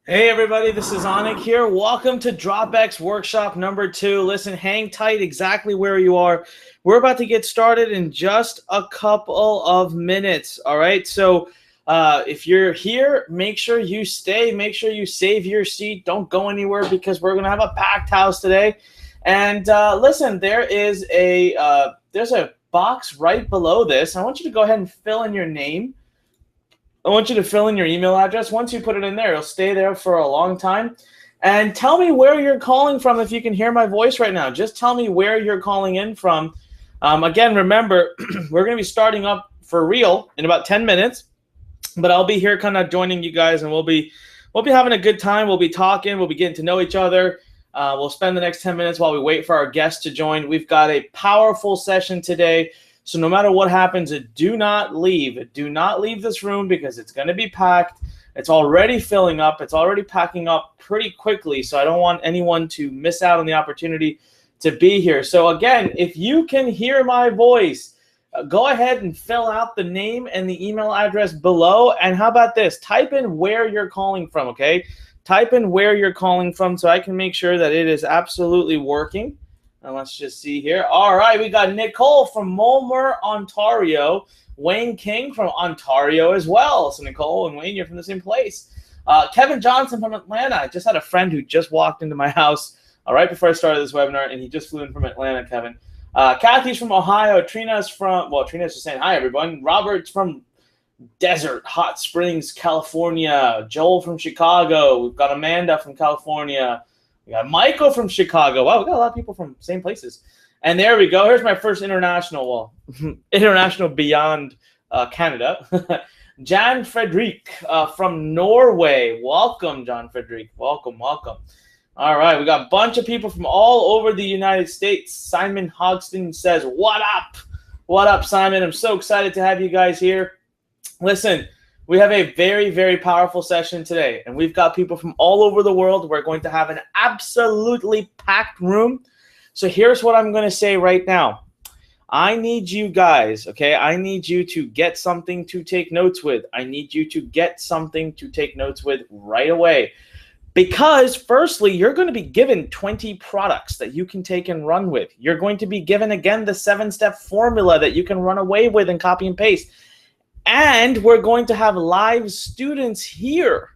Hey everybody, this is Onik here. Welcome to DropX Workshop number 2. Listen, hang tight exactly where you are. We're about to get started in just a couple of minutes, all right? So if you're here, make sure you stay. Make sure you save your seat. Don't go anywhere because we're going to have a packed house today. And listen, there's a box right below this. I want you to go ahead and fill in your name. I want you to fill in your email address. Once you put it in there, it'll stay there for a long time. And tell me where you're calling from if you can hear my voice right now. Just tell me where you're calling in from. Again, remember, we're going to be starting up for real in about 10 minutes. But I'll be here kind of joining you guys, and we'll be having a good time. We'll be talking. We'll be getting to know each other. We'll spend the next 10 minutes while we wait for our guests to join. We've got a powerful session today. So no matter what happens, do not leave. Do not leave this room because it's going to be packed. It's already filling up. It's already packing up pretty quickly. So I don't want anyone to miss out on the opportunity to be here. So again, if you can hear my voice, go ahead and fill out the name and the email address below. And how about this? Type in where you're calling from, okay? Type in where you're calling from so I can make sure that it is absolutely working. And let's just see here. All right, we got Nicole from Mulmer, Ontario. Wayne King from Ontario as well. So Nicole and Wayne, you're from the same place. Kevin Johnson from Atlanta. I just had a friend who just walked into my house right before I started this webinar, and he just flew in from Atlanta, Kevin. Kathy's from Ohio. Trina's just saying hi, everyone. Robert's from Desert Hot Springs, California. Joel from Chicago. We've got Amanda from California. We got Michael from Chicago. Wow, we got a lot of people from same places. And there we go. Here's my first international, international beyond Canada. Jan Frederick from Norway. Welcome, Jan Frederick. Welcome, welcome. All right, we got a bunch of people from all over the United States. Simon Hogston says, what up? What up, Simon? I'm so excited to have you guys here. Listen, we have a very, very powerful session today, and we've got people from all over the world. We're going to have an absolutely packed room. So here's what I'm going to say right now. I need you guys, okay? I need you to get something to take notes with. I need you to get something to take notes with right away. Because firstly, you're going to be given 20 products that you can take and run with. You're going to be given, again, the 7-step formula that you can run away with and copy and paste. And we're going to have live students here.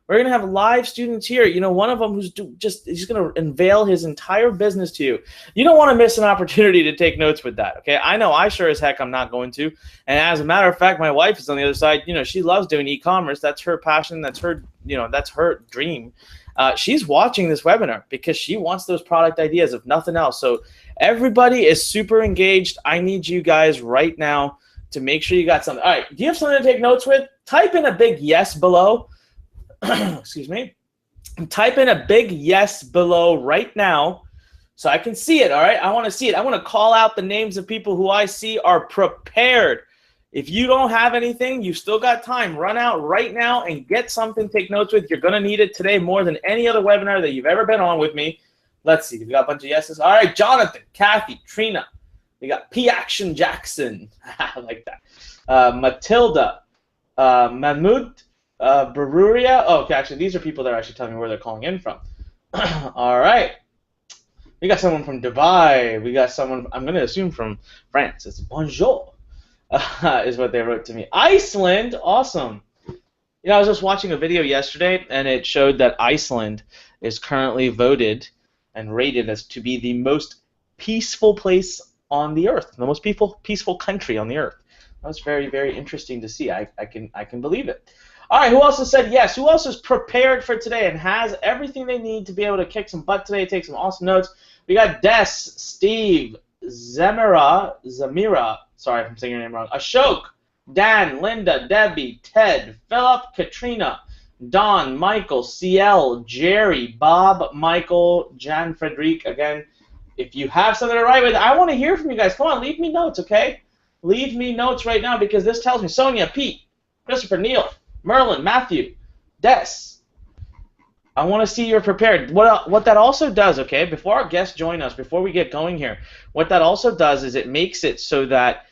We're going to have live students here. You know, one of them he's going to unveil his entire business to you. You don't want to miss an opportunity to take notes with that, okay? I know I sure as heck I'm not going to. And as a matter of fact, my wife is on the other side. You know, she loves doing e-commerce. That's her passion. That's her, that's her dream. She's watching this webinar because she wants those product ideas, if nothing else. So everybody is super engaged. I need you guys right now to make sure you got something. All right, do you have something to take notes with? Type in a big yes below. Excuse me. Type in a big yes below right now so I can see it, all right? I want to see it. I want to call out the names of people who I see are prepared. If you don't have anything, you've still got time. Run out right now and get something to take notes with. You're going to need it today more than any other webinar that you've ever been on with me. Let's see. We've got a bunch of yeses. All right, Jonathan, Kathy, Trina. We got P. Action Jackson. I like that. Matilda. Mahmoud. Baruria. Oh, okay, actually, these are people that are actually telling me where they're calling in from. All right. We got someone from Dubai. We got someone, I'm going to assume from France. It's bonjour, is what they wrote to me. Iceland. Awesome. You know, I was just watching a video yesterday, and it showed that Iceland is currently voted and rated as to be the most peaceful place on the earth, the most peaceful country on the earth. That's very, very interesting to see. I can believe it. All right, who else has said yes? Who else is prepared for today and has everything they need to be able to kick some butt today, take some awesome notes? We got Des, Steve, Zamira, sorry if I'm saying your name wrong, Ashok, Dan, Linda, Debbie, Ted, Philip, Katrina, Don, Michael, CL, Jerry, Bob, Michael, Jan Frederick. Again, if you have something to write with, I want to hear from you guys. Come on, leave me notes, okay? Leave me notes right now because this tells me Sonia, Pete, Christopher, Neil, Merlin, Matthew, Des. I want to see you're prepared. What that also does, okay, before our guests join us, before we get going here, what that also does is it makes it so that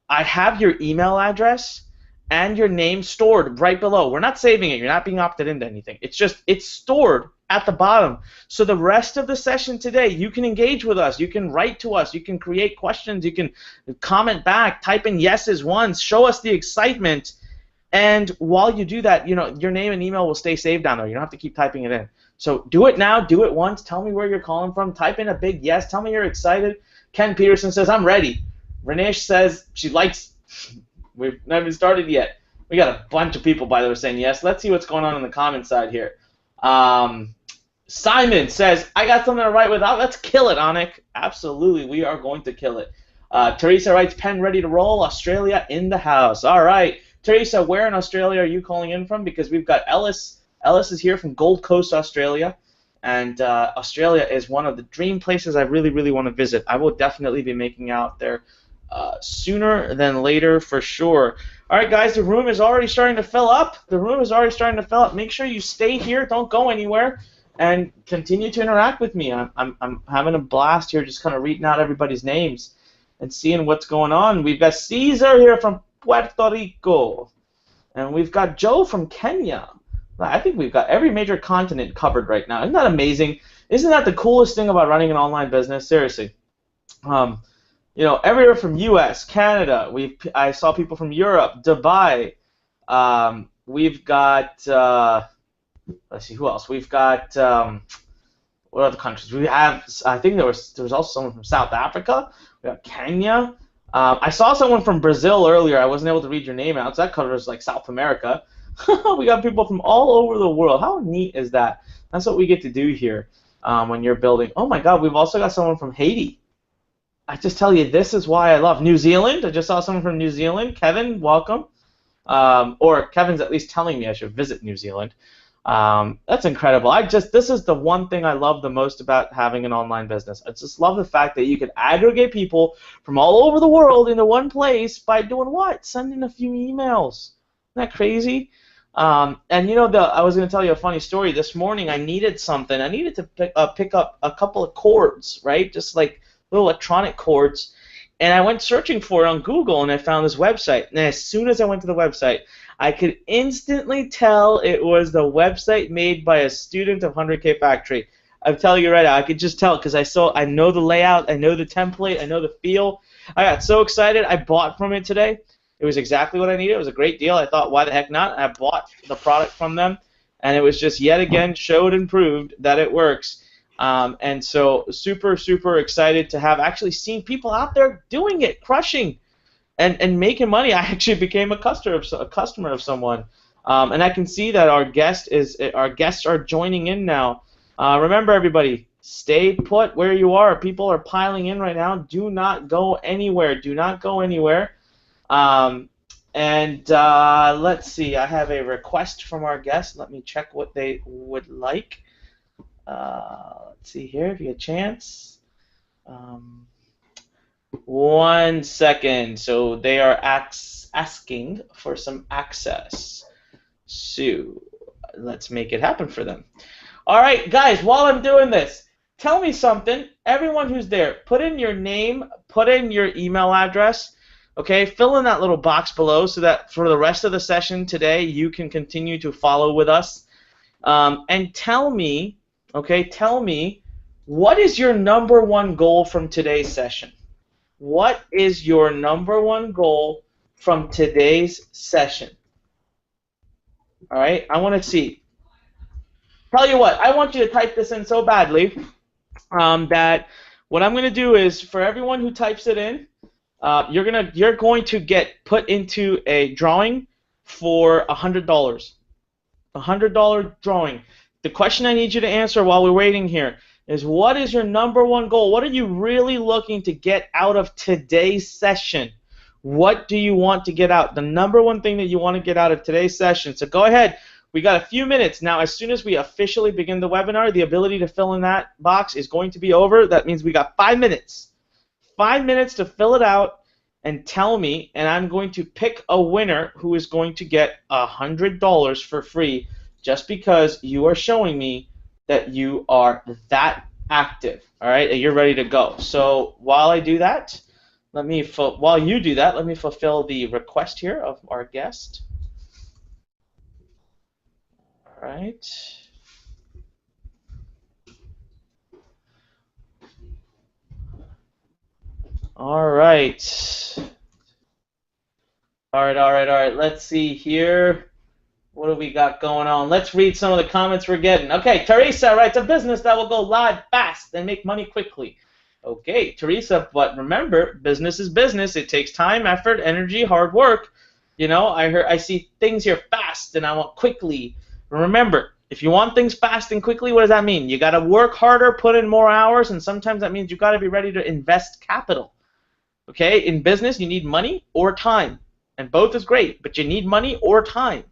I have your email address and your name stored right below. We're not saving it. You're not being opted into anything. It's stored at the bottom. So the rest of the session today, you can engage with us. You can write to us. You can create questions. You can comment back, type in yeses once, show us the excitement. And while you do that, your name and email will stay saved down there. You don't have to keep typing it in. So do it now. Do it once. Tell me where you're calling from. Type in a big yes. Tell me you're excited. Ken Peterson says, I'm ready. Renesh says she likes. We've not even started yet. We got a bunch of people, by the way, saying yes. Let's see what's going on the comment side here. Simon says, I got something to write without. Let's kill it, Anik. Absolutely, we are going to kill it. Teresa writes, pen ready to roll. Australia in the house. All right. Teresa, where in Australia are you calling in from? Because we've got Ellis. Ellis is here from Gold Coast, Australia. And Australia is one of the dream places I really, really want to visit. I will definitely be making out there sooner than later for sure. All right, guys, the room is already starting to fill up. The room is already starting to fill up. Make sure you stay here. Don't go anywhere. And continue to interact with me. I'm having a blast here just kind of reading out everybody's names and seeing what's going on. We've got Caesar here from Puerto Rico. And we've got Joe from Kenya. I think we've got every major continent covered right now. Isn't that amazing? Isn't that the coolest thing about running an online business? Seriously. Everywhere from U.S., Canada. I saw people from Europe, Dubai. We've got, let's see, who else? We've got, what other countries? We have, I think there was also someone from South Africa. We got Kenya. I saw someone from Brazil earlier. I wasn't able to read your name out, so that covers like South America. We got people from all over the world. How neat is that? That's what we get to do here when you're building. Oh my God, we've also got someone from Haiti. I just tell you, this is why I love New Zealand. I just saw someone from New Zealand. Kevin, welcome. Or Kevin's at least telling me I should visit New Zealand. That's incredible. This is the one thing I love the most about having an online business. I just love the fact that you can aggregate people from all over the world into one place by doing what? Sending a few emails. Isn't that crazy? I was going to tell you a funny story. This morning I needed something. I needed to pick up a couple of cords, right? Just like little electronic cords. And I went searching for it on Google, and I found this website. And as soon as I went to the website, I could instantly tell it was the website made by a student of 100K Factory. I'm telling you right now, I could just tell because I know the layout, I know the template, I know the feel. I got so excited, I bought from it today. It was exactly what I needed. It was a great deal. I thought, why the heck not? I bought the product from them, and it was just yet again showed and proved that it works. And so super, super excited to have actually seen people out there doing it, crushing, and making money. I actually became a customer of someone, and I can see that our guests are joining in now. Remember, everybody, stay put where you are. People are piling in right now. Do not go anywhere. Do not go anywhere. Let's see. I have a request from our guest. Let me check what they would like. Let's see here if you get a chance. 1 second. So they are asking for some access. So let's make it happen for them. All right, guys, while I'm doing this, tell me something. Everyone who's there, put in your name, put in your email address. Okay, fill in that little box below so that for the rest of the session today, you can continue to follow with us. And tell me, what is your number one goal from today's session? What is your number one goal from today's session? All right, I want to see. Tell you what, I want you to type this in so badly that what I'm going to do is for everyone who types it in, you're going to get put into a drawing for $100. $100 drawing. The question I need you to answer while we're waiting here is, what is your number one goal? What are you really looking to get out of today's session? What do you want to get out? The number one thing that you want to get out of today's session. So go ahead. We got a few minutes. Now, as soon as we officially begin the webinar, the ability to fill in that box is going to be over. That means we got 5 minutes. 5 minutes to fill it out and tell me, and I'm going to pick a winner who is going to get $100 for free just because you are showing me that you are that active, all right, and you're ready to go. So while you do that, let me fulfill the request here of our guest. right. All right. All right. Let's see here. What do we got going on? Let's read some of the comments we're getting. Okay, Teresa writes, a business that will go live fast and make money quickly. Okay, Teresa, but remember, business is business. It takes time, effort, energy, hard work. You know, I see things here fast and I want quickly. Remember, if you want things fast and quickly, what does that mean? You got to work harder, put in more hours, and sometimes that means you got to be ready to invest capital. Okay, in business, you need money or time, and both is great, but you need money or time.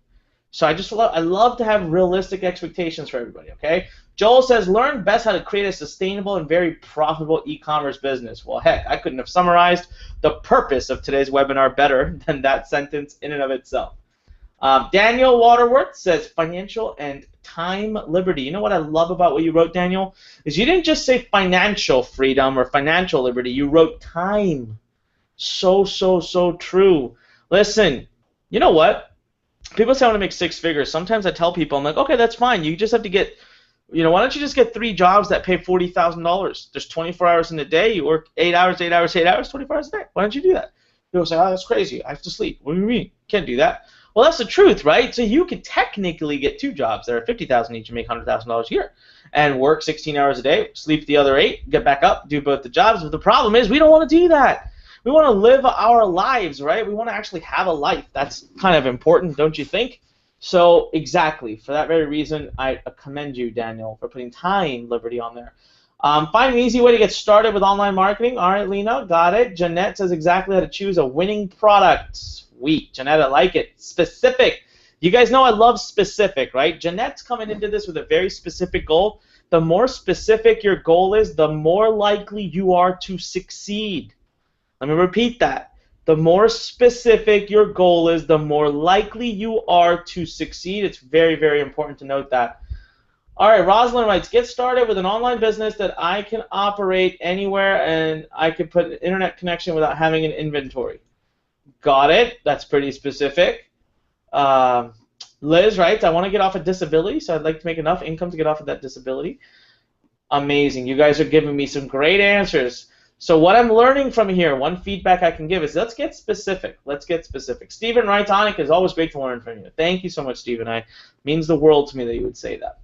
So I love to have realistic expectations for everybody, okay? Joel says, learn best how to create a sustainable and very profitable e-commerce business. Well, heck, I couldn't have summarized the purpose of today's webinar better than that sentence in and of itself. Daniel Waterworth says, financial and time liberty. You know what I love about what you wrote, Daniel? Is you didn't just say financial freedom or financial liberty. You wrote time. So true. Listen, you know what? People say I want to make 6 figures. Sometimes I tell people, I'm like, okay, that's fine. You just have to get, why don't you just get 3 jobs that pay $40,000? There's 24 hours in a day. You work 8 hours, 8 hours, 8 hours, 24 hours a day. Why don't you do that? People say, oh, that's crazy. I have to sleep. What do you mean? Can't do that. Well, that's the truth, right? So you could technically get 2 jobs that are $50,000 each and make $100,000 a year, and work 16 hours a day, sleep the other 8, get back up, do both the jobs. But the problem is we don't want to do that. We want to live our lives, right? We want to actually have a life. That's kind of important, don't you think? So exactly, for that very reason, I commend you, Daniel, for putting time liberty on there. Find an easy way to get started with online marketing. All right, Lena, got it. Jeanette says exactly how to choose a winning product. Sweet, Jeanette, I like it. Specific. You guys know I love specific, right? Jeanette's coming into this with a very specific goal. The more specific your goal is, the more likely you are to succeed. Let me repeat that. The more specific your goal is, the more likely you are to succeed. It's very, very important to note that. All right, Rosalind writes, get started with an online business that I can operate anywhere and I can put an internet connection without having an inventory. Got it. That's pretty specific. Liz writes, I want to get off of disability, so I'd like to make enough income to get off of that disability. Amazing. You guys are giving me some great answers. So what I'm learning from here, one feedback I can give is let's get specific. Let's get specific. Stephen writes, Anik, it's always great to learn from you. Thank you so much, Stephen. It means the world to me that you would say that.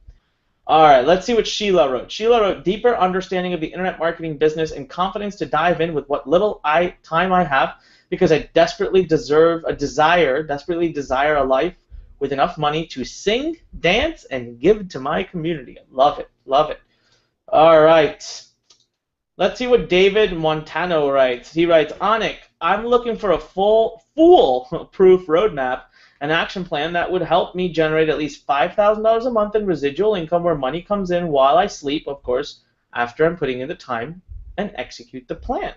All right, let's see what Sheila wrote. Sheila wrote, deeper understanding of the internet marketing business and confidence to dive in with what little time I have because I desperately desire a life with enough money to sing, dance, and give to my community. Love it, love it. All right. Let's see what David Montano writes. He writes, Anik, I'm looking for a foolproof roadmap, an action plan that would help me generate at least $5,000 a month in residual income where money comes in while I sleep, of course, after I'm putting in the time and execute the plan.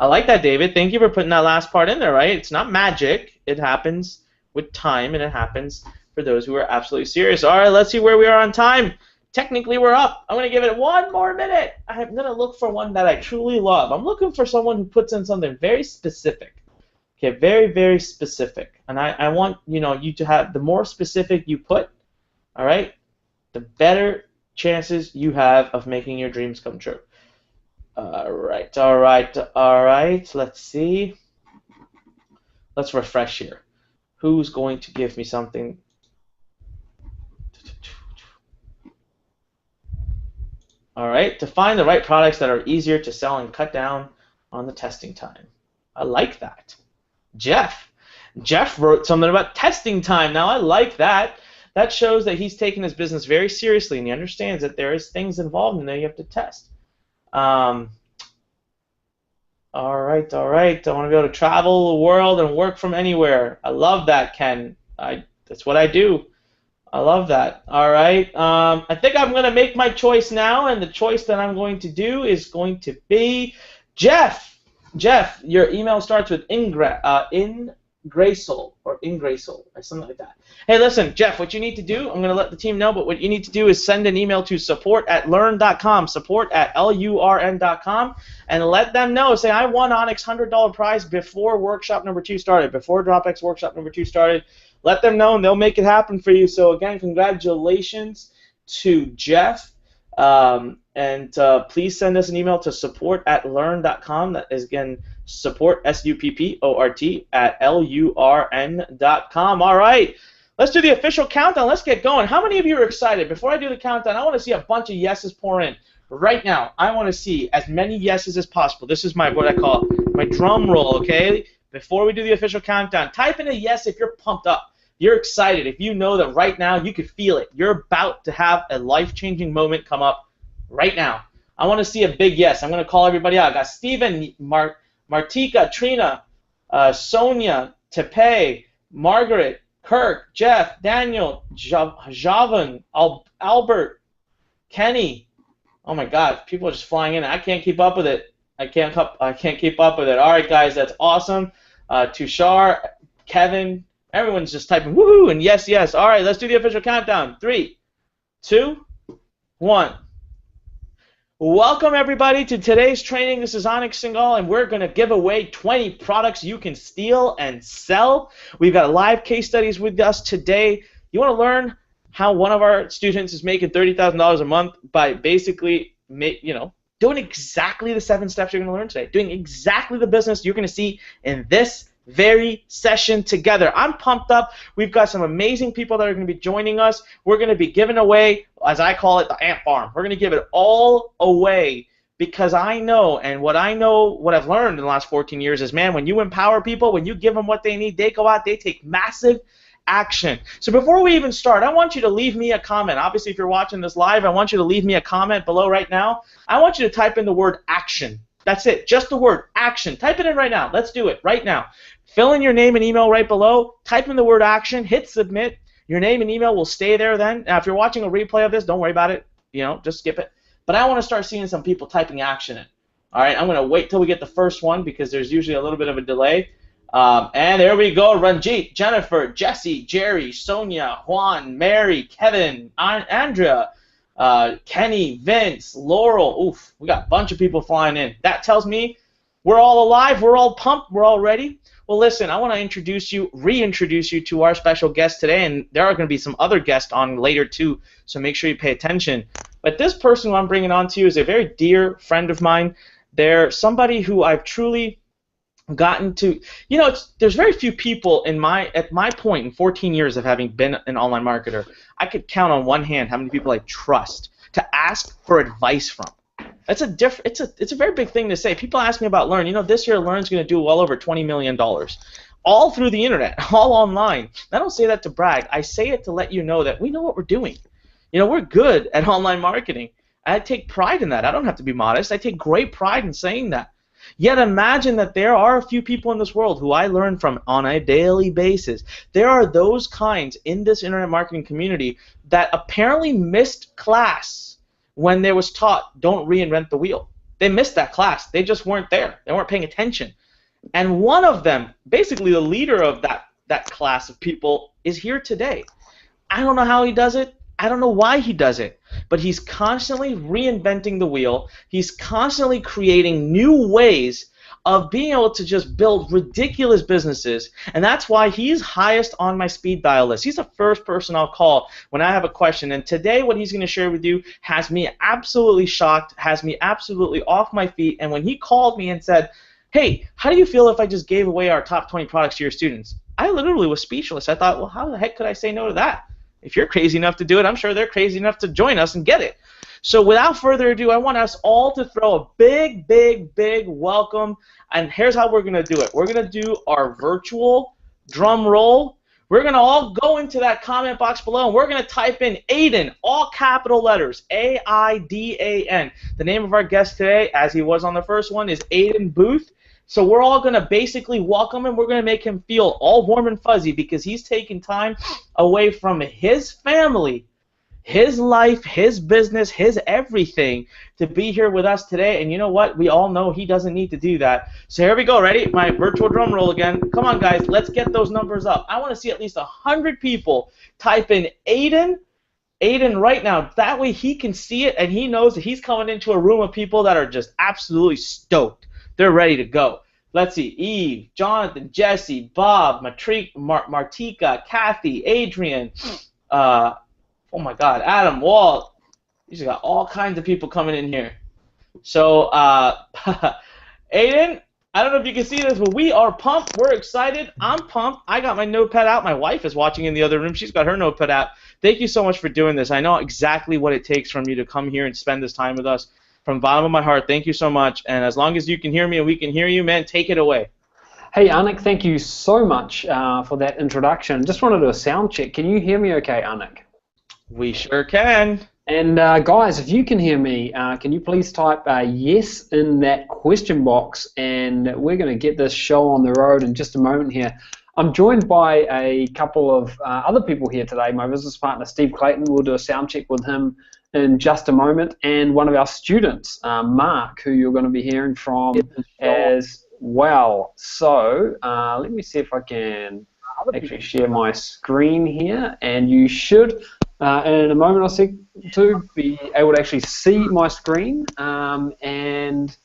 I like that, David. Thank you for putting that last part in there, right? It's not magic. It happens with time, and it happens for those who are absolutely serious. All right, let's see where we are on time. Technically, we're up. I'm going to give it 1 more minute. I'm going to look for one that I truly love. I'm looking for someone who puts in something very specific. Okay, very, very specific. And I want you to have, the more specific you put, all right, the better chances you have of making your dreams come true. All right. Let's see. Let's refresh here. Who's going to give me something? All right, to find the right products that are easier to sell and cut down on the testing time. I like that. Jeff wrote something about testing time. Now, I like that. That shows that he's taking his business very seriously and he understands that there is things involved in there you have to test. All right. I want to be able to travel the world and work from anywhere. I love that, Ken. That's what I do. I love that. All right. I think I'm going to make my choice now, and the choice that I'm going to do is going to be Jeff. Jeff, your email starts with Ingrasol or Ingrasol or something like that. Hey, listen, Jeff, what you need to do, I'm going to let the team know, but what you need to do is send an email to support@learn.com, support@LURN.com, and let them know. Say, I won Anik's $100 prize before workshop number 2 started, before DropX Workshop number 2 started. let them know, and they'll make it happen for you. So again, congratulations to Jeff. Please send us an email to support@lurn.com. That is, again, support, SUPPORT, @LURN.com. All right. Let's do the official countdown. Let's get going. How many of you are excited? Before I do the countdown, I want to see a bunch of yeses pour in. Right now, I want to see as many yeses as possible. This is what I call my drum roll, okay? Before we do the official countdown, type in a yes if you're pumped up. You're excited. If you know that right now you can feel it. You're about to have a life-changing moment come up right now. I want to see a big yes. I'm going to call everybody out. I got Steven, Martika, Trina, Sonia, Tepe, Margaret, Kirk, Jeff, Daniel, Javan, Albert, Kenny. Oh my God, people are just flying in. I can't keep up with it. I can't keep up with it. All right, guys, that's awesome. Tushar, Kevin, everyone's just typing woohoo and yes, yes. All right, let's do the official countdown. 3, 2, 1. Welcome, everybody, to today's training. This is Onyx Singhal, and we're going to give away 20 products you can steal and sell. We've got live case studies with us today. You want to learn how one of our students is making $30,000 a month by basically, doing exactly the 7 steps you're going to learn today, doing exactly the business you're going to see in this very session together. I'm pumped up. We've got some amazing people that are going to be joining us. We're going to be giving away, as I call it, the ant farm. We're going to give it all away because I know, and what I've learned in the last 14 years is, man, when you empower people, when you give them what they need, they go out, they take massive action. So before we even start, I want you to leave me a comment. Obviously, if you're watching this live, I want you to leave me a comment below right now. I want you to type in the word action. That's it, just the word action. Type it in right now. Let's do it right now. Fill in your name and email right below. Type in the word action. Hit submit. Your name and email will stay there then. Now, if you're watching a replay of this, don't worry about it. Just skip it. But I want to start seeing some people typing action in. All right, I'm going to wait till we get the first one because there's usually a little bit of a delay. And there we go. Ranjit, Jennifer, Jesse, Jerry, Sonia, Juan, Mary, Kevin, Andrea, Kenny, Vince, Laurel. Oof, we got a bunch of people flying in. That tells me we're all alive, we're all pumped, we're all ready. Well, listen, I want to reintroduce you to our special guest today, and there are going to be some other guests on later too, so make sure you pay attention. But this person who I'm bringing on to you is a very dear friend of mine. They're somebody who I've truly gotten to, there's very few people at my point in 14 years of having been an online marketer, I could count on one hand how many people I trust to ask for advice from. It's a very big thing to say. People ask me about Learn. This year Learn's going to do well over $20 million, all through the internet, all online. I don't say that to brag. I say it to let you know that we know what we're doing. We're good at online marketing. I take pride in that. I don't have to be modest. I take great pride in saying that. Yet imagine that there are a few people in this world who I learn from on a daily basis. There are those kinds in this internet marketing community that apparently missed class when they was taught don't reinvent the wheel. They missed that class. They just weren't there. They weren't paying attention. And one of them, basically the leader of that class of people, is here today. I don't know how he does it. I don't know why he does it, but he's constantly reinventing the wheel. He's constantly creating new ways of being able to just build ridiculous businesses, and that's why he's highest on my speed dial list. He's the first person I'll call when I have a question, and today what he's going to share with you has me absolutely shocked, has me absolutely off my feet, and when he called me and said, hey, how do you feel if I just gave away our top 20 products to your students? I literally was speechless. I thought, well, how the heck could I say no to that? If you're crazy enough to do it, I'm sure they're crazy enough to join us and get it. So without further ado, I want us all to throw a big, big, big welcome. And here's how we're going to do it. We're going to do our virtual drum roll. We're going to all go into that comment box below, and we're going to type in Aiden, all capital letters, A-I-D-A-N. The name of our guest today, as he was on the first one, is Aiden Booth. So we're all going to basically welcome him. We're going to make him feel all warm and fuzzy because he's taking time away from his family, his life, his business, his everything to be here with us today. And you know what? We all know he doesn't need to do that. So here we go. Ready? My virtual drum roll again. Come on, guys. Let's get those numbers up. I want to see at least 100 people type in Aiden right now. That way he can see it and he knows that he's coming into a room of people that are just absolutely stoked. They're ready to go. Let's see, Eve, Jonathan, Jesse, Bob, Martika, Kathy, Adrian, oh my God, Adam, Walt. These got all kinds of people coming in here. So, Aiden, I don't know if you can see this, but we are pumped. We're excited. I'm pumped. I got my notepad out. My wife is watching in the other room. She's got her notepad out. Thank you so much for doing this. I know exactly what it takes from you to come here and spend this time with us. From the bottom of my heart, thank you so much. And as long as you can hear me and we can hear you, man, take it away. Hey, Anik, thank you so much for that introduction. Just wanted to do a sound check. Can you hear me okay, Anik? We sure can. And guys, if you can hear me, can you please type yes in that question box, and we're going to get this show on the road in just a moment here. I'm joined by a couple of other people here today. My business partner, Steve Clayton, we'll do a sound check with him in just a moment, and one of our students, Mark, who you're going to be hearing from as well. So let me see if I can actually share my screen here, and you should in a moment or two be able to actually see my screen, and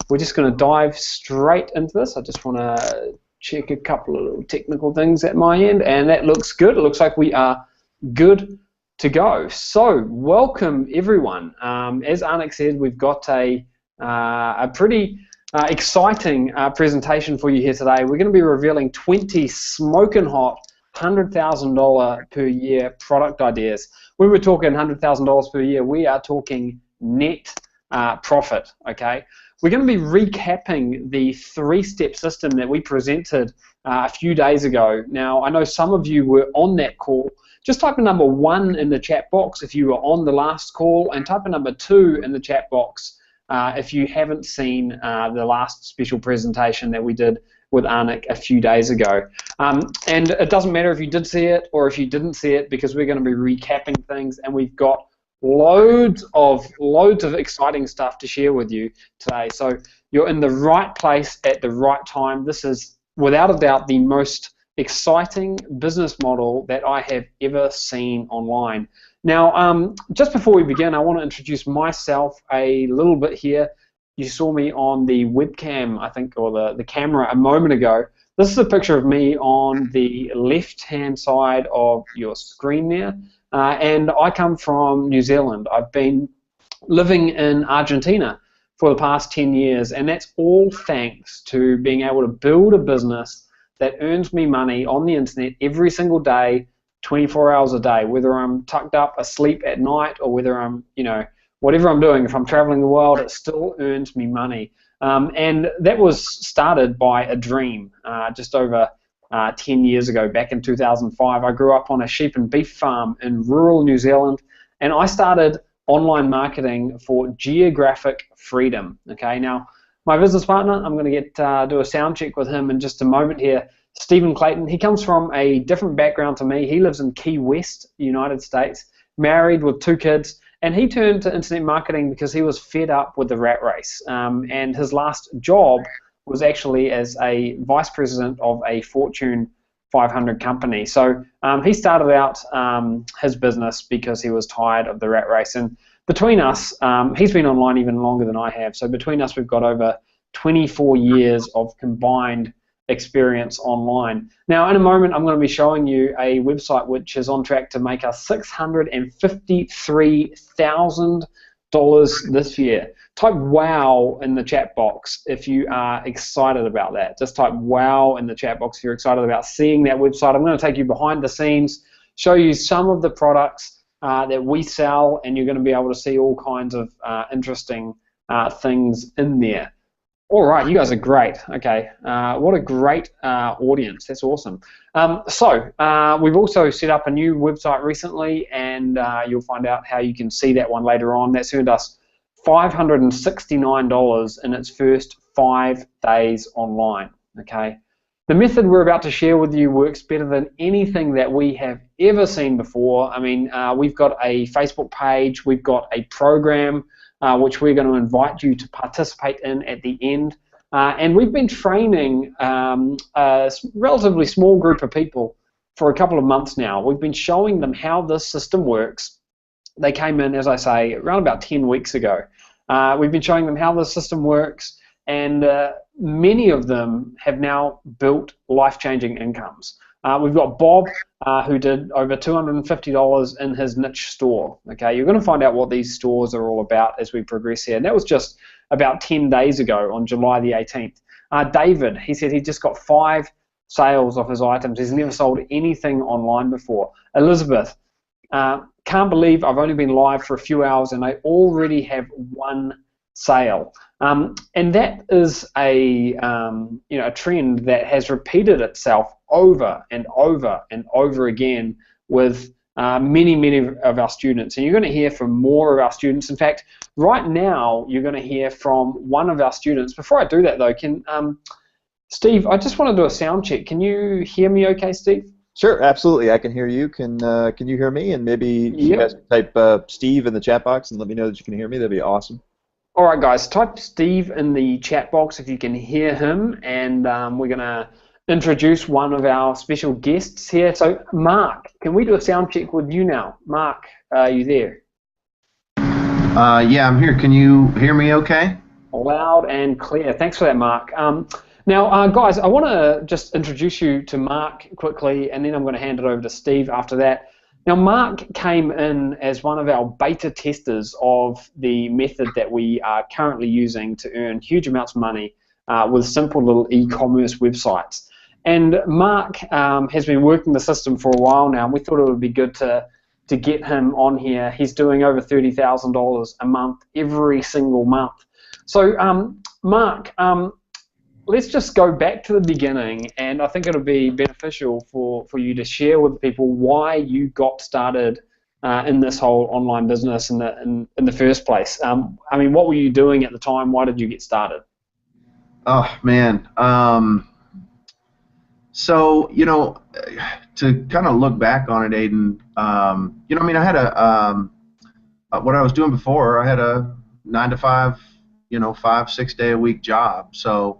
we're just going to dive straight into this. I just want to check a couple of little technical things at my end, and that looks good. It looks like we are good to go. So welcome everyone. As Anik said, we've got a pretty exciting presentation for you here today. We're going to be revealing 20 smoking hot $100,000 per year product ideas. When we're talking $100,000 per year, we are talking net profit. Okay, we're going to be recapping the three-step system that we presented a few days ago. Now, I know some of you were on that call. Just type in number 1 in the chat box if you were on the last call, and type in number 2 in the chat box if you haven't seen the last special presentation that we did with Anik a few days ago. And it doesn't matter if you did see it or if you didn't see it, because we're going to be recapping things, and we've got loads of exciting stuff to share with you today. So you're in the right place at the right time. This is without a doubt the most exciting business model that I have ever seen online. Now, just before we begin, I want to introduce myself a little bit here. You saw me on the webcam, I think, or the camera a moment ago. This is a picture of me on the left-hand side of your screen there, and I come from New Zealand. I've been living in Argentina for the past 10 years, and that's all thanks to being able to build a business that earns me money on the internet every single day, 24 hours a day, whether I'm tucked up asleep at night or whether I'm, whatever I'm doing. If I'm traveling the world, it still earns me money. And that was started by a dream just over 10 years ago, back in 2005. I grew up on a sheep and beef farm in rural New Zealand, and I started online marketing for geographic freedom. Okay, now my business partner, I'm going to do a sound check with him in just a moment here, Stephen Clayton. He comes from a different background to me. He lives in Key West, United States, married with 2 kids. And he turned to internet marketing because he was fed up with the rat race. And his last job was actually as a vice president of a Fortune 500 company. So he started out his business because he was tired of the rat race. And between us, he's been online even longer than I have. So between us, we've got over 24 years of combined experience online. Now, in a moment, I'm going to be showing you a website which is on track to make us $653,000 this year. Type wow in the chat box if you are excited about that. Just type wow in the chat box if you're excited about seeing that website. I'm going to take you behind the scenes, show you some of the products that we sell, and you're going to be able to see all kinds of interesting things in there. All right, you guys are great. Okay, what a great audience. That's awesome. So we've also set up a new website recently, and you'll find out how you can see that one later on. That's earned us $569 in its first 5 days online. Okay, the method we're about to share with you works better than anything that we have ever seen before. I mean, we've got a Facebook page, we've got a program which we're going to invite you to participate in at the end. And we've been training a relatively small group of people for a couple of months now. We've been showing them how this system works. They came in, as I say, around about 10 weeks ago. We've been showing them how the system works, and many of them have now built life-changing incomes. We've got Bob, who did over $250 in his niche store. Okay, you're going to find out what these stores are all about as we progress here. And that was just about 10 days ago on July the 18th. David, he said he just got 5 sales of his items. He's never sold anything online before. Elizabeth, can't believe I've only been live for a few hours and I already have 1 sale. And that is a a trend that has repeated itself over and over and over again with many of our students. And you're going to hear from more of our students. In fact, right now you're going to hear from one of our students. Before I do that though, Steve, I just want to do a sound check. Can you hear me okay, Steve? Sure, absolutely. I can hear you. Can you hear me? And maybe you guys can type Steve in the chat box and let me know that you can hear me. That'd be awesome. All right, guys, type Steve in the chat box if you can hear him, and we're going to introduce one of our special guests here. So, Mark, can we do a sound check with you now? Mark, are you there? Yeah, I'm here. Can you hear me okay? Loud and clear. Thanks for that, Mark. Now, guys, I want to just introduce you to Mark quickly, and then I'm going to hand it over to Steve after that. Now, Mark came in as one of our beta testers of the method that we are currently using to earn huge amounts of money with simple little e-commerce websites. And Mark has been working the system for a while now, and we thought it would be good to get him on here. He's doing over $30,000 a month every single month. So, Mark, let's just go back to the beginning, and I think it'll be beneficial for you to share with people why you got started in this whole online business in the first place. I mean, what were you doing at the time? Why did you get started? Oh, man. So, to kind of look back on it, Aiden, I mean, I had what I was doing before, I had a 9-to-5, 5-6 day a week job. So,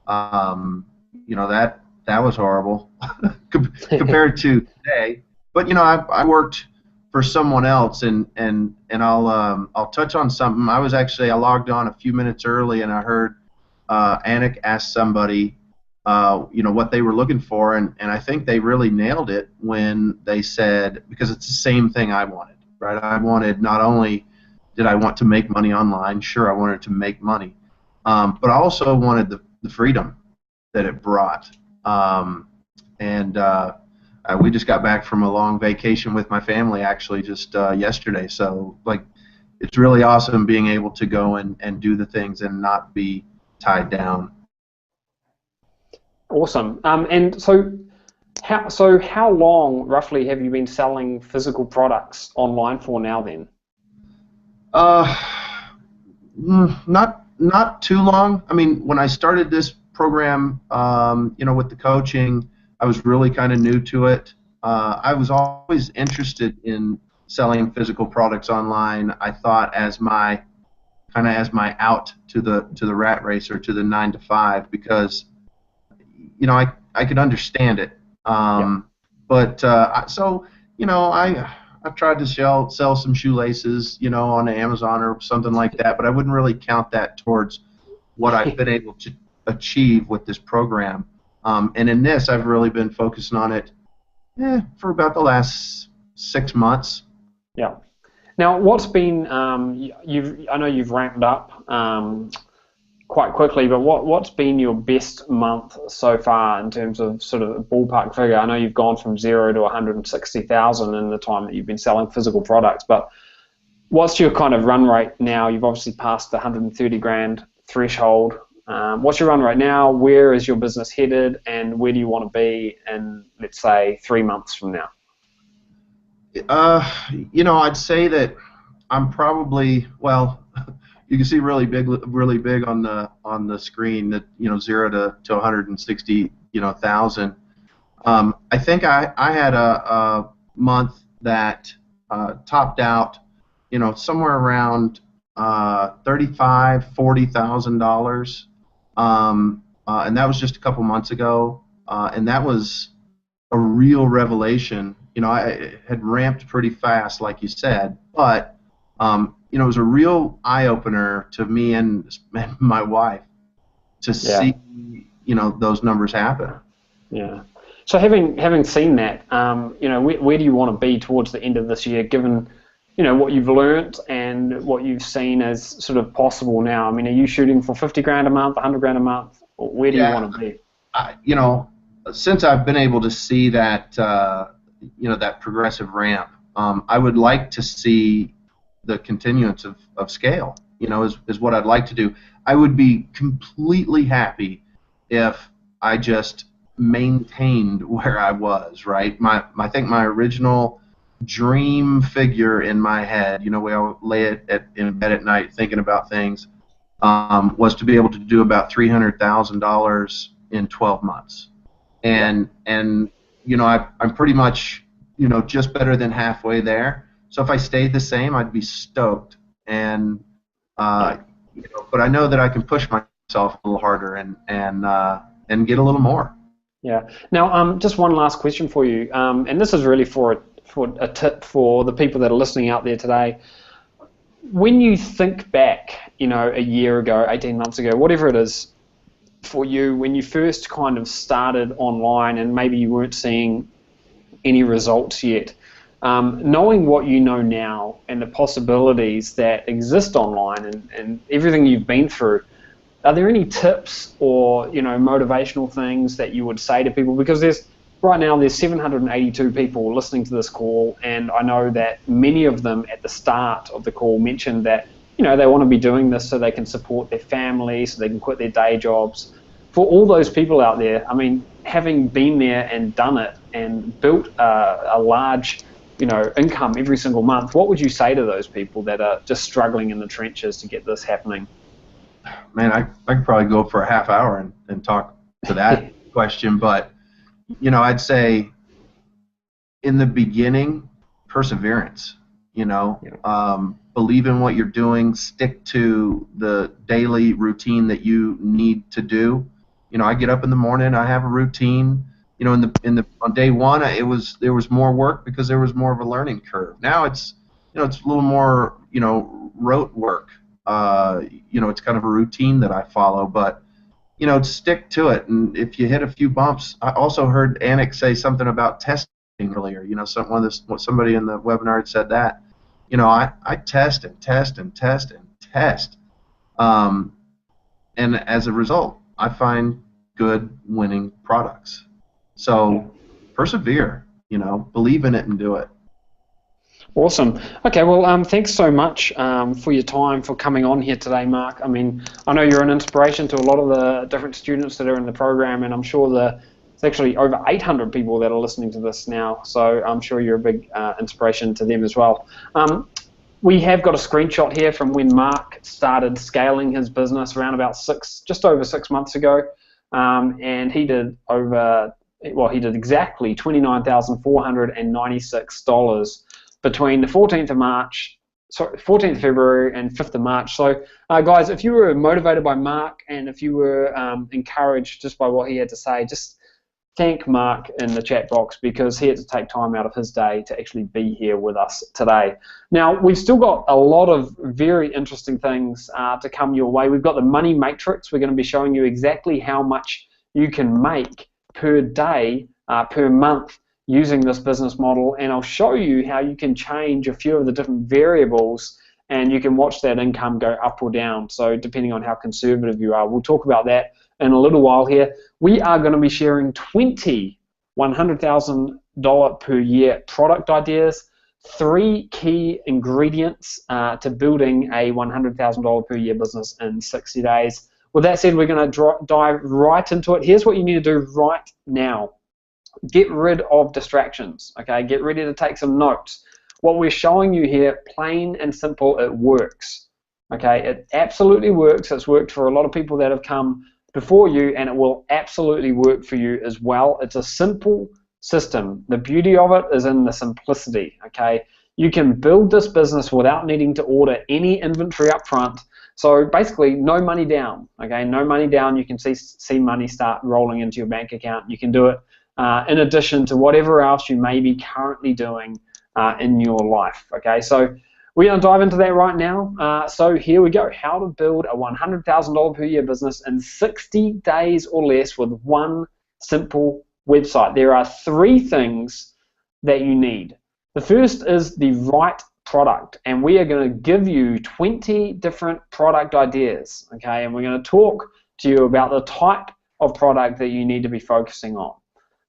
that was horrible compared to today. But I worked for someone else, and I'll touch on something. I logged on a few minutes early, and I heard Anik ask somebody, what they were looking for, and I think they really nailed it when they said, because it's the same thing I wanted, right? I wanted, not only did I want to make money online, sure, I wanted to make money, but I also wanted the freedom that it brought. We just got back from a long vacation with my family, actually, just yesterday. So, it's really awesome being able to go and do the things and not be tied down. Awesome. And so how long roughly have you been selling physical products online for now then? Not too long. I mean, when I started this program, with the coaching, I was really kind of new to it. I was always interested in selling physical products online. I thought as my out to the rat race, or to the 9-to-5, because I could understand it. But I've tried to sell some shoelaces, on Amazon or something like that, but I wouldn't really count that towards what I've been able to achieve with this program. And in this, I've really been focusing on it for about the last 6 months. Yeah. Now, what's been I know you've ramped up quite quickly, but what's been your best month so far in terms of sort of a ballpark figure? I know you've gone from 0 to 160,000 in the time that you've been selling physical products, but what's your kind of run rate now? You've obviously passed the 130 grand threshold. What's your run rate now? Where is your business headed, and where do you want to be in, let's say, 3 months from now? I'd say that I'm probably, well, you can see really big on the screen that 0 to 160,000. I think I had a month that topped out somewhere around $35,000-$40,000, and that was just a couple months ago, and that was a real revelation. I had ramped pretty fast, like you said, but it was a real eye-opener to me and my wife, to see, you know, those numbers happen. Yeah. So having seen that, you know, where do you want to be towards the end of this year, given, you know, what you've learnt and what you've seen as sort of possible now? I mean, are you shooting for 50 grand a month, 100 grand a month? Or where do you want to be? You know, since I've been able to see that, you know, that progressive ramp, I would like to see the continuance of scale, you know, is what I'd like to do. I would be completely happy if I just maintained where I was, right? I think my original dream figure in my head, you know, where I lay in bed at night thinking about things, was to be able to do about $300,000 in 12 months. And you know, I'm pretty much, you know, just better than halfway there. So if I stayed the same, I'd be stoked. And you know, but I know that I can push myself a little harder and get a little more. Yeah. Now, just one last question for you, and this is really for a tip for the people that are listening out there today. When you think back, you know, a year ago, 18 months ago, whatever it is for you, when you first kind of started online and maybe you weren't seeing any results yet, knowing what you know now and the possibilities that exist online and everything you've been through, are there any tips or, you know, motivational things that you would say to people? Because right now there's 782 people listening to this call, and I know that many of them at the start of the call mentioned that, you know, they want to be doing this so they can support their family, so they can quit their day jobs. For all those people out there, I mean, having been there and done it and built a large, you know, income every single month, what would you say to those people that are just struggling in the trenches to get this happening? Man, I could probably go for a half hour and talk to that question, but, you know, I'd say in the beginning, perseverance, you know, believe in what you're doing, stick to the daily routine that you need to do. You know, I get up in the morning, I have a routine. You know, on day one, there was more work because there was more of a learning curve. Now it's, you know, it's a little more, you know, rote work. You know, it's kind of a routine that I follow, but, you know, stick to it. And if you hit a few bumps, I also heard Anik say something about testing earlier. You know, somebody in the webinar had said that. You know, I test and test and test and test, and as a result, I find good winning products. So persevere. You know, believe in it and do it. Awesome. Okay, well, thanks so much for your time, for coming on here today, Mark. I mean, I know you're an inspiration to a lot of the different students that are in the program, and I'm sure it's actually over 800 people that are listening to this now, so I'm sure you're a big inspiration to them as well. We have got a screenshot here from when Mark started scaling his business around about just over 6 months ago, and he did exactly $29,496 between the 14th of February and 5th of March. So, guys, if you were motivated by Mark and if you were encouraged just by what he had to say, just thank Mark in the chat box, because he had to take time out of his day to actually be here with us today. Now, we've still got a lot of very interesting things to come your way. We've got the money matrix. We're going to be showing you exactly how much you can make per day, per month, using this business model, and I'll show you how you can change a few of the different variables and you can watch that income go up or down, so depending on how conservative you are. We'll talk about that in a little while here. We are going to be sharing 20 $100,000 per year product ideas, 3 key ingredients to building a $100,000 per year business in 60 days. With that said, we're going to dive right into it. Here's what you need to do right now. Get rid of distractions, okay? Get ready to take some notes. What we're showing you here, plain and simple, it works, okay? It absolutely works. It's worked for a lot of people that have come before you, and it will absolutely work for you as well. It's a simple system. The beauty of it is in the simplicity, okay? You can build this business without needing to order any inventory up front. So basically, no money down, okay? No money down. You can see money start rolling into your bank account. You can do it in addition to whatever else you may be currently doing in your life, okay? So We're going to dive into that right now. So here we go. How to build a $100,000 per year business in 60 days or less with one simple website. There are 3 things that you need. The first is the right product, and we are going to give you 20 different product ideas, okay? And we're going to talk to you about the type of product that you need to be focusing on.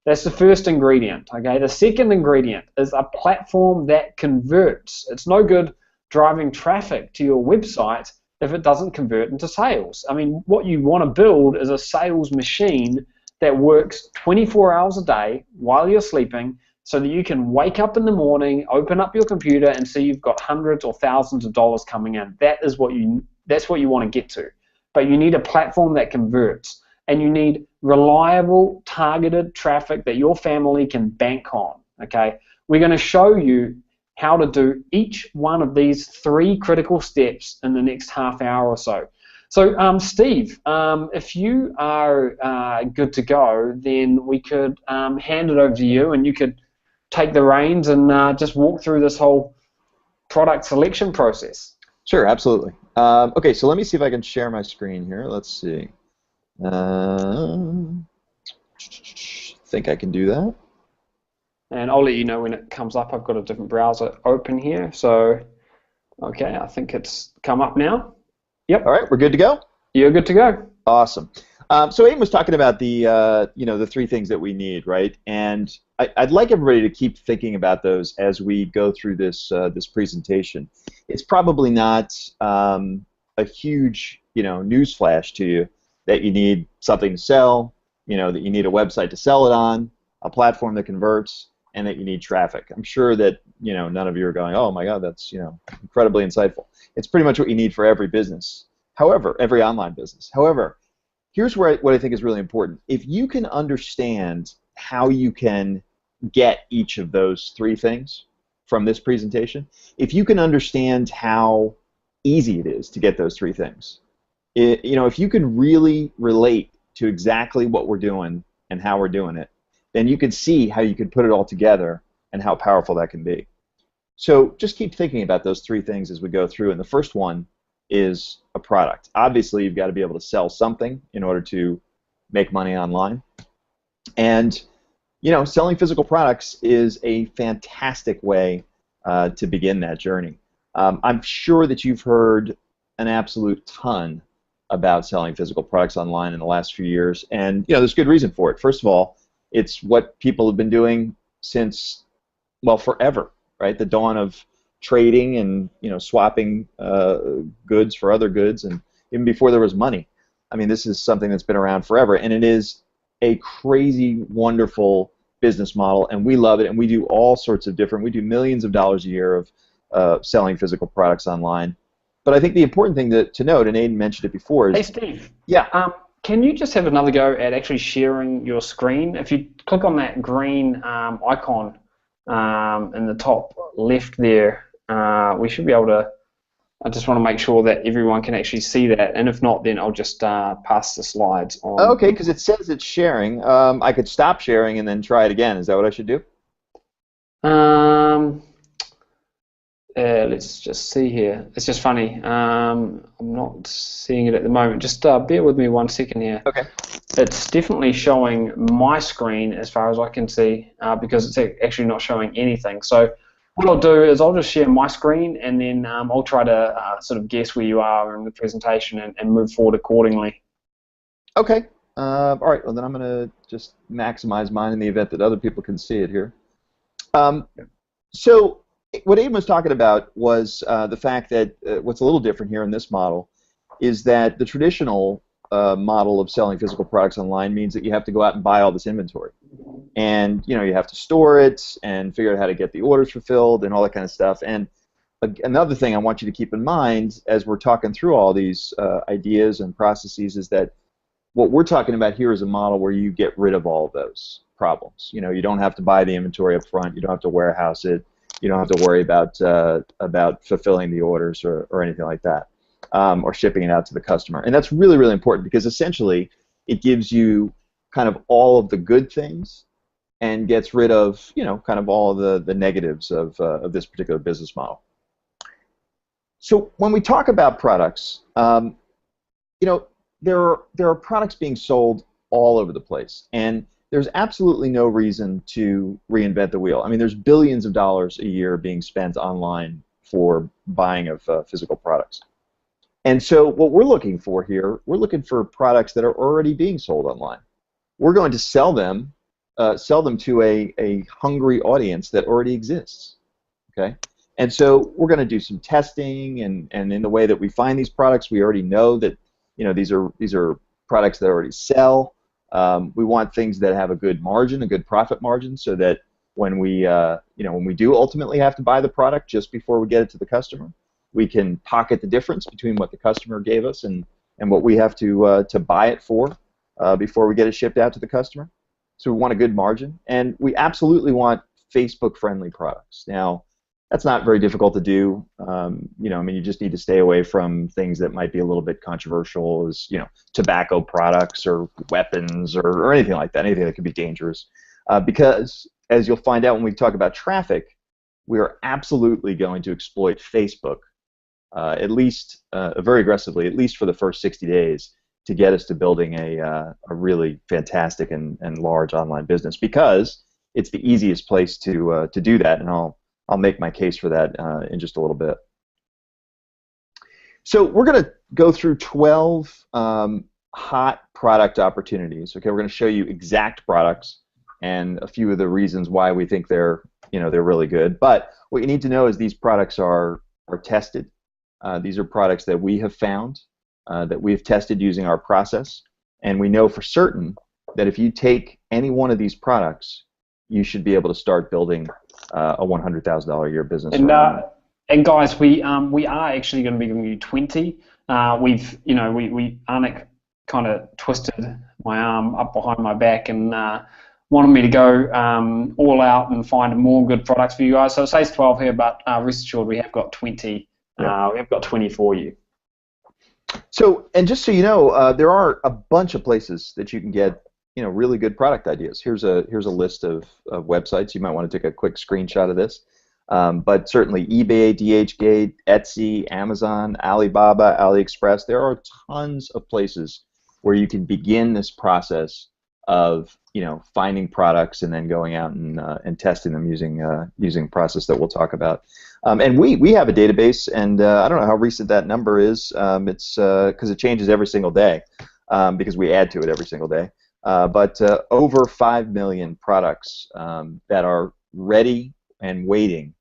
That's the first ingredient, okay? The second ingredient is a platform that converts. It's no good driving traffic to your website if it doesn't convert into sales. I mean, what you want to build is a sales machine that works 24 hours a day while you're sleeping, so that you can wake up in the morning, open up your computer, and see you've got hundreds or thousands of dollars coming in. That's what you want to get to. But you need a platform that converts, and you need reliable, targeted traffic that your family can bank on. Okay, we're going to show you how to do each one of these 3 critical steps in the next half hour or so. So, Steve, if you are good to go, then we could hand it over to you, and you could take the reins and just walk through this whole product selection process. Sure, absolutely. Okay, so let me see if I can share my screen here. Let's see. Think I can do that. And I'll let you know when it comes up. I've got a different browser open here. So, okay, I think it's come up now. Yep. All right, we're good to go? You're good to go. Awesome. So Aiden was talking about the the 3 things that we need, right? And I'd like everybody to keep thinking about those as we go through this this presentation. It's probably not a huge newsflash to you that you need something to sell, that you need a website to sell it on, a platform that converts, and that you need traffic. I'm sure that none of you are going, oh my God, that's incredibly insightful. It's pretty much what you need for every business. However, every online business. However, here's what I think is really important. If you can understand how you can get each of those 3 things from this presentation, if you can understand how easy it is to get those 3 things, if you can really relate to exactly what we're doing and how we're doing it, then you can see how you can put it all together and how powerful that can be. So just keep thinking about those 3 things as we go through, and the first one is a product. Obviously, you've got to be able to sell something in order to make money online. And, selling physical products is a fantastic way to begin that journey. I'm sure that you've heard an absolute ton about selling physical products online in the last few years, and, there's good reason for it. First of all, it's what people have been doing since, well, forever, right? The dawn of trading and swapping goods for other goods, and even before there was money. I mean, this is something that's been around forever, and it is a crazy, wonderful business model, and we love it, and we do all sorts of we do millions of dollars a year of selling physical products online. But I think the important thing to note, and Aiden mentioned it before, is... Hey, Steve. Yeah. Can you just have another go at actually sharing your screen? If you click on that green icon in the top left there, we should be able to... I just want to make sure that everyone can actually see that, and if not, then I'll just pass the slides on. Okay, because it says it's sharing. I could stop sharing and then try it again. Is that what I should do? Let's just see here. It's just funny. I'm not seeing it at the moment. Just bear with me 1 second here. Okay. It's definitely showing my screen as far as I can see, because it's actually not showing anything. So what I'll do is I'll just share my screen, and then I'll try to sort of guess where you are in the presentation and move forward accordingly. Okay. All right. Well, then I'm going to just maximize mine in the event that other people can see it here. So what Aiden was talking about was the fact that what's a little different here in this model is that the traditional model of selling physical products online means that you have to go out and buy all this inventory. And you have to store it and figure out how to get the orders fulfilled and all that kind of stuff. And another thing I want you to keep in mind as we're talking through all these ideas and processes is that what we're talking about here is a model where you get rid of all of those problems. You don't have to buy the inventory up front. You don't have to warehouse it. You don't have to worry about fulfilling the orders or anything like that, or shipping it out to the customer. And that's really, really important because essentially it gives you kind of all of the good things and gets rid of kind of all of the negatives of this particular business model. So when we talk about products, you know, there are products being sold all over the place, and there's absolutely no reason to reinvent the wheel. I mean, there's billions of dollars a year being spent online for buying of physical products. And so what we're looking for here, we're looking for products that are already being sold online. We're going to sell them to a hungry audience that already exists. Okay, and so we're going to do some testing, and in the way that we find these products, we already know that these are products that already sell. We want things that have a good margin, a good profit margin, so that when we when we do ultimately have to buy the product just before we get it to the customer, we can pocket the difference between what the customer gave us and what we have to buy it for before we get it shipped out to the customer. So we want a good margin, and we absolutely want Facebook-friendly products. Now, that's not very difficult to do. I mean, you just need to stay away from things that might be a little bit controversial, as tobacco products or weapons or anything like that, anything that could be dangerous. Because as you'll find out when we talk about traffic, we are absolutely going to exploit Facebook, at least very aggressively, at least for the first 60 days, to get us to building a really fantastic and large online business, because it's the easiest place to do that, and I'll make my case for that in just a little bit. So we're going to go through 12 hot product opportunities. Okay, we're going to show you exact products and a few of the reasons why we think they're really good. But what you need to know is these products are tested. These are products that we have found, that we've tested using our process, and we know for certain that if you take any one of these products, you should be able to start building a $100,000 a year business. And guys, we are actually going to be giving you 20. Anik kind of twisted my arm up behind my back and wanted me to go all out and find more good products for you guys. So it says 12 here, but rest assured we have got 20. Yeah. We have got 20 for you. So, and just so you know, there are a bunch of places that you can get really good product ideas. Here's a list of websites. You might want to take a quick screenshot of this. But certainly eBay, DHgate, Etsy, Amazon, Alibaba, AliExpress. There are tons of places where you can begin this process of finding products and then going out and testing them using a process that we'll talk about. And we have a database, and I don't know how recent that number is. It's because it changes every single day, because we add to it every single day. But over 5 million products that are ready and waiting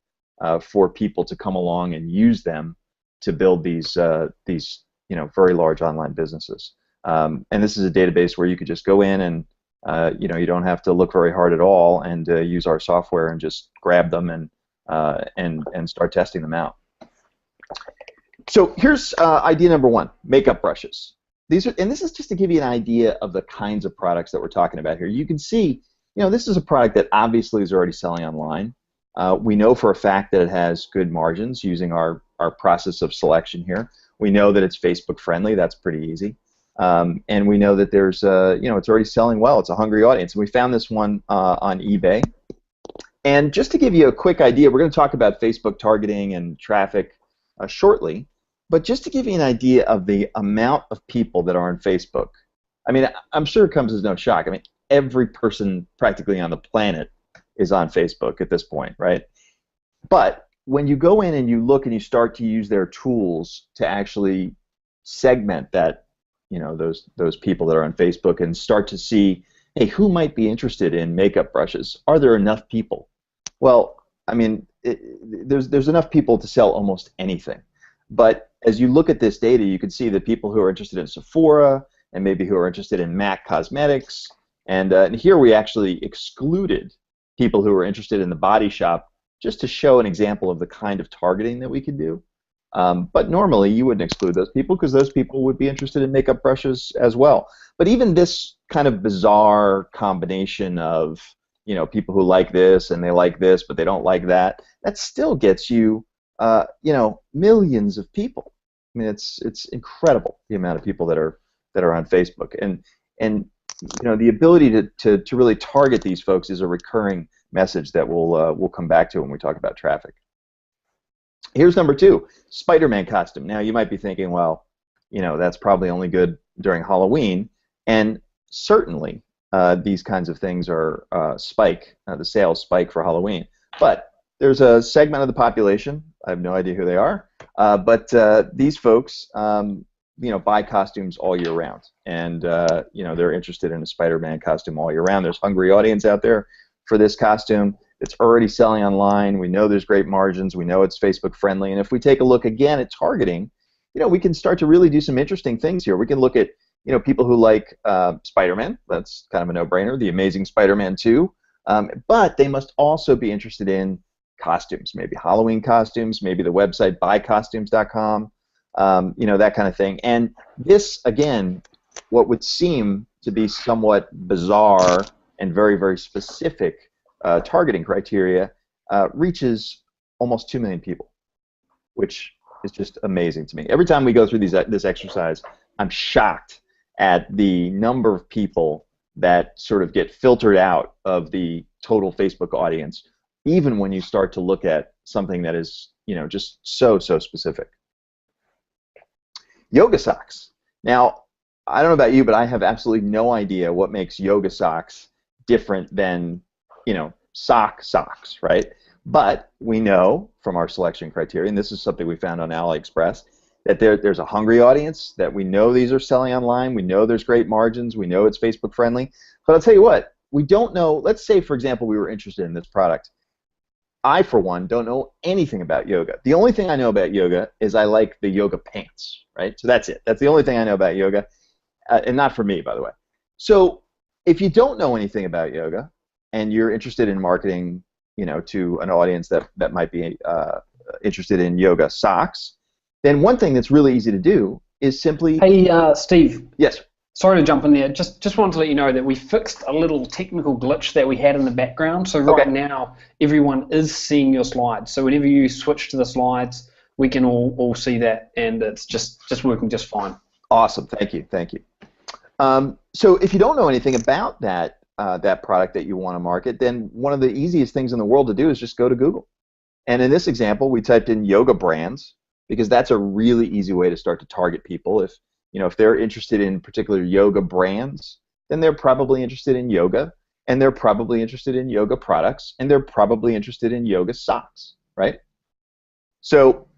for people to come along and use them to build these very large online businesses. And this is a database where you could just go in and you don't have to look very hard at all, and use our software and just grab them and start testing them out. So here's idea number one: makeup brushes. And this is just to give you an idea of the kinds of products that we're talking about here. You can see, this is a product that obviously is already selling online. We know for a fact that it has good margins using our process of selection here. We know that it's Facebook friendly. That's pretty easy. And we know that there's, it's already selling well. It's a hungry audience. And we found this one on eBay. And just to give you a quick idea, we're going to talk about Facebook targeting and traffic shortly. But just to give you an idea of the amount of people that are on Facebook, I mean, I'm sure it comes as no shock. I mean, every person practically on the planet is on Facebook at this point, right? But when you go in and you look and you start to use their tools to actually segment that, those people that are on Facebook, and start to see, hey, who might be interested in makeup brushes? Are there enough people? Well, I mean, there's enough people to sell almost anything. But as you look at this data, you can see that people who are interested in Sephora, and maybe who are interested in MAC Cosmetics, and here we actually excluded people who are interested in the Body Shop, just to show an example of the kind of targeting that we could do. But normally you wouldn't exclude those people, because those people would be interested in makeup brushes as well. But even this kind of bizarre combination of people who like this and they like this but they don't like that, that still gets you millions of people. I mean, it's incredible the amount of people that are on Facebook, and the ability to really target these folks is a recurring message that we'll come back to when we talk about traffic. Here's number 2, Spider-Man costume. Now you might be thinking, well, that's probably only good during Halloween, and certainly these kinds of things are the sales spike for Halloween. But there's a segment of the population, I have no idea who they are, but these folks, buy costumes all year round, and they're interested in a Spider-Man costume all year round. There's a hungry audience out there for this costume. It's already selling online. We know there's great margins. We know it's Facebook friendly, and if we take a look again at targeting, we can start to really do some interesting things here. We can look at people who like Spider-Man. That's kind of a no-brainer. The Amazing Spider-Man 2, but they must also be interested in costumes, maybe Halloween costumes, maybe the website buycostumes.com, that kind of thing. And this, again, what would seem to be somewhat bizarre and very, very specific targeting criteria reaches almost 2 million people, which is just amazing to me. Every time we go through this exercise, I'm shocked at the number of people that sort of get filtered out of the total Facebook audience, even when you start to look at something that is, just so specific. Yoga socks. Now, I don't know about you, but I have absolutely no idea what makes yoga socks different than, socks, right? But we know from our selection criteria, and this is something we found on AliExpress, that there's a hungry audience, that we know these are selling online, we know there's great margins, we know it's Facebook friendly. But I'll tell you what, we don't know. Let's say, for example, we were interested in this product. I, for one, don't know anything about yoga. The only thing I know about yoga is I like the yoga pants, right? So that's it. That's the only thing I know about yoga, and not for me, by the way. So if you don't know anything about yoga and you're interested in marketing, to an audience that might be interested in yoga socks, then one thing that's really easy to do is simply... Hey, Steve. Yes. Sorry to jump in there. Just wanted to let you know that we fixed a little technical glitch that we had in the background. So right now, everyone is seeing your slides. So whenever you switch to the slides, we can all see that, and it's just working just fine. Awesome. Thank you. So if you don't know anything about that product that you want to market, then one of the easiest things in the world to do is just go to Google. And in this example, we typed in yoga brands, because that's a really easy way to start to target people. If they're interested in particular yoga brands, then they're probably interested in yoga, and they're probably interested in yoga products, and they're probably interested in yoga socks, right? So,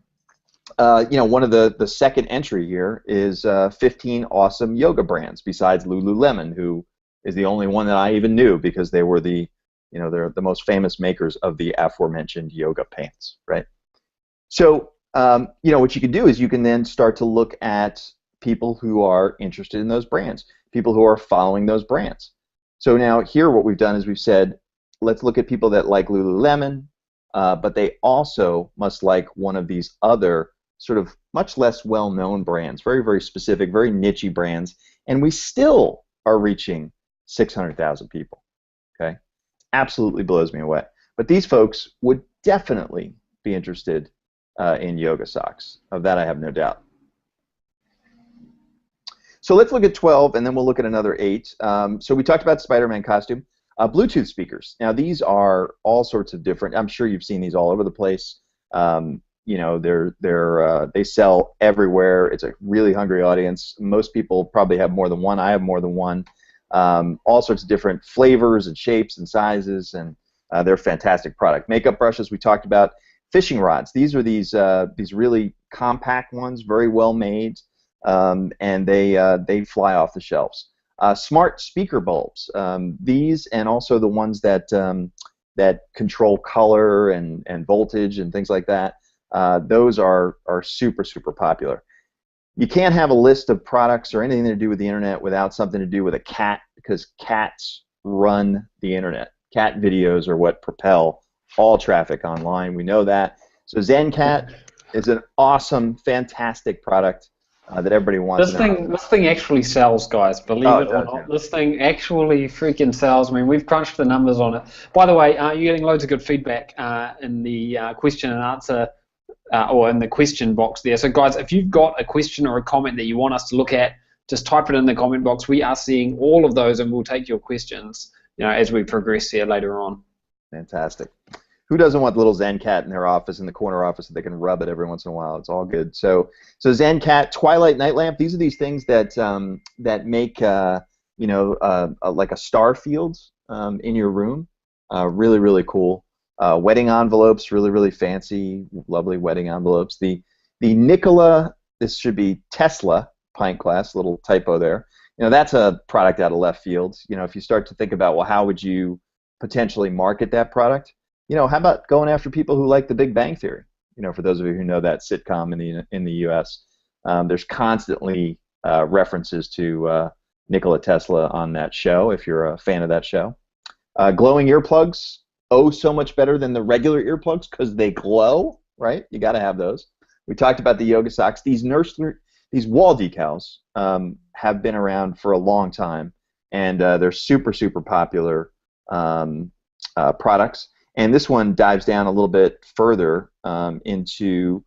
one of the second entry here is 15 awesome yoga brands, besides Lululemon, who is the only one that I even knew, because they were they're the most famous makers of the aforementioned yoga pants, right? So, what you can do is you can then start to look at people who are interested in those brands, people who are following those brands. So now here what we've done is we've said, let's look at people that like Lululemon, but they also must like one of these other sort of much less well-known brands, very, very specific, very niche-y brands, and we still are reaching 600,000 people, okay? Absolutely blows me away. But these folks would definitely be interested in yoga socks. Of that I have no doubt. So let's look at 12, and then we'll look at another 8. So we talked about Spider-Man costume. Bluetooth speakers. Now these are all sorts of different. I'm sure you've seen these all over the place. They sell everywhere. It's a really hungry audience. Most people probably have more than one. I have more than one. All sorts of different flavors and shapes and sizes, and they're a fantastic product. Makeup brushes we talked about. Fishing rods. These are these really compact ones, very well made. And they fly off the shelves. Smart speaker bulbs. These, and also the ones that control color and voltage and things like that. Those are super popular. You can't have a list of products or anything to do with the internet without something to do with a cat, because cats run the internet. Cat videos are what propel all traffic online. We know that. So ZenCat is an awesome, fantastic product that everybody wants. This thing actually sells, guys. Believe it or not, this thing actually freaking sells. I mean, we've crunched the numbers on it. By the way, you're getting loads of good feedback in the question and answer, or in the question box there. So, guys, if you've got a question or a comment that you want us to look at, just type it in the comment box. We are seeing all of those, and we'll take your questions, as we progress here later on. Fantastic. who doesn't want the little Zen cat in their office, in the corner office, that they can rub it every once in a while? It's all good. So Zen cat, Twilight night lamp. These are these things that that make like a star field in your room. Really, really cool. Wedding envelopes, really, really fancy, lovely wedding envelopes. The Nikola, this should be Tesla pint glass. Little typo there. That's a product out of left field. If you start to think about, well, how would you potentially market that product? How about going after people who like The Big Bang Theory? For those of you who know that sitcom in the U.S., there's constantly references to Nikola Tesla on that show. If you're a fan of that show, glowing earplugs, so much better than the regular earplugs because they glow. Right? You got to have those. We talked about the yoga socks. These wall decals have been around for a long time, and they're super, super popular products. And this one dives down a little bit further into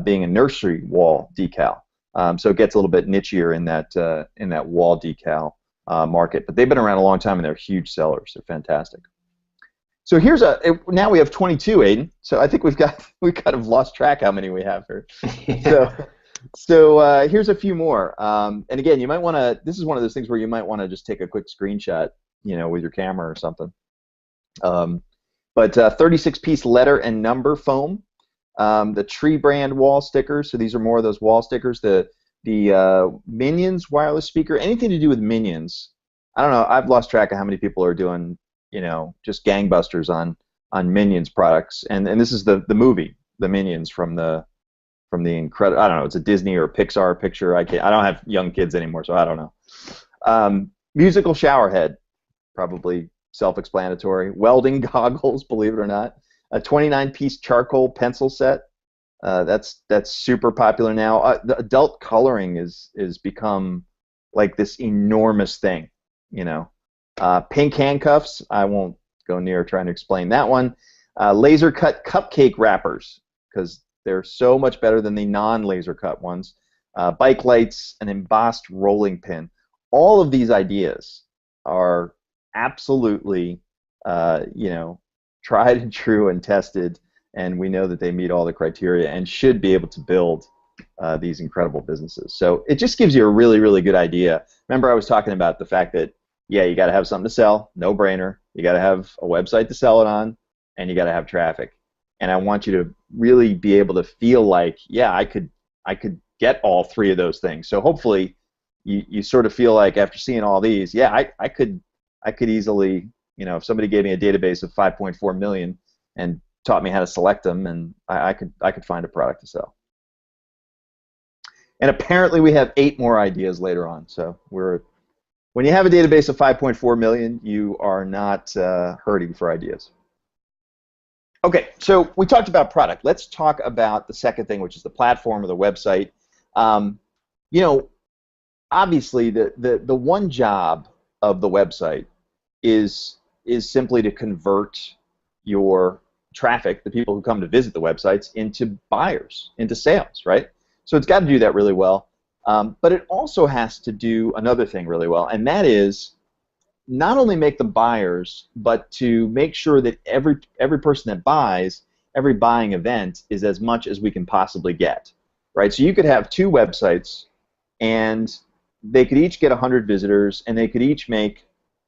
being a nursery wall decal. So it gets a little bit nichier in that wall decal market. But they've been around a long time, and they're huge sellers. They're fantastic. So now we have 22, Aiden. So I think we've kind of lost track how many we have here. So here's a few more. And again, you might want to. This is one of those things where you might want to just take a quick screenshot, with your camera or something. But 36-piece letter and number foam. The Tree brand wall stickers. So these are more of those wall stickers. The Minions wireless speaker. Anything to do with Minions. I don't know. I've lost track of how many people are doing, just gangbusters on Minions products. And this is the movie, the Minions from the incredible. I don't know. It's a Disney or Pixar picture. I don't have young kids anymore, so I don't know. Musical shower head, probably self-explanatory. Welding goggles, believe it or not. A 29-piece charcoal pencil set. That's super popular now. The adult coloring is become like this enormous thing. Pink handcuffs. I won't go near trying to explain that one. Laser cut cupcake wrappers, because they're so much better than the non-laser cut ones. Bike lights, an embossed rolling pin. All of these ideas are absolutely, tried and true and tested, and we know that they meet all the criteria and should be able to build these incredible businesses. So it just gives you a really, really good idea. Remember, I was talking about the fact that, you got to have something to sell, no brainer. You got to have a website to sell it on, and you got to have traffic. And I want you to really be able to feel like, I could get all three of those things. So hopefully you sort of feel like after seeing all these, I could easily, if somebody gave me a database of 5.4 million and taught me how to select them, and I could find a product to sell. And apparently we have 8 more ideas later on. So when you have a database of 5.4 million, you are not hurting for ideas. Okay, so we talked about product. Let's talk about the second thing, which is the platform or the website. Obviously, the one job of the website is simply to convert your traffic, the people who come to visit the websites, into buyers, into sales, right? So it's got to do that really well. But it also has to do another thing really well, and that is not only make them buyers, but to make sure that every person that buys, every buying event is as much as we can possibly get, right? So you could have 2 websites, and they could each get 100 visitors, and they could each make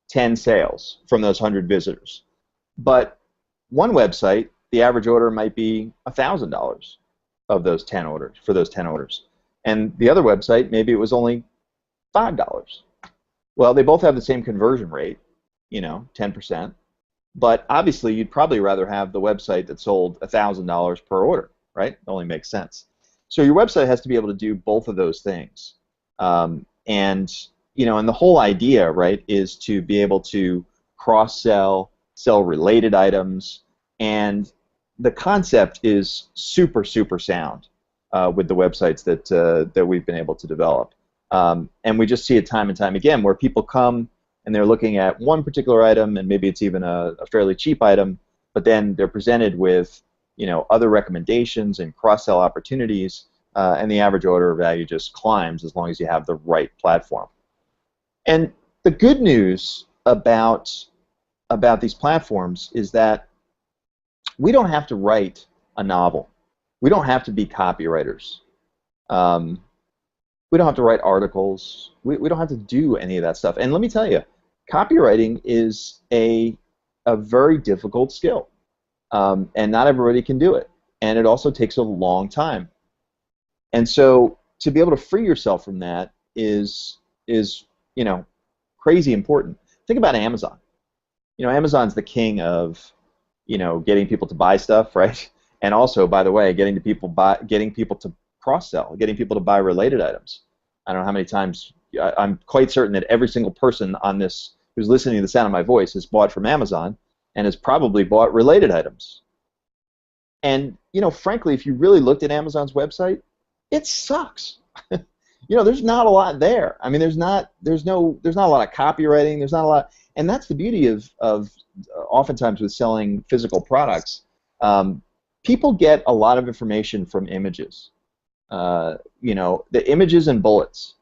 10 sales from those 100 visitors. But one website, the average order might be $1,000 of those 10 orders, for those 10 orders. And the other website, maybe it was only $5. Well, they both have the same conversion rate, 10%. But obviously, you'd probably rather have the website that sold $1,000 per order, right? It only makes sense. So your website has to be able to do both of those things. And the whole idea, right, is to be able to cross-sell, sell related items, and the concept is super, super sound with the websites that we've been able to develop. And we just see it time and time again where people come and they're looking at one particular item, and maybe it's even a fairly cheap item, but then they're presented with other recommendations and cross-sell opportunities, and the average order value just climbs as long as you have the right platform. And the good news about these platforms is that We don't have to write a novel. We don't have to be copywriters. We don't have to write articles. We don't have to do any of that stuff. And let me tell you, copywriting is a very difficult skill, and not everybody can do it. And it also takes a long time. And so to be able to free yourself from that is crazy important. Think about Amazon. Amazon's the king of getting people to buy stuff, right? And also, by the way, getting people to cross-sell, getting people to buy related items. I don't know how many times, I'm quite certain that every single person on this who's listening to the sound of my voice has bought from Amazon and has probably bought related items. And frankly, if you really looked at Amazon's website, it sucks. There's not a lot there. I mean, there's not a lot of copywriting. There's not a lot, and that's the beauty of oftentimes with selling physical products. People get a lot of information from images. The images and bullets.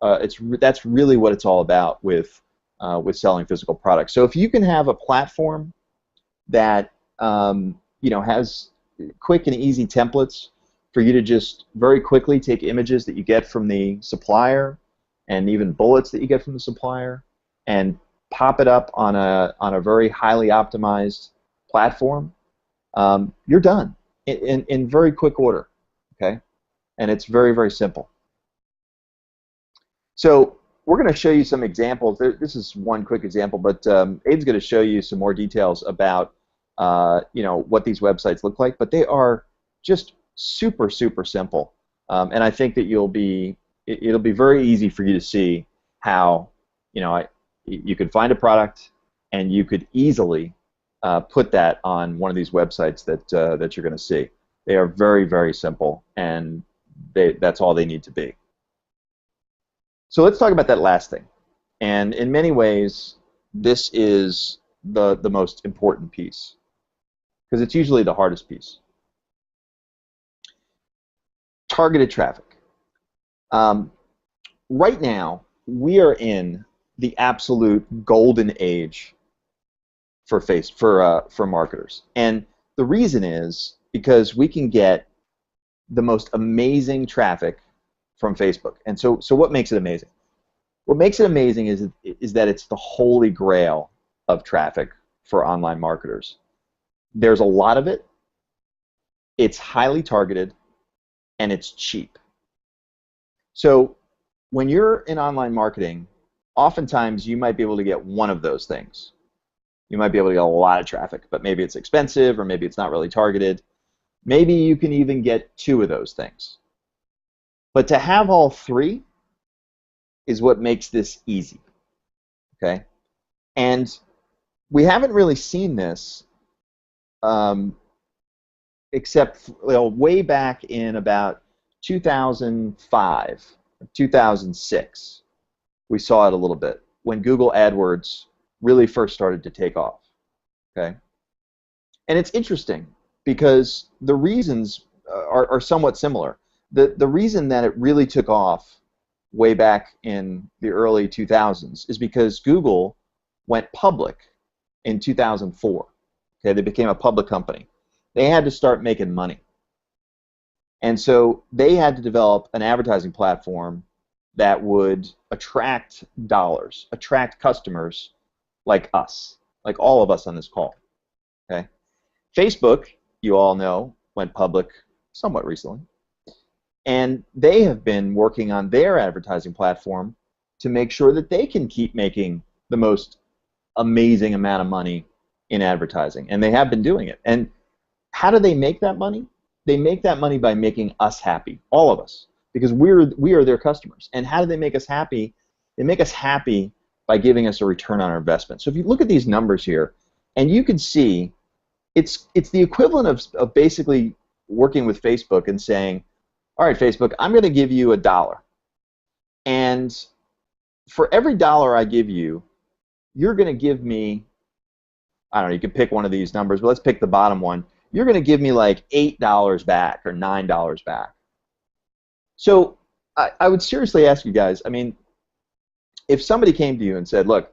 That's really what it's all about with selling physical products. So if you can have a platform that has quick and easy templates for you to just very quickly take images that you get from the supplier and even bullets that you get from the supplier and pop it up on a very highly optimized platform, you're done in very quick order. Okay, and it's very, very simple. So we're going to show you some examples. This is one quick example, but Aiden's going to show you some more details about what these websites look like. But they are just super, super simple, and I think that it'll be very easy for you to see how you could find a product and you could easily put that on one of these websites that you're going to see. They are very, very simple, and that's all they need to be. So let's talk about that last thing. And in many ways, this is the most important piece, because it's usually the hardest piece. Targeted traffic. Right now, we are in the absolute golden age for marketers, and the reason is because we can get the most amazing traffic from Facebook. And so what makes it amazing? What makes it amazing is that it's the holy grail of traffic for online marketers. There's a lot of it. It's highly targeted, and it's cheap. So when you're in online marketing, oftentimes you might be able to get one of those things. You might be able to get a lot of traffic, but maybe it's expensive, or maybe it's not really targeted. Maybe you can even get two of those things. But to have all three is what makes this easy. Okay? And we haven't really seen this except way back in about 2005, 2006. We saw it a little bit when Google AdWords really first started to take off. Okay? And it's interesting because the reasons are somewhat similar. The reason that it really took off way back in the early 2000s is because Google went public in 2004. Okay, they became a public company. They had to start making money. And so they had to develop an advertising platform that would attract dollars, attract customers like us, like all of us on this call. Okay? Facebook, you all know, went public somewhat recently. And they have been working on their advertising platform to make sure that they can keep making the most amazing amount of money in advertising. And they have been doing it. And how do they make that money? They make that money by making us happy, all of us, because we are their customers. And how do they make us happy? They make us happy by giving us a return on our investment. So if you look at these numbers here, and you can see it's the equivalent of basically working with Facebook and saying, all right, Facebook, I'm going to give you $1. And for every dollar I give you, you're going to give me, I don't know, you can pick one of these numbers, but let's pick the bottom one. You're going to give me like $8 back or $9 back. So I would seriously ask you guys, I mean, if somebody came to you and said, look,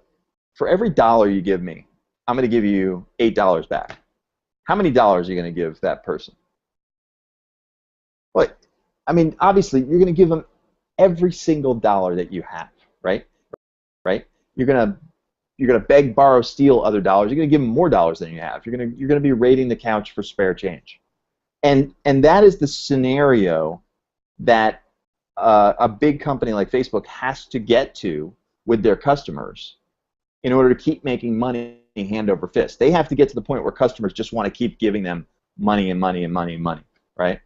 for every dollar you give me, I'm going to give you $8 back. How many dollars are you going to give that person? Well, I mean, obviously, you're going to give them every single dollar that you have, right? Right? You're going to beg, borrow, steal other dollars. You're going to give them more dollars than you have. You're going to be raiding the couch for spare change. And that is the scenario that a big company like Facebook has to get to with their customers in order to keep making money hand over fist. They have to get to the point where customers just want to keep giving them money and money and money and money, right?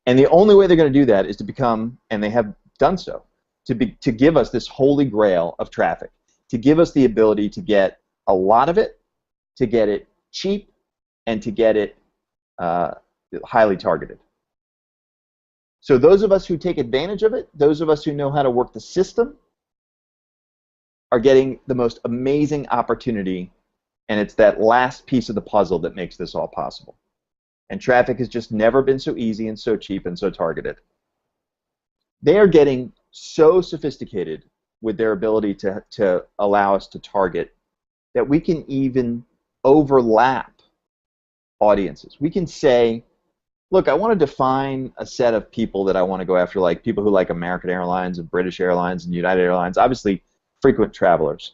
And the only way they're going to do that is to become, and they have done so, to give us this holy grail of traffic, to give us the ability to get a lot of it, to get it cheap, and to get it highly targeted. So those of us who take advantage of it, those of us who know how to work the system, are getting the most amazing opportunity, and it's that last piece of the puzzle that makes this all possible. And traffic has just never been so easy and so cheap and so targeted. They are getting so sophisticated with their ability to allow us to target that we can even overlap audiences. We can say, look, I want to define a set of people that I want to go after, like people who like American Airlines and British Airlines and United Airlines, obviously frequent travelers.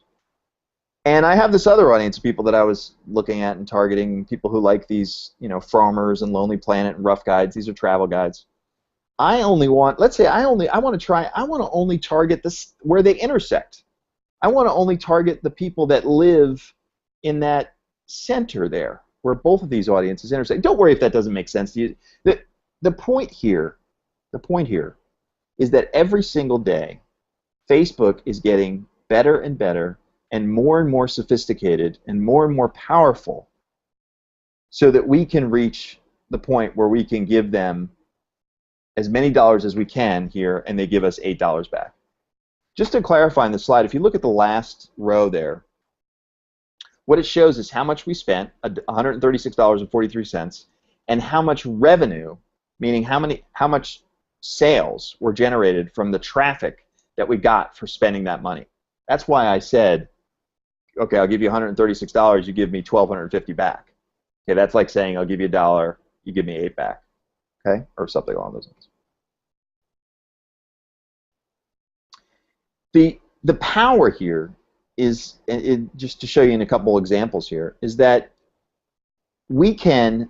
And I have this other audience of people that I was looking at and targeting, people who like these, Farmers and Lonely Planet and Rough Guides. These are travel guides. I only want, let's say I want to only target this where they intersect. I want to only target the people that live in that center there, where both of these audiences intersect. Don't worry if that doesn't make sense to you. The point here is that every single day, Facebook is getting better and better and more sophisticated and more powerful so that we can reach the point where we can give them as many dollars as we can here, and they give us $8 back. Just to clarify on the slide, if you look at the last row there, what it shows is how much we spent, $136.43, and how much revenue, meaning how much sales were generated from the traffic that we got for spending that money. That's why I said, okay, I'll give you $136, you give me $1,250 back. Okay, that's like saying I'll give you $1, you give me $8 back. Okay, or something along those lines. The power here is, just to show you in a couple examples here, is that we can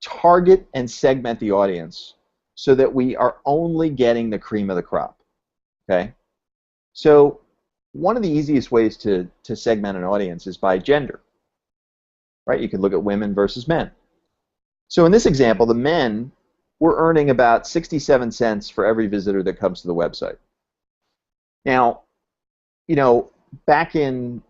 target and segment the audience so that we are only getting the cream of the crop. Okay, so one of the easiest ways to segment an audience is by gender. Right? You can look at women versus men. So in this example, the men were earning about 67 cents for every visitor that comes to the website. Now, back in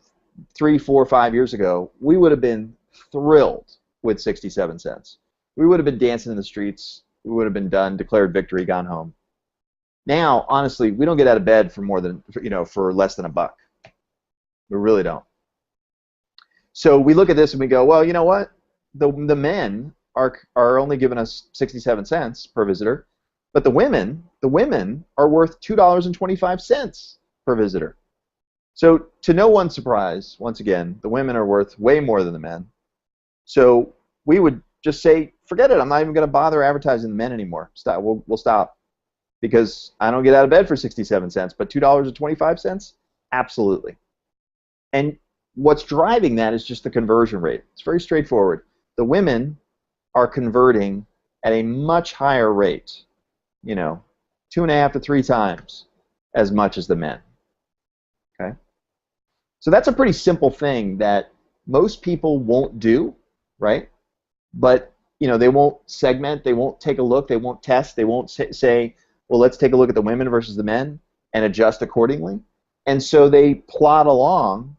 3, 4, 5 years ago, we would have been thrilled with 67 cents. We would have been dancing in the streets. We would have been done, declared victory, gone home. Now, honestly, we don't get out of bed for for less than $1. We really don't. So we look at this and we go, well, you know what? The men are only giving us 67 cents per visitor, but the women are worth $2.25 per visitor. So to no one's surprise, once again, the women are worth way more than the men. So we would just say, forget it. I'm not even going to bother advertising the men anymore. Stop. We'll stop, because I don't get out of bed for 67 cents, but $2.25, absolutely. And what's driving that is just the conversion rate. It's very straightforward. The women are converting at a much higher rate, 2.5 to 3 times as much as the men. Okay? So that's a pretty simple thing that most people won't do, right? But they won't segment, they won't take a look, they won't test, they won't say, well, let's take a look at the women versus the men and adjust accordingly. And so they plod along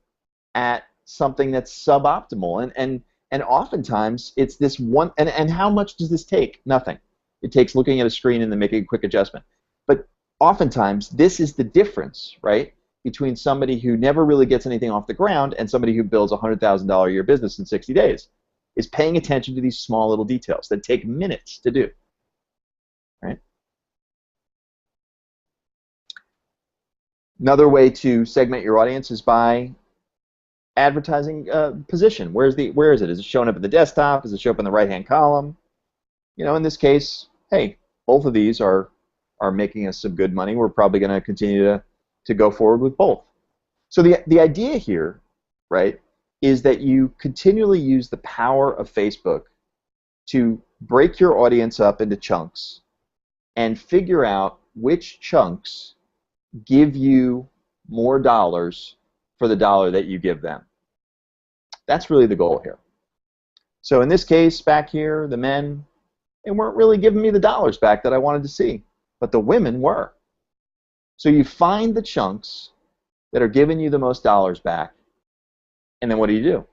at something that's suboptimal. And oftentimes it's this one, and how much does this take? Nothing. It takes looking at a screen and then making a quick adjustment. But oftentimes this is the difference, right, between somebody who never really gets anything off the ground and somebody who builds a $100,000 a year business in 60 days, is paying attention to these small little details that take minutes to do. Right? Another way to segment your audience is by advertising position. Where is it? Is it showing up at the desktop? Does it show up in the right-hand column? In this case, hey, both of these are making us some good money. We're probably going to continue to go forward with both. So the idea here, right, is that you continually use the power of Facebook to break your audience up into chunks and figure out which chunks give you more dollars for the dollar that you give them. That's really the goal here. So in this case, back here, the men, they weren't really giving me the dollars back that I wanted to see, but the women were. So you find the chunks that are giving you the most dollars back, and then what do?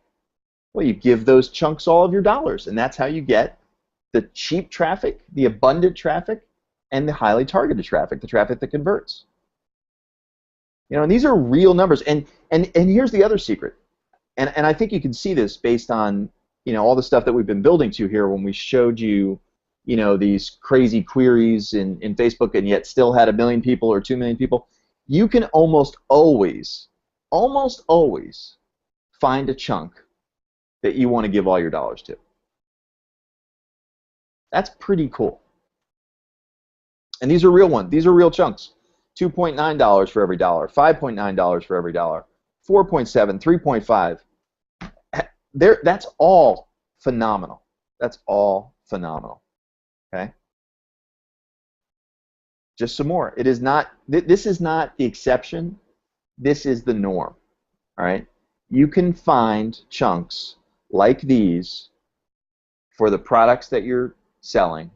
Well, you give those chunks all of your dollars, and that's how you get the cheap traffic, the abundant traffic, and the highly targeted traffic, the traffic that converts. And these are real numbers. And here's the other secret. And I think you can see this based on all the stuff that we've been building to here when we showed you these crazy queries in Facebook and yet still had 1 million people or 2 million people. You can almost always find a chunk that you want to give all your dollars to. That's pretty cool. And these are real ones. These are real chunks. $2.9 for every dollar, $5.9 for every dollar, 4.7, 3.5. That's all phenomenal. That's all phenomenal. Okay? Just some more. It is not. This is not the exception. This is the norm. All right? You can find chunks like these for the products that you're selling,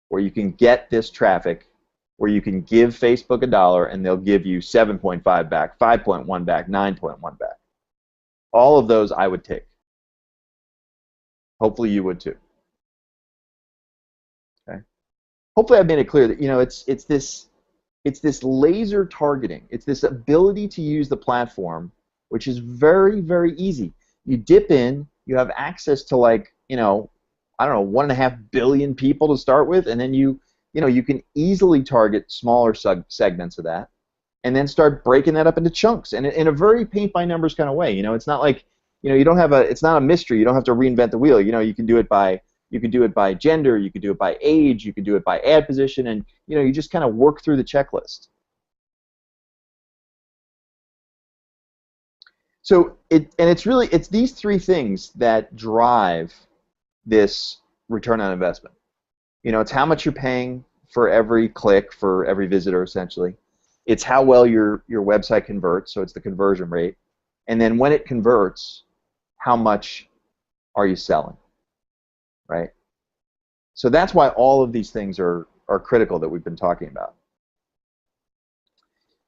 where you can get this traffic, where you can give Facebook $1 and they'll give you 7.5 back, 5.1 back, 9.1 back. All of those I would take. Hopefully you would too. Okay. Hopefully I've made it clear that it's this laser targeting. It's this ability to use the platform, which is very, very easy. You dip in, you have access to I don't know, 1.5 billion people to start with, and then you can easily target smaller segments of that, and then start breaking that up into chunks, and in a very paint by numbers kind of way. It's not like you don't have it's not a mystery. You don't have to reinvent the wheel. You can do it by gender, you can do it by age, you can do it by ad position, and you just kind of work through the checklist. So it's these three things that drive this return on investment. It's how much you're paying for every click, for every visitor, essentially. It's how well your website converts, so it's the conversion rate. And then when it converts, how much are you selling, right? So that's why all of these things are critical that we've been talking about.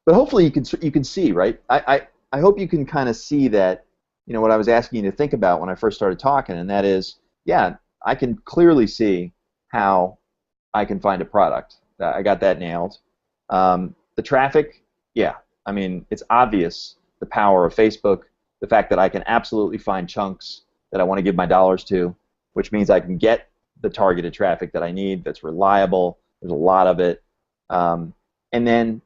But hopefully you can see, right? I hope you can kind of see that, what I was asking you to think about when I first started talking, and that is, yeah, I can clearly see how I can find a product. I got that nailed. The traffic, yeah, I mean, it's obvious the power of Facebook, the fact that I can absolutely find chunks that I want to give my dollars to, which means I can get the targeted traffic that I need that's reliable. There's a lot of it. And then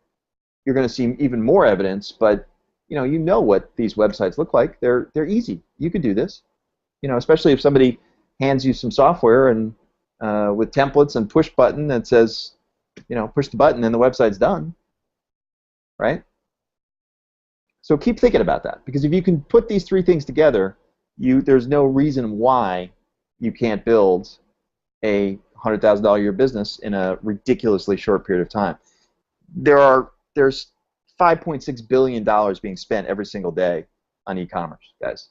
you're going to see even more evidence, but you know what these websites look like. They're easy. You could do this. Especially if somebody hands you some software and with templates and push button that says, push the button and the website's done, right? So keep thinking about that, because if you can put these three things together, there's no reason why you can't build a $100,000 a year business in a ridiculously short period of time. There's $5.6 billion being spent every single day on e-commerce, guys.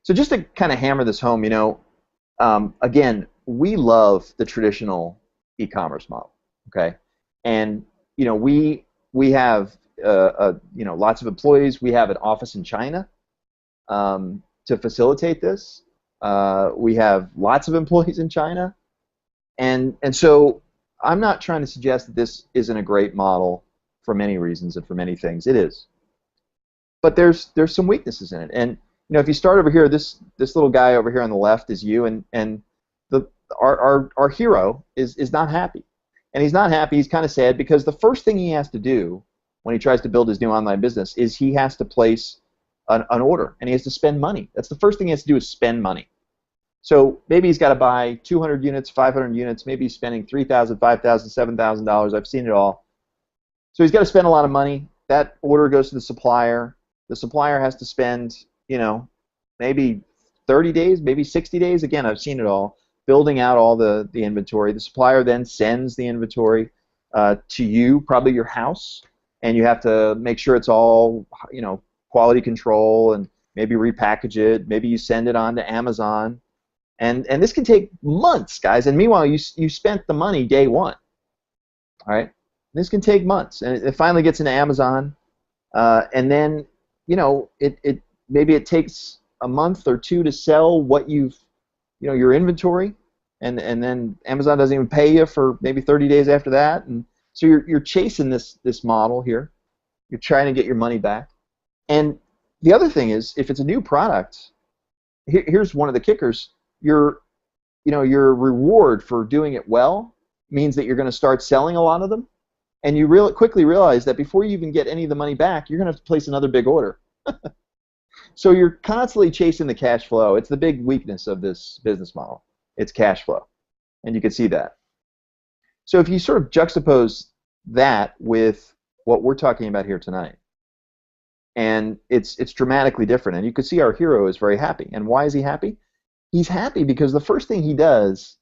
So just to kind of hammer this home, again, we love the traditional e-commerce model, okay? And we have lots of employees. We have an office in China to facilitate this. We have lots of employees in China, and so I'm not trying to suggest that this isn't a great model for many reasons and for many things. It is, but there's some weaknesses in it. And if you start over here, this little guy over here on the left is you, and our hero is not happy, and he's not happy. He's kind of sad because the first thing he has to do when he tries to build his new online business is he has to place an order, and he has to spend money. That's the first thing he has to do is spend money. So maybe he's got to buy 200 units, 500 units, maybe he's spending $3,000, $5,000, $7,000. I've seen it all. So he's got to spend a lot of money. That order goes to the supplier. The supplier has to spend, maybe 30 days, maybe 60 days. Again, I've seen it all, building out all the inventory. The supplier then sends the inventory to you, probably your house, and you have to make sure it's all, quality control, and maybe repackage it. Maybe you send it on to Amazon. And this can take months, guys. And meanwhile, you spent the money day one. All right? This can take months. And it finally gets into Amazon. And then, maybe it takes a month or two to sell what your inventory. And then Amazon doesn't even pay you for maybe 30 days after that. And so you're chasing this model here. You're trying to get your money back. And the other thing is, if it's a new product, here's one of the kickers. Your reward for doing it well means that you're going to start selling a lot of them, and you quickly realize that before you even get any of the money back, you're going to have to place another big order. So you're constantly chasing the cash flow. It's the big weakness of this business model. It's cash flow, and you can see that. So if you sort of juxtapose that with what we're talking about here tonight, and it's dramatically different, and you can see our hero is very happy. And why is he happy? He's happy because the first thing he does,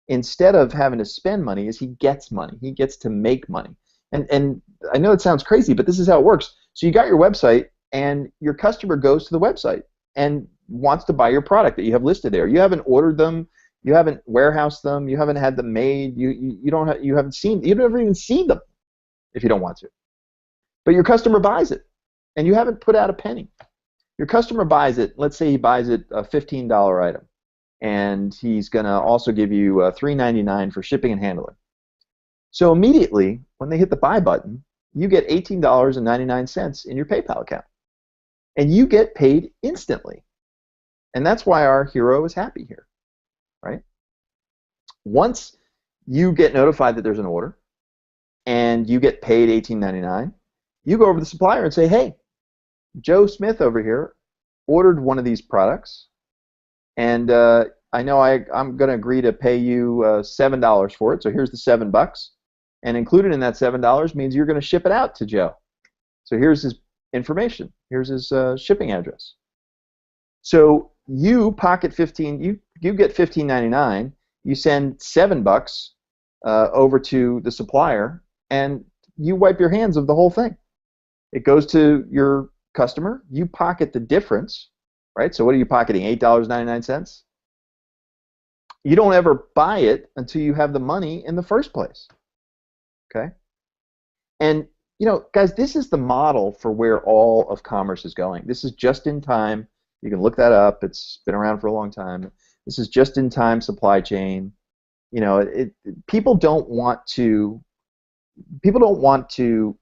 instead of having to spend money, is he gets money. He gets to make money. And I know it sounds crazy, but this is how it works. So you got your website, and your customer goes to the website and wants to buy your product that you have listed there. You haven't ordered them, you haven't warehoused them, you haven't had them made, you never even seen them if you don't want to. But your customer buys it, and you haven't put out a penny. Your customer buys it. Let's say he buys it a $15 item, and he's going to also give you $3.99 for shipping and handling. So immediately, when they hit the buy button, you get $18.99 in your PayPal account, and you get paid instantly. And that's why our hero is happy here, right? Once you get notified that there's an order, and you get paid $18.99, you go over to the supplier and say, hey, Joe Smith over here ordered one of these products, and I know I'm going to agree to pay you $7 for it, so here's the $7. And included in that $7 means you're going to ship it out to Joe. So here's his information. Here's his shipping address. So you pocket you get $15.99. You send $7 over to the supplier, and you wipe your hands of the whole thing. It goes to your customer. You pocket the difference, right? So what are you pocketing? $8.99. You don't ever buy it until you have the money in the first place. Okay? And guys, this is the model for where all of commerce is going. This is just-in-time. You can look that up. It's been around for a long time. This is just-in-time supply chain. People don't want to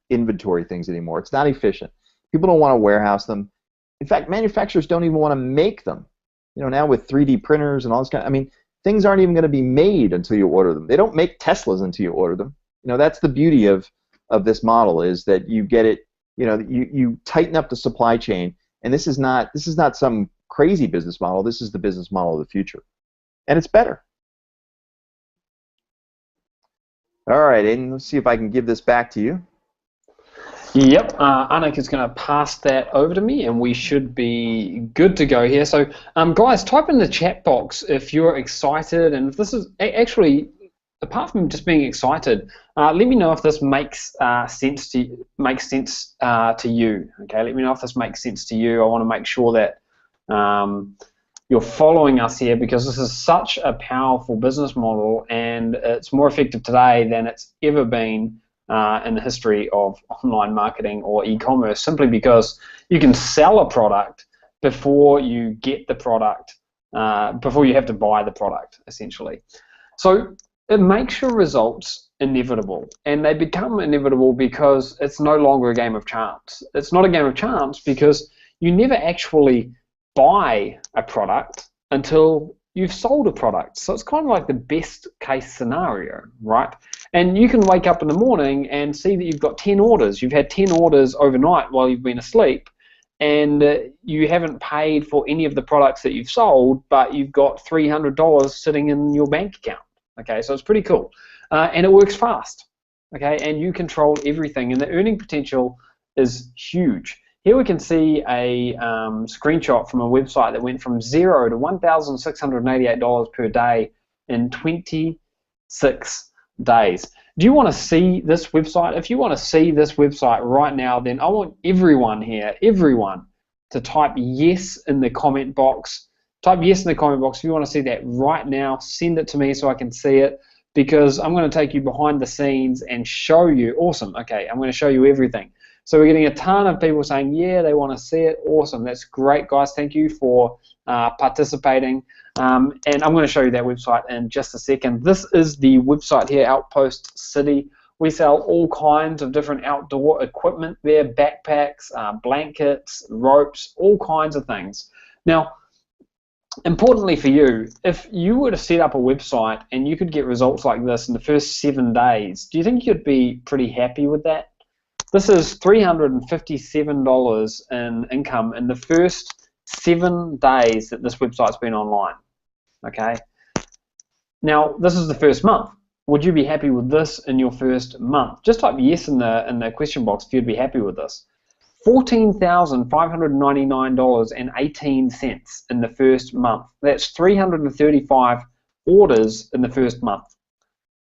inventory things anymore. It's not efficient. People don't want to warehouse them. In fact, manufacturers don't even want to make them. Now with 3D printers and all this things aren't even going to be made until you order them. They don't make Teslas until you order them. That's the beauty of this model, is that you get it. You tighten up the supply chain, and this is not some crazy business model. This is the business model of the future, and it's better. All right, Aiden, let's see if I can give this back to you. Yep, Anik is going to pass that over to me, and we should be good to go here. So, guys, type in the chat box if you're excited, and if this is actually, apart from just being excited, let me know if this makes sense to you. Okay, let me know if this makes sense to you. I want to make sure that you're following us here, because this is such a powerful business model, and it's more effective today than it's ever been in the history of online marketing or e-commerce, simply because you can sell a product before you get the product, before you have to buy the product, essentially. So it makes your results inevitable, and they become inevitable because it's no longer a game of chance. It's not a game of chance because you never actually buy a product until you've sold a product. So it's kind of like the best case scenario, right? And you can wake up in the morning and see that you've got 10 orders. You've had 10 orders overnight while you've been asleep, and you haven't paid for any of the products that you've sold, but you've got $300 sitting in your bank account. Okay, so it's pretty cool. And it works fast. Okay, and you control everything, and the earning potential is huge. Here we can see a screenshot from a website that went from 0 to $1,688 per day in 26 days. Do you want to see this website? If you want to see this website right now, then I want everyone here, everyone, to type yes in the comment box. Type yes in the comment box if you want to see that right now. Send it to me so I can see it, because I'm going to take you behind the scenes and show you. Awesome. Okay, I'm going to show you everything. So we're getting a ton of people saying, yeah, they want to see it. Awesome. That's great, guys. Thank you for participating. And I'm going to show you that website in just a second. This is the website here, Outpost City. We sell all kinds of different outdoor equipment there, backpacks, blankets, ropes, all kinds of things. Now, importantly for you, if you were to set up a website and you could get results like this in the first 7 days, do you think you'd be pretty happy with that? This is $357 in income in the first 7 days that this website's been online. Okay. Now, this is the first month. Would you be happy with this in your first month? Just type yes in the question box if you'd be happy with this. $14,599.18 in the first month. That's 335 orders in the first month.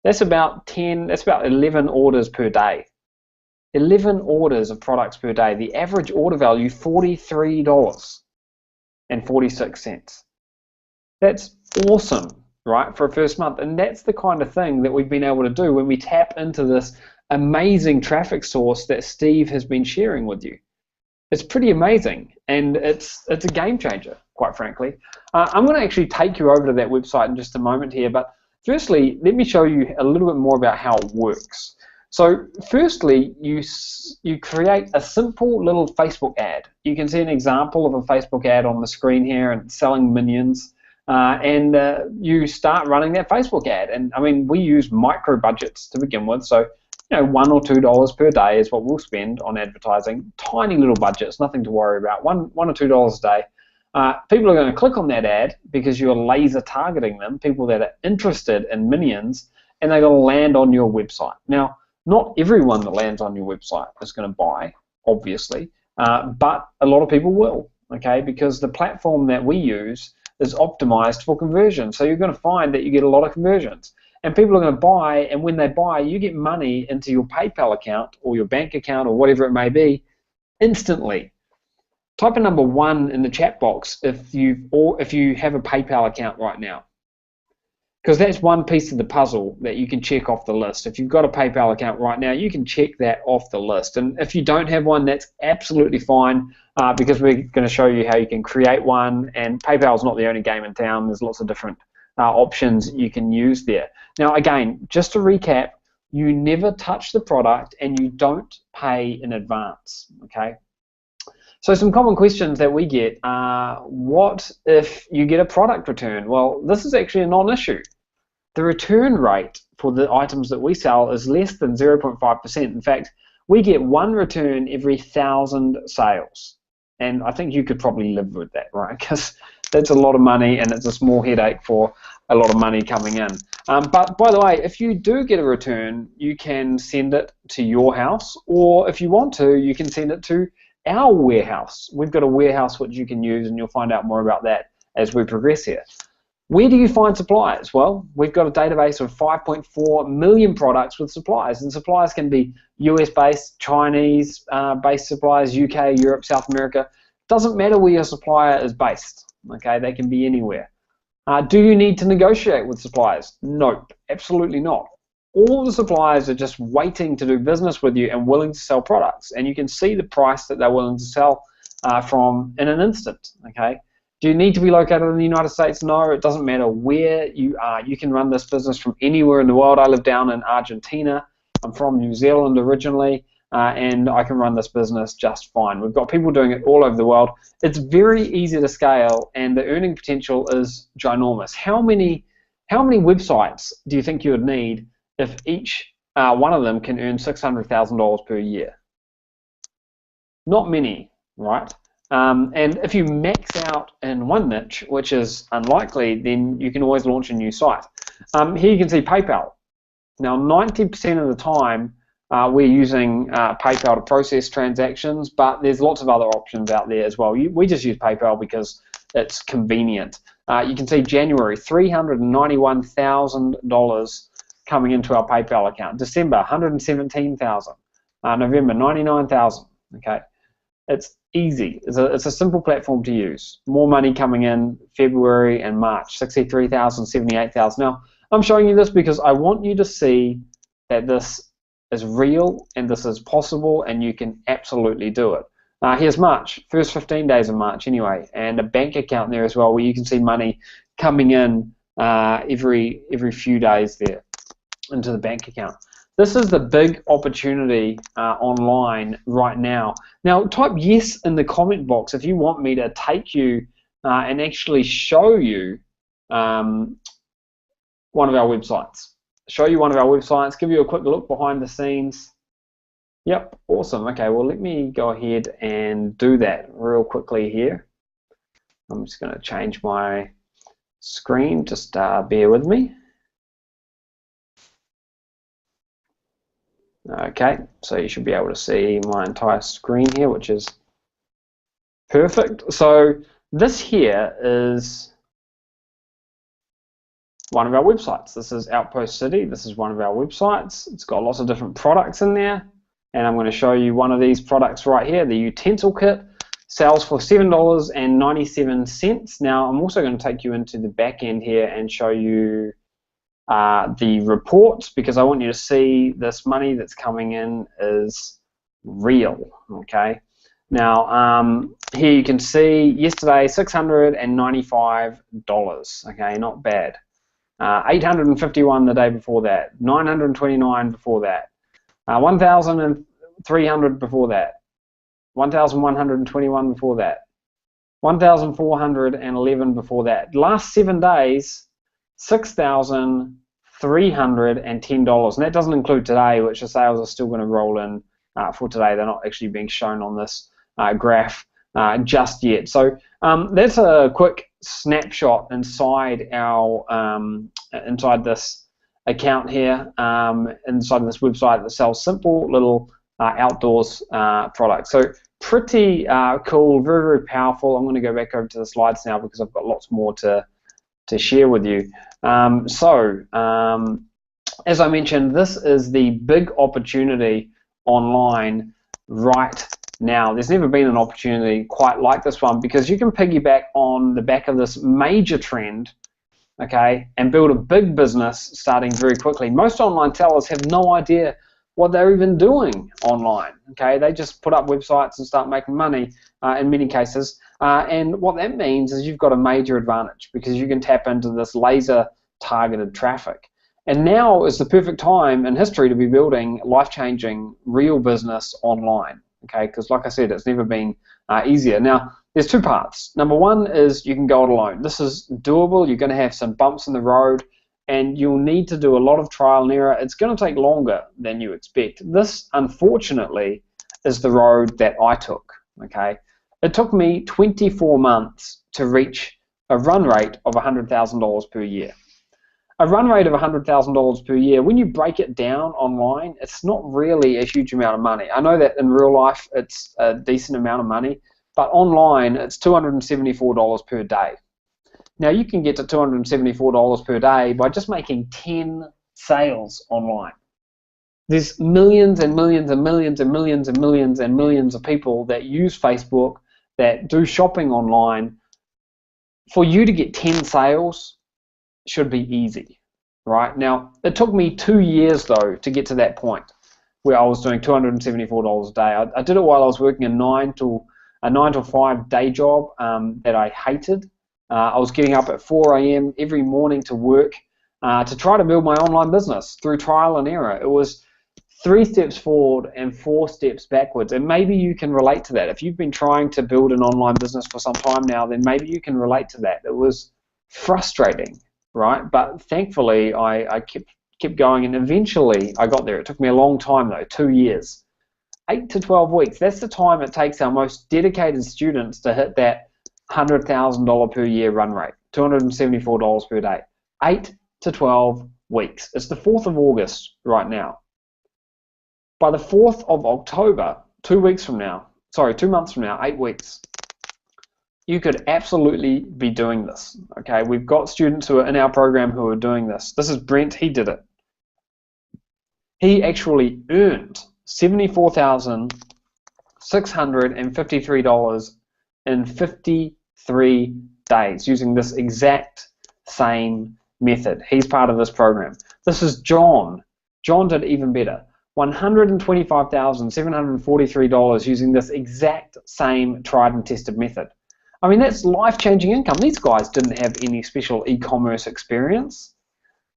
That's about 11 orders per day. 11 orders of products per day. The average order value, $43.46. That's awesome, right, for a first month. And that's the kind of thing that we've been able to do when we tap into this amazing traffic source that Steve has been sharing with you. It's pretty amazing, and it's a game changer, quite frankly. I'm going to actually take you over to that website in just a moment here, but firstly, let me show you a little bit more about how it works. So firstly, you create a simple little Facebook ad. You can see an example of a Facebook ad on the screen here, and it's selling minions. And you start running that Facebook ad. And I mean, we use micro budgets to begin with. So, you know, $1 or $2 per day is what we'll spend on advertising. Tiny little budgets, nothing to worry about. $1 or $2 a day. People are going to click on that ad because you're laser targeting them, people that are interested in minions, and they're going to land on your website. Now, not everyone that lands on your website is going to buy, obviously, but a lot of people will, okay, because the platform that we use is optimized for conversion. So you're going to find that you get a lot of conversions. And people are going to buy, and when they buy, you get money into your PayPal account or your bank account or whatever it may be instantly. Type in number 1 in the chat box if you have a PayPal account right now, because that's one piece of the puzzle that you can check off the list. If you've got a PayPal account right now, you can check that off the list. And if you don't have one, that's absolutely fine, because we're going to show you how you can create one. And PayPal is not the only game in town. There's lots of different options you can use there. Now, again, just to recap, you never touch the product and you don't pay in advance. Okay. So some common questions that we get are, what if you get a product return? Well, this is actually a non-issue. The return rate for the items that we sell is less than 0.5%. In fact, we get 1 return every 1,000 sales. And I think you could probably live with that, right? Because that's a lot of money, and it's a small headache for a lot of money coming in. But by the way, if you do get a return, you can send it to your house, or if you want to, you can send it to our warehouse. We've got a warehouse which you can use, and you'll find out more about that as we progress here. Where do you find suppliers? Well, we've got a database of 5.4 million products with suppliers, and suppliers can be US-based, Chinese-based suppliers, UK, Europe, South America. Doesn't matter where your supplier is based. Okay, they can be anywhere. Do you need to negotiate with suppliers? Nope, absolutely not. All the suppliers are just waiting to do business with you and willing to sell products, and you can see the price that they're willing to sell from in an instant. Okay. Do you need to be located in the United States? No, it doesn't matter where you are. You can run this business from anywhere in the world. I live down in Argentina. I'm from New Zealand originally, and I can run this business just fine. We've got people doing it all over the world. It's very easy to scale, and the earning potential is ginormous. How many websites do you think you would need if each one of them can earn $600,000 per year. Not many, right? And if you max out in one niche, which is unlikely, then you can always launch a new site. Here you can see PayPal. Now, 90% of the time, we're using PayPal to process transactions, but there's lots of other options out there as well. We just use PayPal because it's convenient. You can see January, $391,000 coming into our PayPal account. December, $117,000. November, $99,000. Okay, it's easy. It's a simple platform to use. More money coming in February and March, $63,000, $78,000. Now, I'm showing you this because I want you to see that this is real and this is possible and you can absolutely do it. Here's March, first 15 days of March anyway, and a bank account there as well where you can see money coming in every few days there into the bank account. This is the big opportunity online right now. Now, type yes in the comment box if you want me to take you and actually show you one of our websites. Show you one of our websites, give you a quick look behind the scenes. Yep, awesome. Okay, well, let me go ahead and do that real quickly here. I'm just going to change my screen, just bear with me. Okay, so you should be able to see my entire screen here, which is perfect. So this here is one of our websites. This is Outpost City. This is one of our websites. It's got lots of different products in there. And I'm going to show you one of these products right here, the utensil kit. Sells for $7.97. Now, I'm also going to take you into the back end here and show you the reports because I want you to see this money that's coming in is real. Okay. Now, here you can see yesterday $695. Okay, not bad. 851 the day before that. 929 before that. 1,300 before that, 1,121 before that, 1,411 before that. Last 7 days, $6,310, and that doesn't include today, which the sales are still going to roll in for today. They're not actually being shown on this graph just yet. So that's a quick snapshot inside our inside this account here, inside this website that sells simple little outdoors products. So pretty cool, very, very powerful. I'm going to go back over to the slides now because I've got lots more to share with you. As I mentioned, this is the big opportunity online right now. There's never been an opportunity quite like this one because you can piggyback on the back of this major trend, okay, and build a big business starting very quickly. Most online sellers have no idea what they're even doing online, okay? They just put up websites and start making money in many cases, and what that means is you've got a major advantage because you can tap into this laser targeted traffic. And now is the perfect time in history to be building life-changing real business online, okay? Because like I said, it's never been easier. Now, there's two parts. Number one is you can go it alone. This is doable. You're going to have some bumps in the road, and you'll need to do a lot of trial and error. It's going to take longer than you expect. This, unfortunately, is the road that I took, okay? It took me 24 months to reach a run rate of $100,000 per year. A run rate of $100,000 per year, when you break it down online, it's not really a huge amount of money. I know that in real life it's a decent amount of money, but online it's $274 per day. Now you can get to $274 per day by just making 10 sales online. There's millions and millions and millions and millions and millions and millions of people that use Facebook, that do shopping online. For you to get 10 sales should be easy, right? Now, it took me 2 years though to get to that point where I was doing $274 a day. I did it while I was working a 9 to 5 day job that I hated. I was getting up at 4 a.m. every morning to work to try to build my online business through trial and error. It was 3 steps forward and 4 steps backwards, and maybe you can relate to that. If you've been trying to build an online business for some time now, then maybe you can relate to that. It was frustrating, right? But thankfully, I kept going, and eventually I got there. It took me a long time though, 2 years. 8 to 12 weeks, that's the time it takes our most dedicated students to hit that $100,000 per year run rate, $274 per day. 8 to 12 weeks. It's the 4th of August right now. By the 4th of October, 2 months from now, 8 weeks, you could absolutely be doing this. Okay, we've got students who are in our program who are doing this. This is Brent, he did it. He actually earned $74,653 in 53 days using this exact same method. He's part of this program. This is John. John did even better. $125,743 using this exact same tried and tested method. I mean, that's life-changing income. These guys didn't have any special e-commerce experience.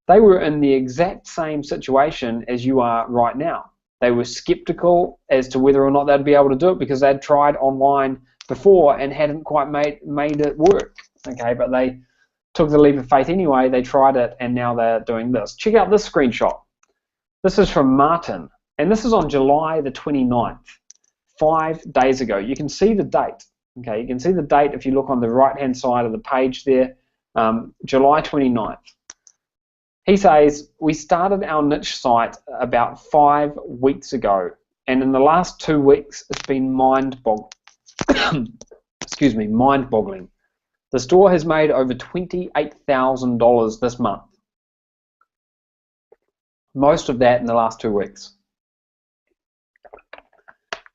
They were in the exact same situation as you are right now. They were skeptical as to whether or not they'd be able to do it because they'd tried online before and hadn't quite made it work. Okay, but they took the leap of faith anyway. They tried it, and now they're doing this. Check out this screenshot. This is from Martin, and this is on July the 29th, 5 days ago. You can see the date. Okay, you can see the date if you look on the right-hand side of the page there, July 29th. He says, we started our niche site about 5 weeks ago, and in the last 2 weeks, it's been mind-boggling. Excuse me, mind-boggling. The store has made over $28,000 this month. Most of that in the last 2 weeks.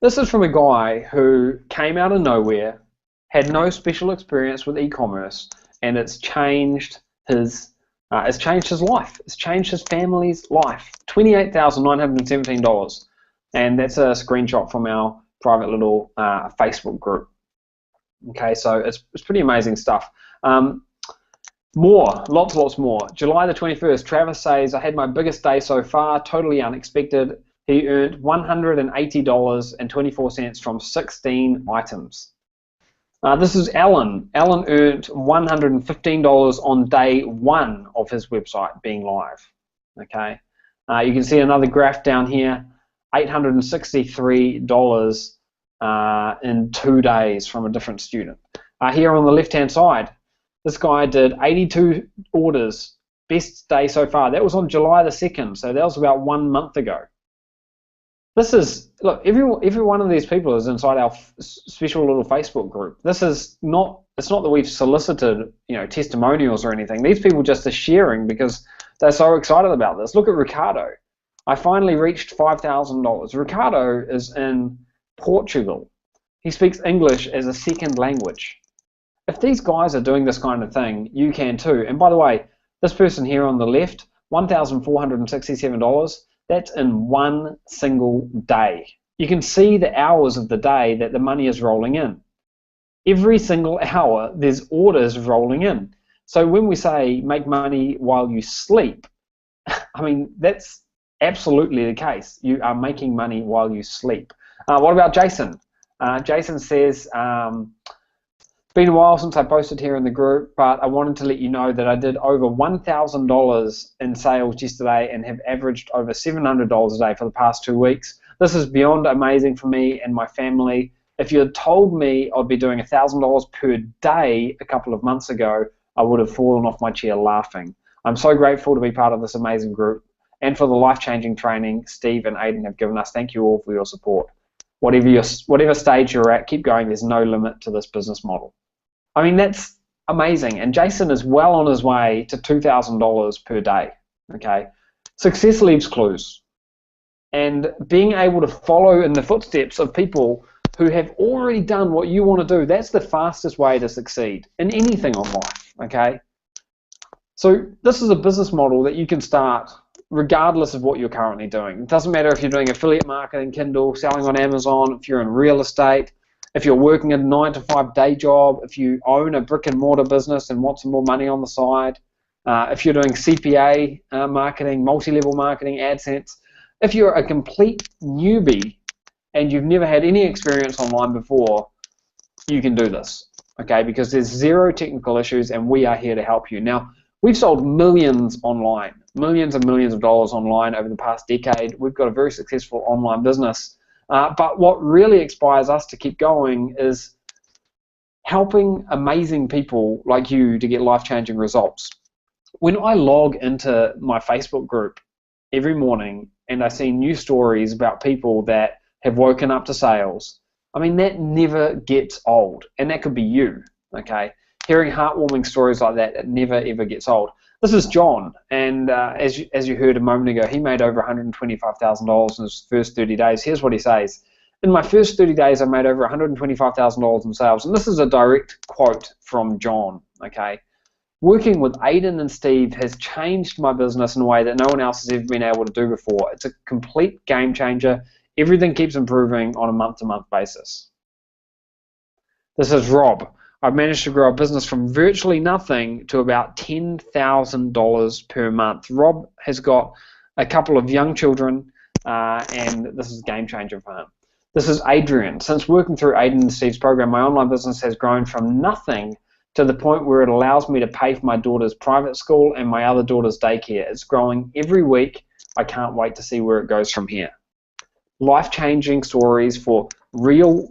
This is from a guy who came out of nowhere, had no special experience with e-commerce, and it's changed his life. It's changed his family's life. $28,917, and that's a screenshot from our private little Facebook group. Okay, so it's pretty amazing stuff. Lots more. July the 21st, Travis says, I had my biggest day so far, totally unexpected. He earned $180.24 from 16 items. This is Alan. Alan earned $115 on day 1 of his website being live. Okay, you can see another graph down here, $863 in 2 days from a different student. Here on the left-hand side, this guy did 82 orders, best day so far. That was on July the 2nd, so that was about 1 month ago. This is, look, every one of these people is inside our special little Facebook group. This is not, it's not that we've solicited, testimonials or anything. These people just are sharing because they're so excited about this. Look at Ricardo. I finally reached $5,000. Ricardo is in Portugal. He speaks English as a second language. If these guys are doing this kind of thing, you can too. And by the way, this person here on the left, $1,467, that's in 1 single day. You can see the hours of the day that the money is rolling in. Every single hour, there's orders rolling in. So when we say make money while you sleep, I mean, that's absolutely the case. You are making money while you sleep. What about Jason? Jason says, been a while since I posted here in the group, but I wanted to let you know that I did over $1,000 in sales yesterday and have averaged over $700 a day for the past 2 weeks. This is beyond amazing for me and my family. If you had told me I'd be doing $1,000 per day a couple of months ago, I would have fallen off my chair laughing. I'm so grateful to be part of this amazing group and for the life-changing training Steve and Aiden have given us. Thank you all for your support. Whatever stage you're at, keep going. There's no limit to this business model. I mean, that's amazing. And Jason is well on his way to $2,000 per day. Okay, success leaves clues. And being able to follow in the footsteps of people who have already done what you want to do, that's the fastest way to succeed in anything in life. Okay, so this is a business model that you can start regardless of what you're currently doing. It doesn't matter if you're doing affiliate marketing, Kindle, selling on Amazon, if you're in real estate, if you're working a 9-to-5 day job, if you own a brick and mortar business and want some more money on the side, if you're doing CPA marketing, multi-level marketing, AdSense, if you're a complete newbie and you've never had any experience online before, you can do this, okay? Because there's zero technical issues and we are here to help you. Now, we've sold millions online. millions and millions of dollars online over the past decade. We've got a very successful online business. But what really inspires us to keep going is helping amazing people like you to get life-changing results. When I log into my Facebook group every morning and I see news stories about people that have woken up to sales, I mean, that never gets old, and that could be you, okay? Hearing heartwarming stories like that, it never, ever gets old. This is John, and as you heard a moment ago, he made over $125,000 in his first 30 days. Here's what he says. In my first 30 days, I made over $125,000 in sales, and this is a direct quote from John, okay? Working with Aiden and Steve has changed my business in a way that no one else has ever been able to do before. It's a complete game changer. Everything keeps improving on a month-to-month basis. This is Rob. I've managed to grow a business from virtually nothing to about $10,000 per month. Rob has got a couple of young children, and this is a game changer for him. This is Adrian. Since working through Aiden and Steve's program, my online business has grown from nothing to the point where it allows me to pay for my daughter's private school and my other daughter's daycare. It's growing every week. I can't wait to see where it goes from here. Life-changing stories for real,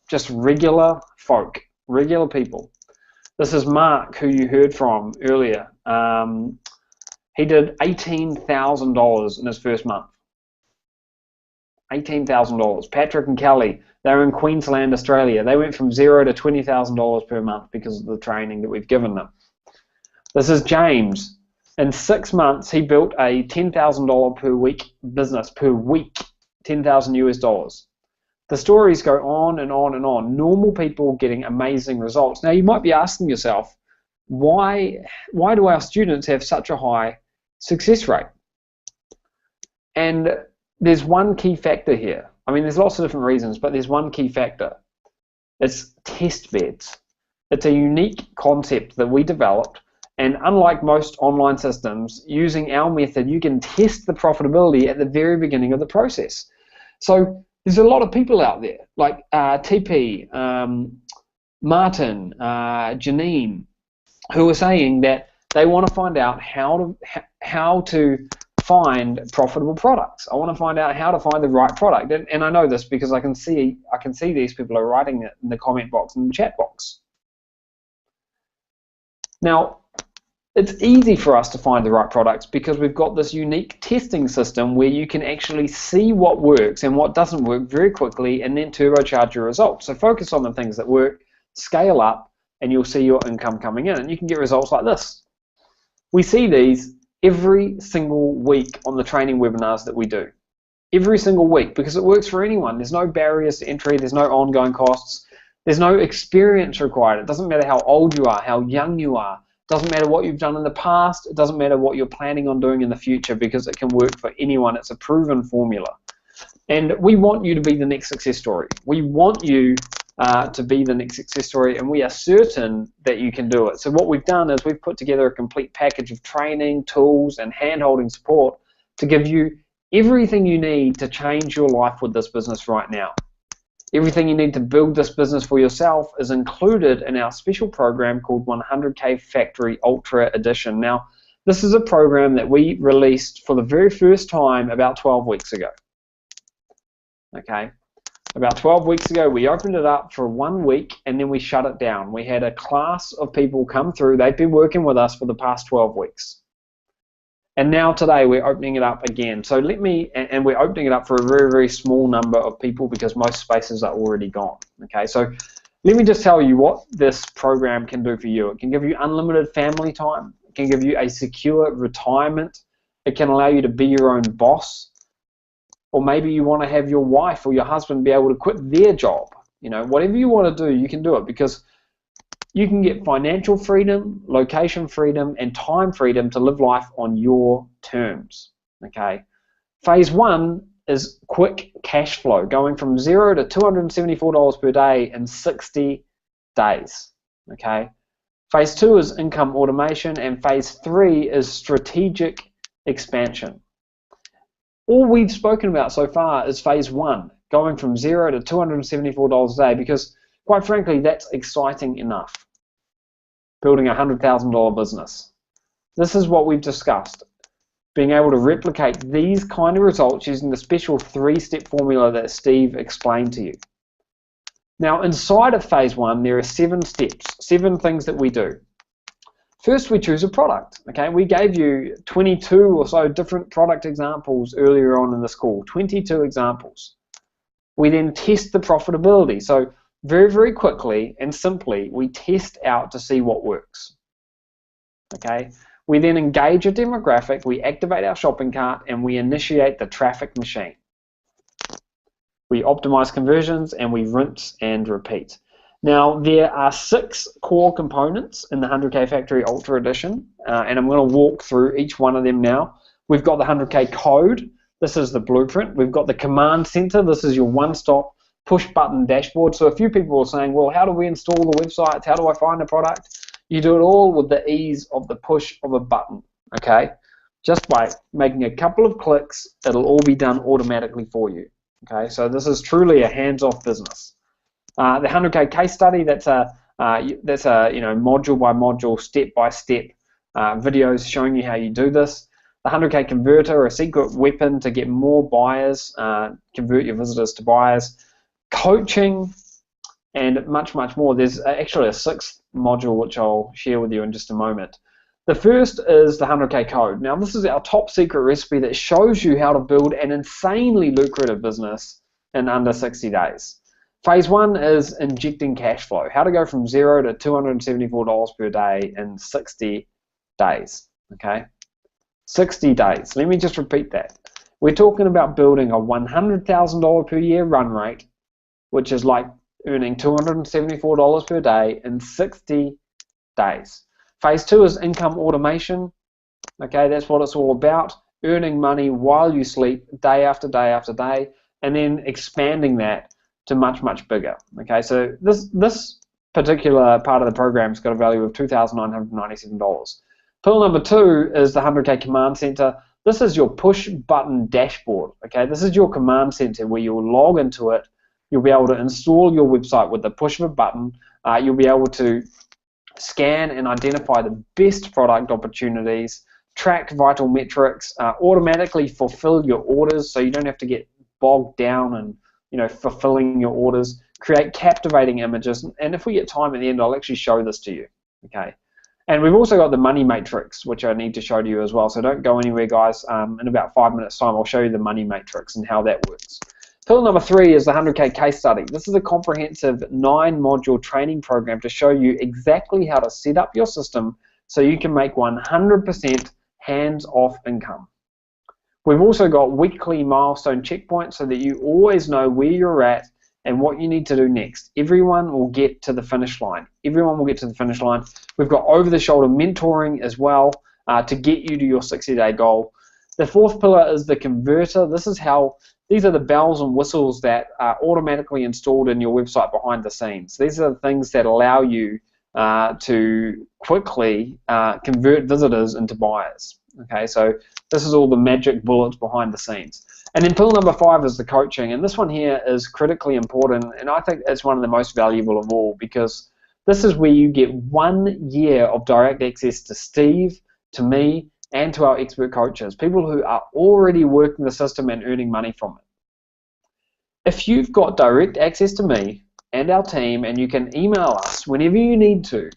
just regular folk, regular people. This is Mark, who you heard from earlier. He did $18,000 in his first month. $18,000. Patrick and Kelly, they're in Queensland, Australia. They went from $0 to $20,000 per month because of the training that we've given them. This is James. In 6 months, he built a $10,000 per week business per week, 10,000 US dollars. The stories go on and on and on. Normal people getting amazing results. Now, you might be asking yourself, why do our students have such a high success rate? And there's one key factor here. I mean, there's lots of different reasons, but there's one key factor. It's test beds. It's a unique concept that we developed, and unlike most online systems, using our method, you can test the profitability at the very beginning of the process. So there's a lot of people out there, like TP, Martin, Janine, who are saying that they want to find out how to find profitable products. I want to find out how to find the right product, and I know this because I can see these people are writing it in the comment box and the chat box. Now, it's easy for us to find the right products because we've got this unique testing system where you can actually see what works and what doesn't work very quickly and then turbocharge your results. So focus on the things that work, scale up, and you'll see your income coming in, and you can get results like this. We see these every single week on the training webinars that we do. Every single week, because it works for anyone. There's no barriers to entry, there's no ongoing costs, there's no experience required. It doesn't matter how old you are, how young you are. It doesn't matter what you've done in the past, it doesn't matter what you're planning on doing in the future, because it can work for anyone. It's a proven formula. And we want you to be the next success story. We want you to be the next success story, and we are certain that you can do it. So what we've done is we've put together a complete package of training, tools, and hand-holding support to give you everything you need to change your life with this business right now. Everything you need to build this business for yourself is included in our special program called 100K Factory Ultra Edition. Now, this is a program that we released for the very first time about 12 weeks ago. Okay? About 12 weeks ago, we opened it up for 1 week, and then we shut it down. We had a class of people come through. They've been working with us for the past 12 weeks. And now today, we're opening it up again. So and we're opening it up for a very, very small number of people because most spaces are already gone. Okay, so let me just tell you what this program can do for you. It can give you unlimited family time. It can give you a secure retirement. It can allow you to be your own boss. Or maybe you want to have your wife or your husband be able to quit their job. You know, whatever you want to do, you can do it, because you can get financial freedom, location freedom, and time freedom to live life on your terms. Okay. Phase 1 is quick cash flow, going from $0 to $274 per day in 60 days. Okay. Phase 2 is income automation, and phase 3 is strategic expansion. All we've spoken about so far is phase 1, going from $0 to $274 a day, because quite frankly, that's exciting enough. Building a $100,000 business. This is what we've discussed. being able to replicate these kind of results using the special 3-step formula that Steve explained to you. Now, inside of phase 1, there are 7 steps, 7 things that we do. First, we choose a product. Okay, we gave you 22 or so different product examples earlier on in this call, 22 examples. We then test the profitability. So very, very quickly and simply, we test out to see what works. Okay, we then engage a demographic, we activate our shopping cart, and we initiate the traffic machine. We optimize conversions, and we rinse and repeat. Now, there are 6 core components in the 100K Factory Ultra Edition, and I'm going to walk through each one of them now. We've got the 100K code. This is the blueprint. We've got the command center. This is your one-stop push-button dashboard. So a few people are saying, well, how do we install the websites? How do I find the product? You do it all with the ease of the push of a button, okay? Just by making a couple of clicks, it'll all be done automatically for you, okay? So this is truly a hands-off business. The 100K case study, that's a module by module, step by step videos showing you how you do this. The 100K converter, a secret weapon to get more buyers, convert your visitors to buyers. Coaching, and much, much more. There's actually a 6th module which I'll share with you in just a moment. The first is the 100K code. Now, this is our top secret recipe that shows you how to build an insanely lucrative business in under 60 days. Phase 1 is injecting cash flow, how to go from 0 to $274 per day in 60 days, okay? 60 days. Let me just repeat that. We're talking about building a $100,000 per year run rate, which is like earning $274 per day in 60 days. Phase 2 is income automation. Okay, that's what it's all about. Earning money while you sleep, day after day after day, and then expanding that to much, much bigger. Okay, so this particular part of the program's got a value of $2,997. Pill number 2 is the 100K Command Center. This is your push button dashboard. Okay, this is your command center where you'll log into it. You'll be able to install your website with the push of a button. You'll be able to scan and identify the best product opportunities, track vital metrics, automatically fulfill your orders so you don't have to get bogged down and fulfilling your orders, create captivating images, and if we get time at the end, I'll actually show this to you. Okay. And we've also got the money matrix, which I need to show to you as well, so don't go anywhere, guys. In about 5 minutes time, I'll show you the money matrix and how that works. Pill number 3 is the 100K case study. This is a comprehensive 9-module training program to show you exactly how to set up your system so you can make 100% hands-off income. We've also got weekly milestone checkpoints so that you always know where you're at and what you need to do next. Everyone will get to the finish line. Everyone will get to the finish line. We've got over-the-shoulder mentoring as well to get you to your 60-day goal. The 4th pillar is the converter. These are the bells and whistles that are automatically installed in your website behind the scenes. These are the things that allow you to quickly convert visitors into buyers. Okay, so this is all the magic bullets behind the scenes. And then pill number 5 is the coaching, and this one here is critically important, and I think it's one of the most valuable of all because this is where you get 1 year of direct access to Steve, to me, and to our expert coaches, people who are already working the system and earning money from it. If you've got direct access to me and our team and you can email us whenever you need to,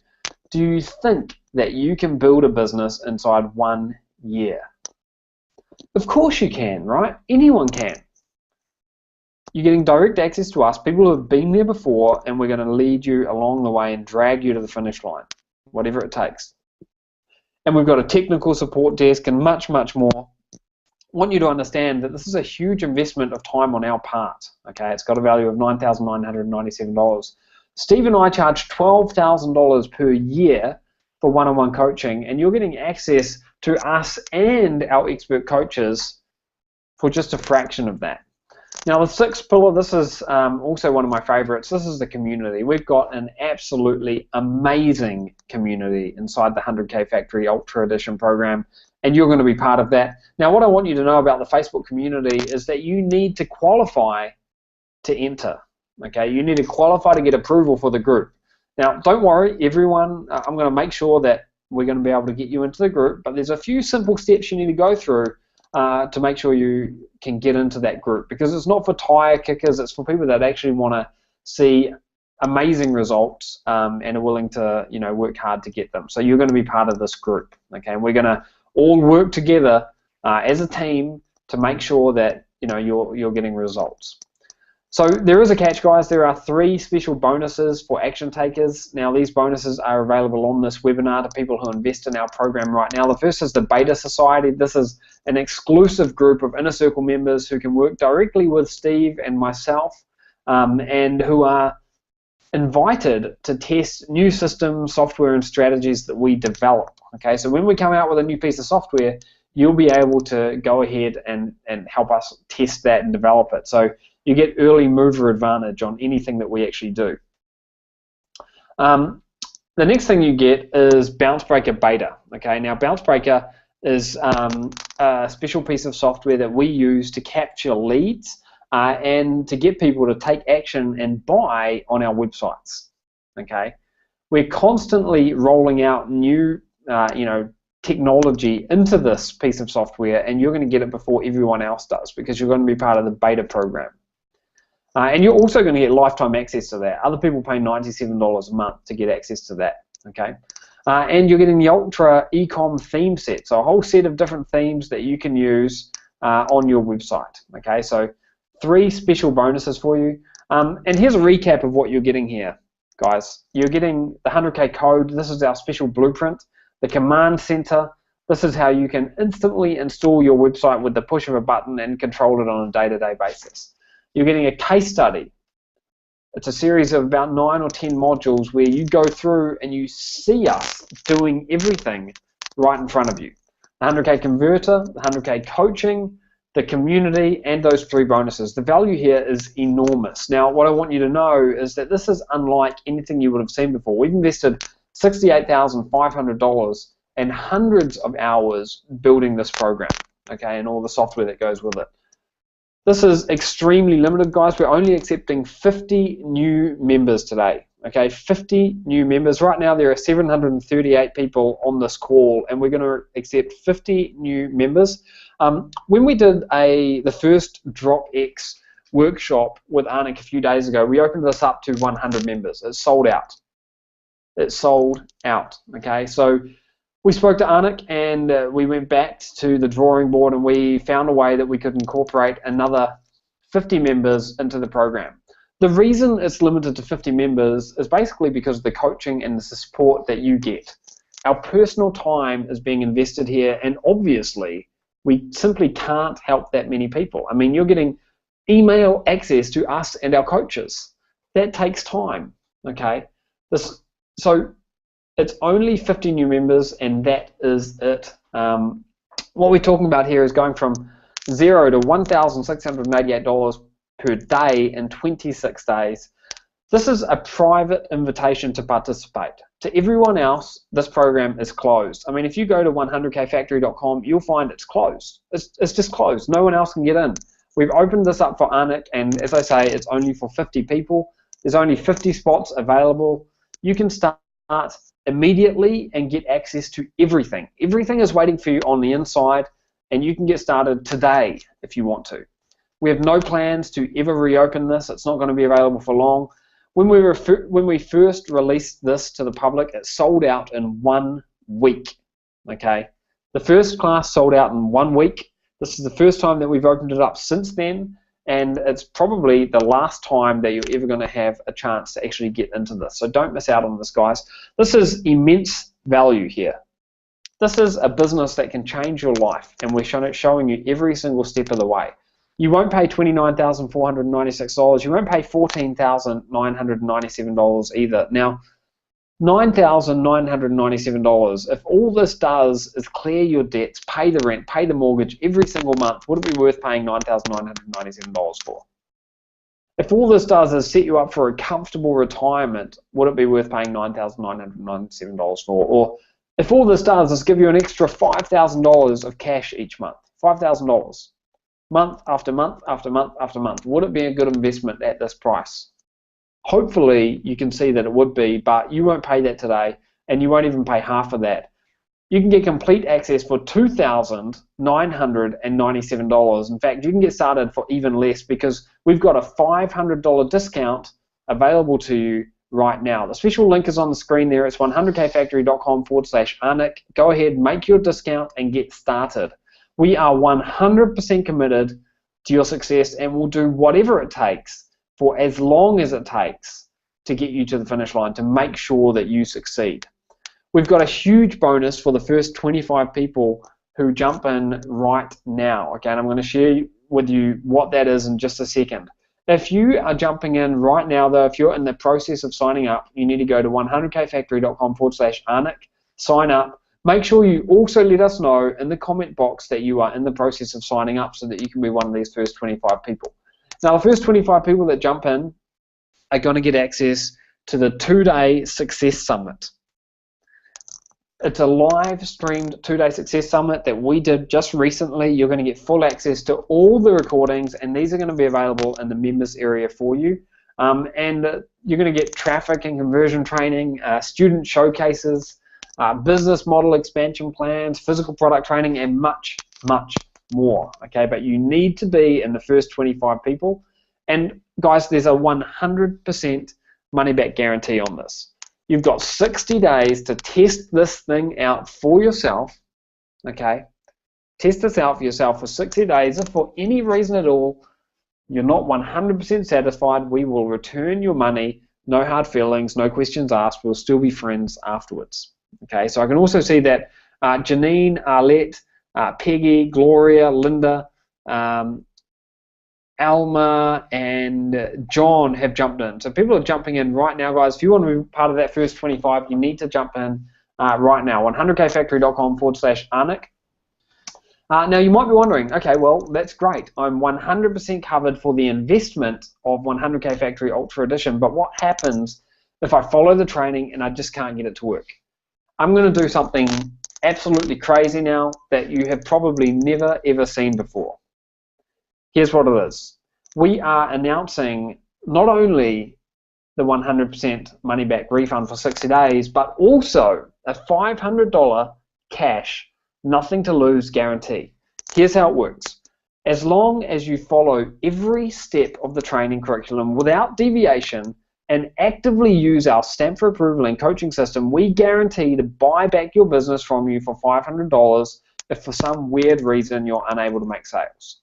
do you think that you can build a business inside 1 year? Of course you can, right? Anyone can. You're getting direct access to us, people who have been there before, and we're going to lead you along the way and drag you to the finish line, whatever it takes. And we've got a technical support desk and much, much more. I want you to understand that this is a huge investment of time on our part. Okay, it's got a value of $9,997. Steve and I charge $12,000 per year for one-on-one coaching, and you're getting access to us and our expert coaches for just a fraction of that. Now, the 6th pillar, this is also one of my favorites. This is the community. We've got an absolutely amazing community inside the 100K Factory Ultra Edition program, and you're going to be part of that. Now, what I want you to know about the Facebook community is that you need to qualify to enter. Okay, you need to qualify to get approval for the group. Now, don't worry, everyone. I'm going to make sure that we're going to be able to get you into the group, but there's a few simple steps you need to go through to make sure you can get into that group, because it's not for tire kickers, it's for people that actually want to see amazing results and are willing to work hard to get them. So you're going to be part of this group, okay? And we're going to all work together as a team to make sure that you're getting results. So there is a catch, guys. There are 3 special bonuses for action takers. Now, these bonuses are available on this webinar to people who invest in our program right now. The first is the Beta Society. This is an exclusive group of Inner Circle members who can work directly with Steve and myself and who are invited to test new systems, software, and strategies that we develop. Okay, so when we come out with a new piece of software, you'll be able to go ahead and help us test that and develop it. So you get early mover advantage on anything that we actually do. The next thing you get is Bounce Breaker Beta. Okay, now Bounce Breaker is a special piece of software that we use to capture leads and to get people to take action and buy on our websites. Okay, we're constantly rolling out new, technology into this piece of software, and you're going to get it before everyone else does because you're going to be part of the beta program. And you're also going to get lifetime access to that. Other people pay $97 a month to get access to that. Okay, and you're getting the Ultra Ecom theme set, so a whole set of different themes that you can use on your website. Okay, so 3 special bonuses for you. And here's a recap of what you're getting here, guys. You're getting the 100K code. This is our special blueprint. The command center. This is how you can instantly install your website with the push of a button and control it on a day-to-day basis. You're getting a case study. It's a series of about 9 or 10 modules where you go through and you see us doing everything right in front of you. The 100K converter, the 100K coaching, the community, and those 3 bonuses. The value here is enormous. Now, what I want you to know is that this is unlike anything you would have seen before. We've invested $68,500 and hundreds of hours building this program, okay, and all the software that goes with it. This is extremely limited, guys. We're only accepting 50 new members today, okay, 50 new members. Right now there are 738 people on this call, and we're going to accept 50 new members. When we did the first DropX workshop with Anik a few days ago, we opened this up to 100 members. It sold out. It sold out, okay? So we spoke to Anik and we went back to the drawing board and we found a way that we could incorporate another 50 members into the program. The reason it's limited to 50 members is basically because of the coaching and the support that you get. Our personal time is being invested here, and obviously we simply can't help that many people. I mean, you're getting email access to us and our coaches. That takes time, okay? So it's only 50 new members, and that is it. What we're talking about here is going from $0 to $1,688 per day in 26 days. This is a private invitation to participate. To everyone else, this program is closed. I mean, if you go to 100kfactory.com, you'll find it's closed. It's just closed. No one else can get in. We've opened this up for Anik, and as I say, it's only for 50 people. There's only 50 spots available. You can start immediately and get access to everything. Everything is waiting for you on the inside, and you can get started today if you want to. We have no plans to ever reopen this. It's not going to be available for long. When we first released this to the public, it sold out in 1 week. Okay, the first class sold out in 1 week. This is the first time that we've opened it up since then, and it's probably the last time that you're ever going to have a chance to actually get into this. So don't miss out on this, guys. This is immense value here. This is a business that can change your life, and we're showing you every single step of the way. You won't pay $29,496. You won't pay $14,997 either. Now, $9,997, if all this does is clear your debts, pay the rent, pay the mortgage every single month, would it be worth paying $9,997 for? If all this does is set you up for a comfortable retirement, would it be worth paying $9,997 for? Or if all this does is give you an extra $5,000 of cash each month, $5,000, month after month after month after month, would it be a good investment at this price? Hopefully you can see that it would be, but you won't pay that today, and you won't even pay half of that you can get complete access for $2,997. In fact, you can get started for even less because we've got a $500 discount available to you right now. The special link is on the screen there. It's 100kfactory.com/Anik. Go ahead, make your discount, and get started. We are 100% committed to your success, and we'll do whatever it takes for as long as it takes to get you to the finish line to make sure that you succeed. We've got a huge bonus for the first 25 people who jump in right now. Okay, and I'm going to share with you what that is in just a second. If you are jumping in right now, though, if you're in the process of signing up, you need to go to 100kfactory.com/Anik, sign up. Make sure you also let us know in the comment box that you are in the process of signing up so that you can be one of these first 25 people. Now, the first 25 people that jump in are going to get access to the 2-day Success Summit. It's a live streamed 2-day Success Summit that we did just recently. You're going to get full access to all the recordings, and these are going to be available in the members area for you. And you're going to get traffic and conversion training, student showcases, business model expansion plans, physical product training, and much, much more. Okay, but you need to be in the first 25 people. And guys, there's a 100% money back guarantee on this. You've got 60 days to test this thing out for yourself, okay? Test this out for yourself for 60 days. If for any reason at all you're not 100% satisfied, we will return your money. No hard feelings, no questions asked. We'll still be friends afterwards, okay? So I can also see that Janine, Arlette, Peggy, Gloria, Linda, Alma, and John have jumped in. So people are jumping in right now, guys. If you want to be part of that first 25, you need to jump in right now. 100kfactory.com/Anik. Now, you might be wondering, okay, well, that's great. I'm 100% covered for the investment of 100K Factory Ultra Edition, but what happens if I follow the training and I just can't get it to work? I'm going to do something absolutely crazy now that you have probably never, ever seen before. Here's what it is. We are announcing not only the 100% money back refund for 60 days, but also a $500 cash, nothing to lose guarantee. Here's how it works. As long as you follow every step of the training curriculum without deviation and actively use our stamp for approval and coaching system, we guarantee to buy back your business from you for $500 if for some weird reason you're unable to make sales.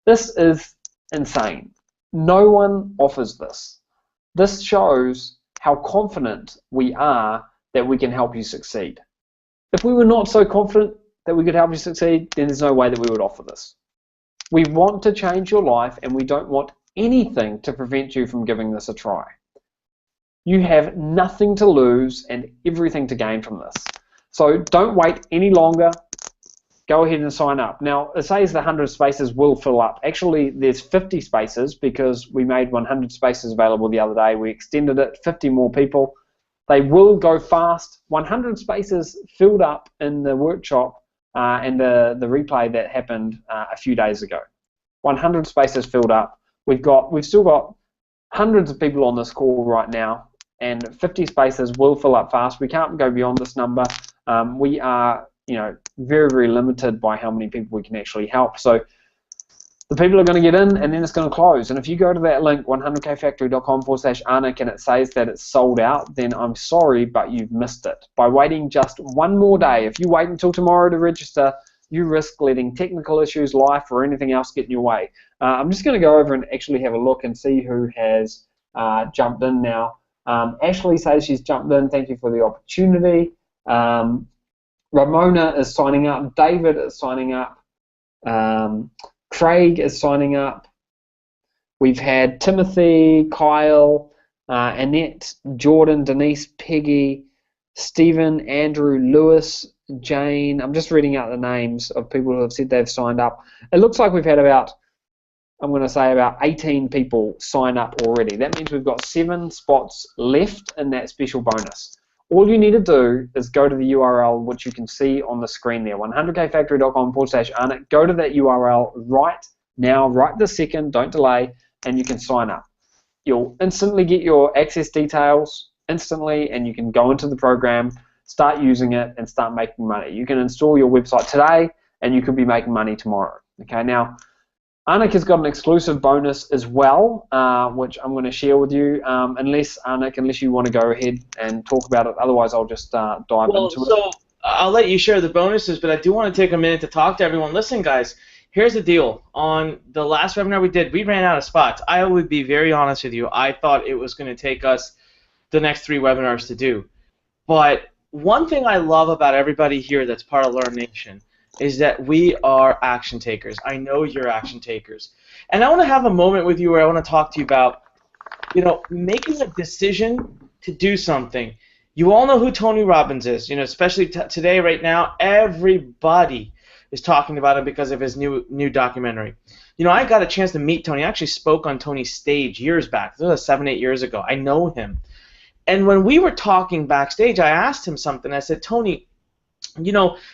This is insane. No one offers this. This shows how confident we are that we can help you succeed. If we were not so confident that we could help you succeed, then there's no way that we would offer this. We want to change your life, and we don't want anything to prevent you from giving this a try. You have nothing to lose and everything to gain from this. So don't wait any longer. Go ahead and sign up. Now, it says the 100 spaces will fill up. Actually, there's 50 spaces because we made 100 spaces available the other day. We extended it, 50 more people. They will go fast. 100 spaces filled up in the workshop and the replay that happened a few days ago. 100 spaces filled up. We've still got hundreds of people on this call right now, and 50 spaces will fill up fast. We can't go beyond this number. We are, very, very limited by how many people we can actually help. So the people are going to get in, and then it's going to close. And if you go to that link, 100kfactory.com/Anik, and it says that it's sold out, then I'm sorry, but you've missed it. By waiting just one more day, if you wait until tomorrow to register, you risk letting technical issues, life, or anything else get in your way. I'm just going to go over and actually have a look and see who has jumped in now. Ashley says she's jumped in. Thank you for the opportunity. Ramona is signing up. David is signing up. Craig is signing up. We've had Timothy, Kyle, Annette, Jordan, Denise, Peggy, Stephen, Andrew, Lewis, Jane. I'm just reading out the names of people who have said they've signed up. It looks like we've had about 18 people sign up already. That means we've got 7 spots left in that special bonus. All you need to do is go to the URL, which you can see on the screen there, 100kfactory.com/Anik. Go to that URL right now, right this second, don't delay, and you can sign up. You'll instantly get your access details instantly, and you can go into the program. start using it and start making money. You can install your website today and you could be making money tomorrow. Okay, now Anik has got an exclusive bonus as well, which I'm going to share with you. Unless you want to go ahead and talk about it, otherwise I'll just dive into it. So I'll let you share the bonuses, but I do want to take a minute to talk to everyone. Listen, guys, here's the deal. On the last webinar we did, we ran out of spots. I would be very honest with you. I thought it was going to take us the next 3 webinars to do. But one thing I love about everybody here that's part of Learn Nation is that we are action takers. I know you're action takers. And I want to have a moment with you where I want to talk to you about, making a decision to do something. You all know who Tony Robbins is, especially today, right now, everybody is talking about him because of his new documentary. I got a chance to meet Tony. I actually spoke on Tony's stage years back. This was 7-8 years ago. I know him. And when we were talking backstage, I asked him something. I said, Tony,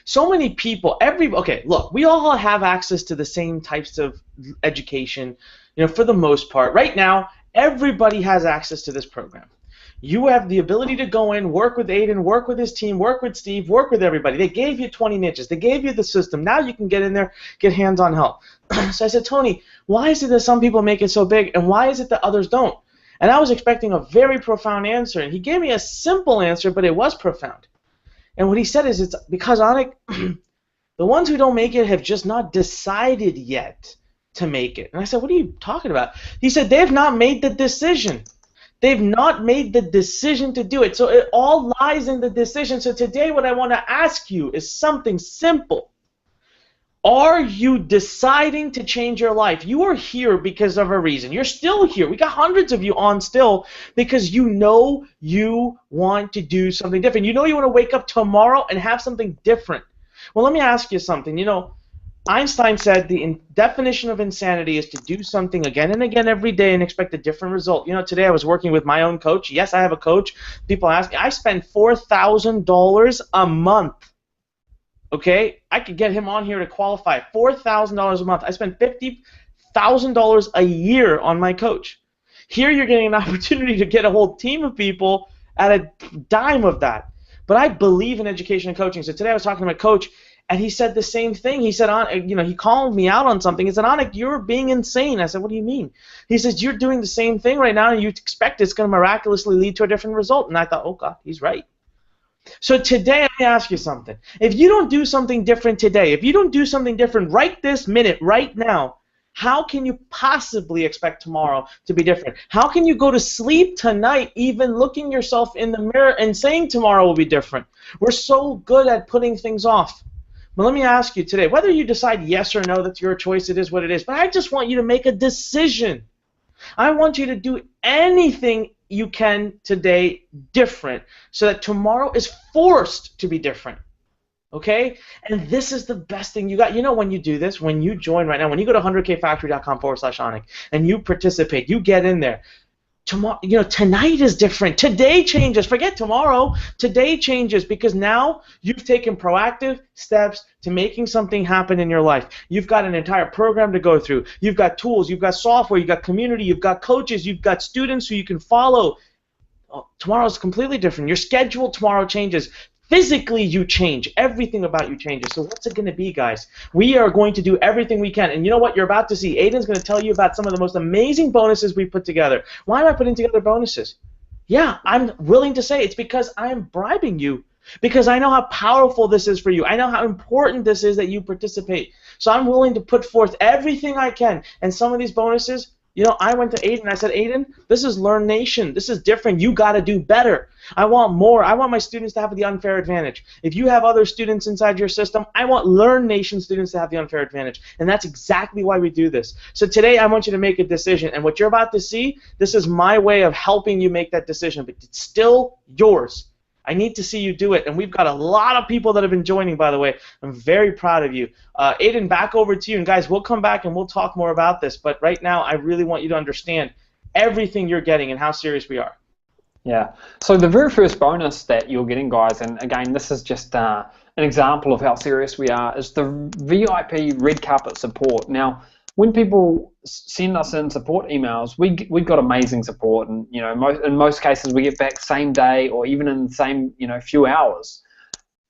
so many people, okay, look, we all have access to the same types of education, for the most part. Right now, everybody has access to this program. You have the ability to go in, work with Aiden, work with his team, work with Steve, work with everybody. They gave you 20 niches. They gave you the system. Now you can get in there, get hands-on help. So I said, Tony, why is it that some people make it so big, and why is it that others don't? And I was expecting a very profound answer, and he gave me a simple answer, but it was profound. And what he said is, it's because, Anik, the ones who don't make it have just not decided yet to make it. And I said, what are you talking about? He said, they have not made the decision. They've not made the decision to do it. So it all lies in the decision. So today what I want to ask you is something simple. Are you deciding to change your life? You are here because of a reason. You're still here. We got hundreds of you on still because you want to do something different. You want to wake up tomorrow and have something different. Well, let me ask you something. Einstein said the definition of insanity is to do something again and again every day and expect a different result. Today I was working with my own coach. Yes, I have a coach. People ask me, I spend $4,000 a month. Okay, I could get him on here to qualify. $4,000 a month. I spend $50,000 a year on my coach. Here you're getting an opportunity to get a whole team of people at a dime of that. But I believe in education and coaching. So today I was talking to my coach, and he said the same thing. He said, he called me out on something. He said, Anik, you're being insane. I said, what do you mean? He says, you're doing the same thing right now, and you expect it's going to miraculously lead to a different result. And I thought, oh, God, he's right. So today, let me ask you something. If you don't do something different today, if you don't do something different right this minute, right now, how can you possibly expect tomorrow to be different? How can you go to sleep tonight even looking yourself in the mirror and saying tomorrow will be different? We're so good at putting things off. But let me ask you today, whether you decide yes or no, that's your choice, it is what it is, but I just want you to make a decision. I want you to do anything you can today different so that tomorrow is forced to be different. Okay? And this is the best thing you got. When you do this, when you join right now, when you go to 100kfactory.com/Anik and you participate, you get in there. Tomorrow, tonight is different. Today changes. Forget tomorrow. Today changes because now you've taken proactive steps to making something happen in your life. You've got an entire program to go through. You've got tools. You've got software. You've got community. You've got coaches. You've got students who you can follow. Tomorrow is completely different. Your schedule tomorrow changes. Physically, you change. Everything about you changes. So what's it going to be, guys? We are going to do everything we can. And you know what you're about to see? Aiden's going to tell you about some of the most amazing bonuses we put together. Why am I putting together bonuses? Yeah, I'm willing to say it's because I'm bribing you. Because I know how powerful this is for you. I know how important this is that you participate. So I'm willing to put forth everything I can. And some of these bonuses, I went to Aiden and I said, Aiden, this is Learn Nation. This is different. You got to do better. I want more. I want my students to have the unfair advantage. If you have other students inside your system, I want Learn Nation students to have the unfair advantage. And that's exactly why we do this. So today I want you to make a decision. And what you're about to see, this is my way of helping you make that decision. But it's still yours. I need to see you do it. And we've got a lot of people that have been joining, by the way. I'm very proud of you. Aiden, back over to you. And guys, we'll come back and we'll talk more about this. But right now, I really want you to understand everything you're getting and how serious we are. Yeah. So the very first bonus that you're getting, guys, and again, this is just an example of how serious we are, is the VIP red carpet support. Now, when people send us in support emails, we've got amazing support, and in most cases we get back same day or even in the same few hours.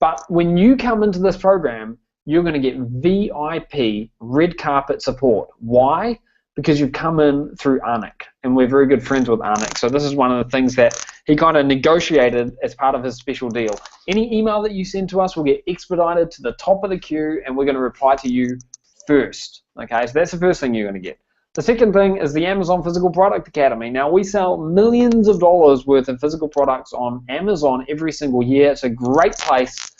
But when you come into this program, you're going to get VIP red carpet support. Why? Because you've come in through Anik, and we're very good friends with Anik. So this is one of the things that he kind of negotiated as part of his special deal. Any email that you send to us will get expedited to the top of the queue, and we're going to reply to you first. Okay, so that's the first thing you're going to get. The second thing is the Amazon Physical Product Academy. Now, we sell millions of dollars worth of physical products on Amazon every single year. It's a great place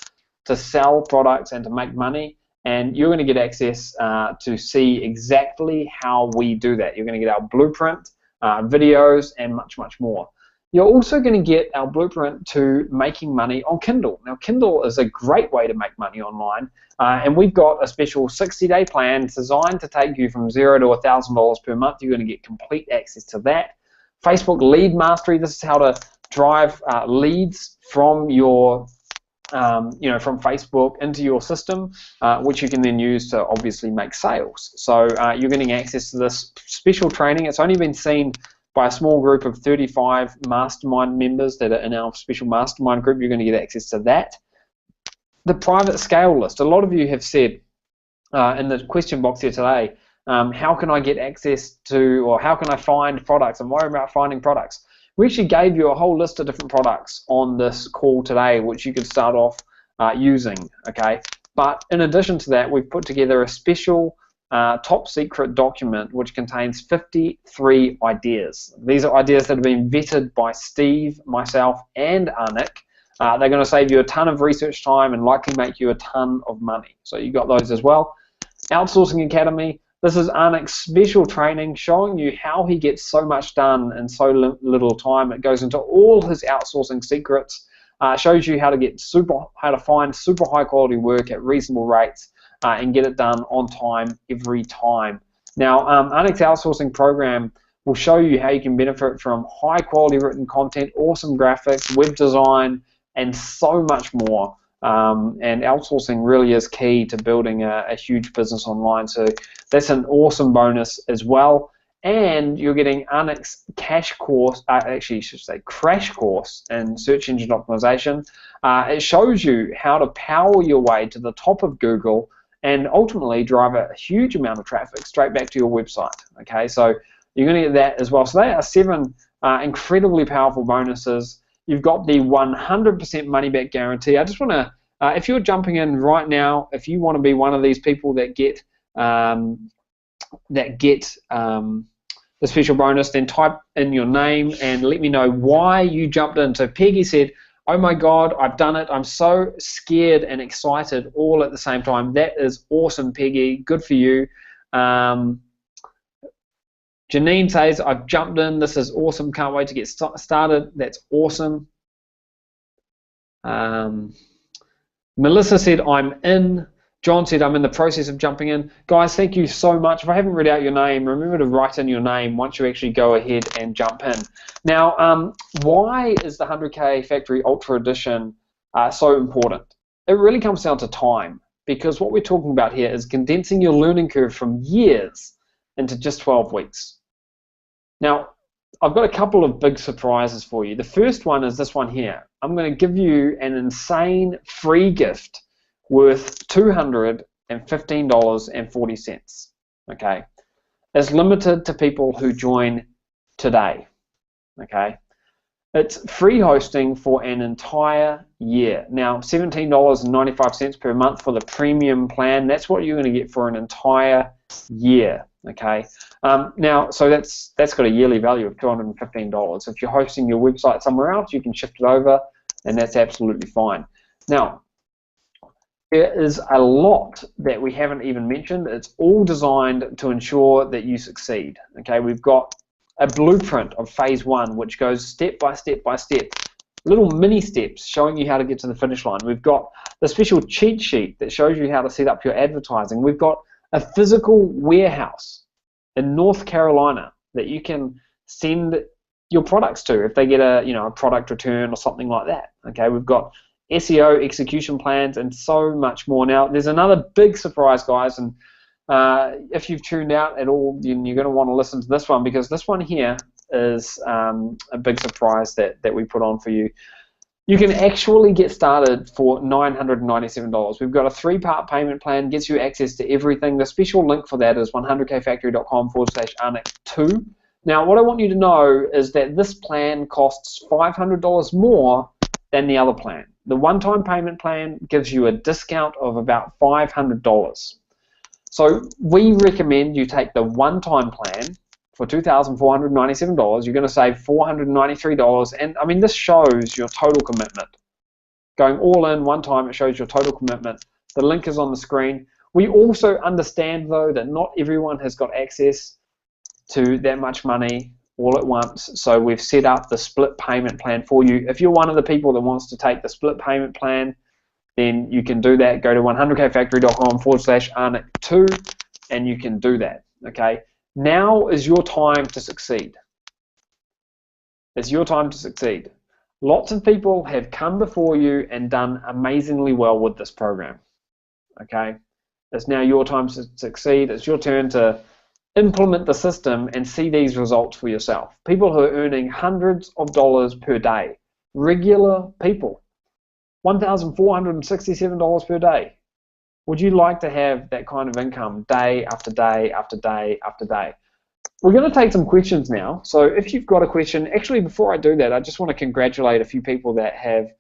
to sell products and to make money, and you're going to get access to see exactly how we do that. You're going to get our blueprint, videos, and much, much more. You're also going to get our blueprint to making money on Kindle. Now, Kindle is a great way to make money online, and we've got a special 60-day plan designed to take you from $0 to $1,000 per month. You're going to get complete access to that. Facebook Lead Mastery. This is how to drive leads from your from Facebook into your system, which you can then use to obviously make sales. So you're getting access to this special training. It's only been seen by a small group of 35 mastermind members that are in our special mastermind group. You're going to get access to that. The private scale list. A lot of you have said in the question box here today, how can I get access to, or how can I find products? I'm worried about finding products. We actually gave you a whole list of different products on this call today, which you could start off using, okay? But in addition to that, we've put together a special top secret document which contains 53 ideas. These are ideas that have been vetted by Steve, myself, and Anik. They're going to save you a ton of research time and likely make you a ton of money. So you got those as well. Outsourcing Academy. This is Anik's special training showing you how he gets so much done in so little time. It goes into all his outsourcing secrets, shows you how to find super high quality work at reasonable rates and get it done on time every time. Now, Anik's outsourcing program will show you how you can benefit from high quality written content, awesome graphics, web design, and so much more. And outsourcing really is key to building a huge business online. So that's an awesome bonus as well. And you're getting Anik's crash course in search engine optimization. It shows you how to power your way to the top of Google and ultimately drive a huge amount of traffic straight back to your website. Okay, so you're going to get that as well. So they are 7 incredibly powerful bonuses. You've got the 100% money back guarantee. I just want to, if you're jumping in right now, if you want to be one of these people that get the special bonus, then type in your name and let me know why you jumped in. So Peggy said, oh my God, I've done it. I'm so scared and excited all at the same time. That is awesome, Peggy. Good for you. Janine says, I've jumped in. This is awesome. Can't wait to get started. That's awesome. Melissa said, I'm in. John said, I'm in the process of jumping in. Guys, thank you so much. If I haven't read out your name, remember to write in your name once you actually go ahead and jump in. Now, why is the 100K Factory Ultra Edition so important? It really comes down to time, because what we're talking about here is condensing your learning curve from years into just 12 weeks. Now, I've got a couple of big surprises for you. The first one is this one here. I'm going to give you an insane free gift worth $215.40. Okay, it's limited to people who join today. Okay, it's free hosting for an entire year. Now, $17.95 per month for the premium plan. That's what you're going to get for an entire year. Okay, now so that's got a yearly value of $215. If you're hosting your website somewhere else, you can shift it over, and that's absolutely fine. Now, there is a lot that we haven't even mentioned. It's all designed to ensure that you succeed. Okay, we've got a blueprint of phase 1, which goes step by step by step, little mini steps showing you how to get to the finish line. We've got the special cheat sheet that shows you how to set up your advertising. We've got a physical warehouse in North Carolina that you can send your products to if they get a product return or something like that. Okay, we've got SEO execution plans and so much more. Now, there's another big surprise, guys, and if you've tuned out at all, you're going to want to listen to this one, because this one here is a big surprise that we put on for you. You can actually get started for $997. We've got a 3-part payment plan, gets you access to everything. The special link for that is 100kfactory.com/Arnick2. Now, what I want you to know is that this plan costs $500 more than the other plan. The one-time payment plan gives you a discount of about $500. So we recommend you take the one-time plan for $2,497. You're going to save $493, and I mean, this shows your total commitment. Going all in one time, it shows your total commitment. The link is on the screen. We also understand, though, that not everyone has got access to that much money all at once, so we've set up the split payment plan for you. If you're one of the people that wants to take the split payment plan, then you can do that. Go to 100kfactory.com/Arnick2, and you can do that, okay? Now is your time to succeed. It's your time to succeed. Lots of people have come before you and done amazingly well with this program. Okay? It's now your time to succeed. It's your turn to implement the system and see these results for yourself. People who are earning hundreds of dollars per day. Regular people. $1,467 per day. Would you like to have that kind of income day after day after day after day? We're going to take some questions now. So if you've got a question, actually before I do that, I just want to congratulate a few people that have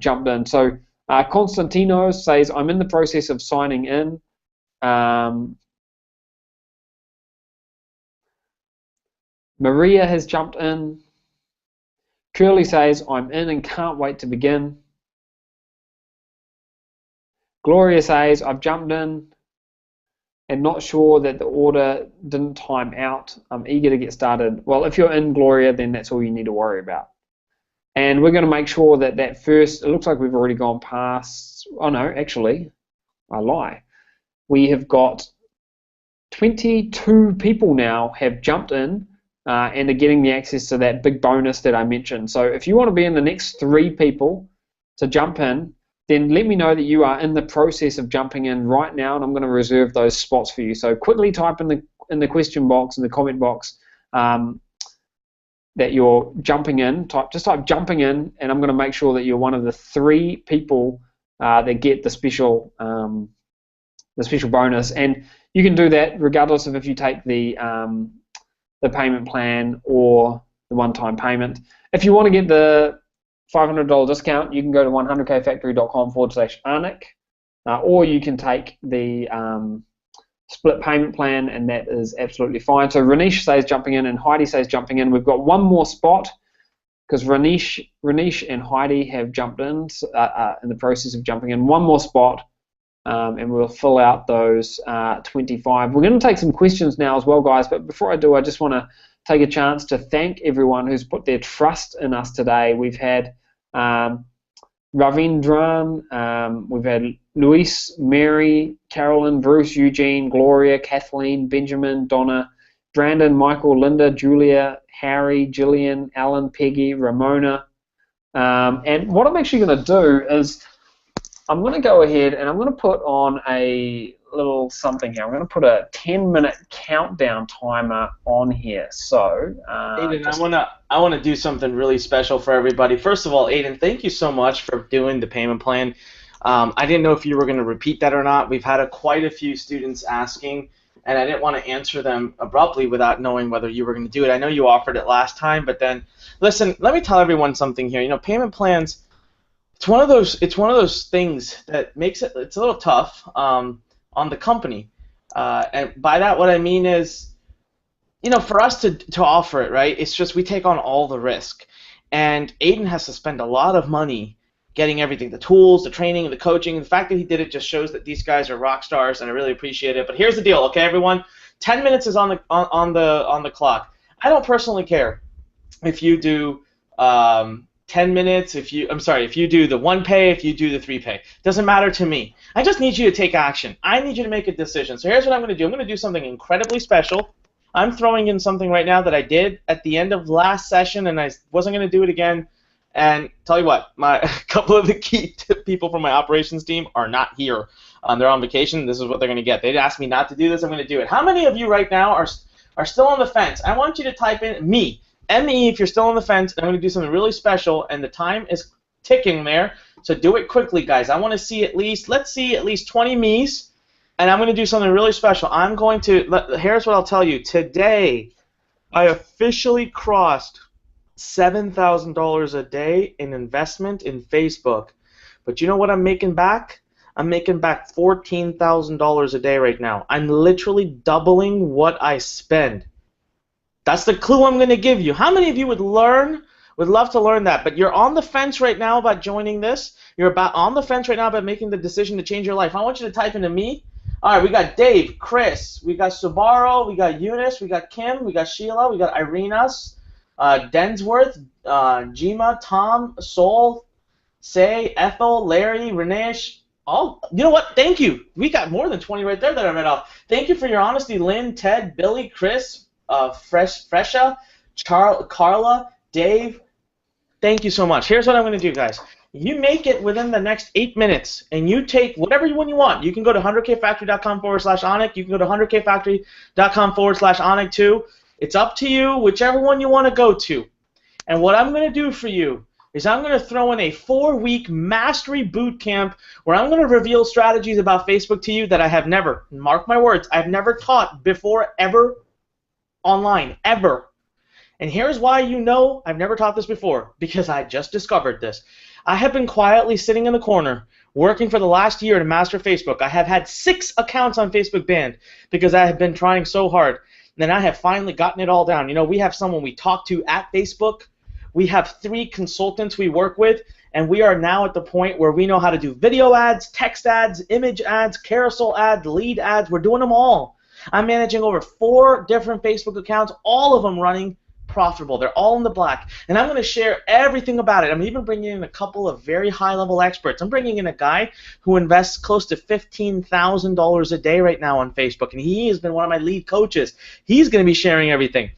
jumped in. So Constantino says, I'm in the process of signing in. Maria has jumped in. Curly says, I'm in and can't wait to begin. Gloria says, I've jumped in and not sure that the order didn't time out. I'm eager to get started. Well, if you're in, Gloria, then that's all you need to worry about. And we're going to make sure that that first, it looks like we've already gone past, oh no, actually, I lie. We have got 22 people now have jumped in and are getting the access to that big bonus that I mentioned. So if you want to be in the next 3 people to jump in, then let me know that you are in the process of jumping in right now, and I'm going to reserve those spots for you. So quickly type in the question box, in the comment box, that you're jumping in. Just type jumping in, and I'm going to make sure that you're one of the 3 people that get the special bonus. And you can do that regardless of if you take the payment plan or the one-time payment. If you want to get the $500 discount, you can go to 100kfactory.com/Arnick, or you can take the split payment plan, and that is absolutely fine. So Ranish says jumping in, and Heidi says jumping in. We've got one more spot because Ranish and Heidi have jumped in the process of jumping in. One more spot, and we'll fill out those 25. We're going to take some questions now as well, guys, but before I do, I just want to take a chance to thank everyone who's put their trust in us today. We've had Ravindran, we've had Luis, Mary, Carolyn, Bruce, Eugene, Gloria, Kathleen, Benjamin, Donna, Brandon, Michael, Linda, Julia, Harry, Jillian, Alan, Peggy, Ramona. And what I'm actually going to do is I'm going to go ahead and I'm going to put on a little something here. I'm going to put a 10-minute countdown timer on here. So, Aiden, I want to do something really special for everybody. First of all, Aiden, thank you so much for doing the payment plan. I didn't know if you were going to repeat that or not. We've had quite a few students asking, and I didn't want to answer them abruptly without knowing whether you were going to do it. I know you offered it last time, but then, listen, let me tell everyone something here. You know, payment plans, it's one of those things that makes it's a little tough on the company, and by that what I mean is, you know, for us to offer it, right, it's just we take on all the risk, and Aiden has to spend a lot of money getting everything, the tools, the training, the coaching. The fact that he did it just shows that these guys are rock stars, and I really appreciate it. But here's the deal, okay, everyone, 10 minutes is on the clock. I don't personally care if you do 10 minutes, if you do the 1 pay, if you do the 3 pay. Doesn't matter to me. I just need you to take action. I need you to make a decision. So here's what I'm going to do. I'm going to do something incredibly special. I'm throwing in something right now that I did at the end of last session, and I wasn't going to do it again. And tell you what, a couple of the key people from my operations team are not here. they're on vacation. This is what they're going to get. They asked me not to do this. I'm going to do it. How many of you right now are still on the fence? I want you to type in me, M-E, if you're still on the fence. And I'm going to do something really special, and the time is ticking there. So do it quickly, guys. I want to see let's see at least 20 me's, and I'm going to do something really special. Here's what I'll tell you. Today, I officially crossed $7,000 a day in investment in Facebook. But you know what I'm making back? I'm making back $14,000 a day right now. I'm literally doubling what I spend. That's the clue I'm going to give you. How many of you would love to learn that? But you're on the fence right now about joining this. You're on the fence right now about making the decision to change your life. I want you to type into me. All right, we got Dave, Chris, we got Subaru, we got Eunice, we got Kim, we got Sheila, we got Irina's, Densworth, Jima, Tom, Sol, Say, Ethel, Larry, Renesh. Oh, you know what? Thank you. We got more than 20 right there that I read off. Thank you for your honesty, Lynn, Ted, Billy, Chris, Fresha, Carla, Dave. Thank you so much. Here's what I'm going to do, guys. You make it within the next 8 minutes, and you take whatever one you want. You can go to 100kfactory.com/Onik. You can go to 100kfactory.com/Onik too. It's up to you, whichever one you want to go to. And what I'm going to do for you is I'm going to throw in a 4-week mastery boot camp where I'm going to reveal strategies about Facebook to you that I have never, mark my words, I've never taught before ever online, ever. And here's why you know I've never taught this before, because I just discovered this. I have been quietly sitting in the corner working for the last year to master Facebook. I have had 6 accounts on Facebook banned because I have been trying so hard. And then I have finally gotten it all down. You know, we have someone we talk to at Facebook. We have 3 consultants we work with, and we are now at the point where we know how to do video ads, text ads, image ads, carousel ads, lead ads. We're doing them all. I'm managing over 4 different Facebook accounts, all of them running profitable. They're all in the black, and I'm going to share everything about it. I'm even bringing in a couple of very high-level experts. I'm bringing in a guy who invests close to $15,000 a day right now on Facebook, and he has been one of my lead coaches. He's going to be sharing everything.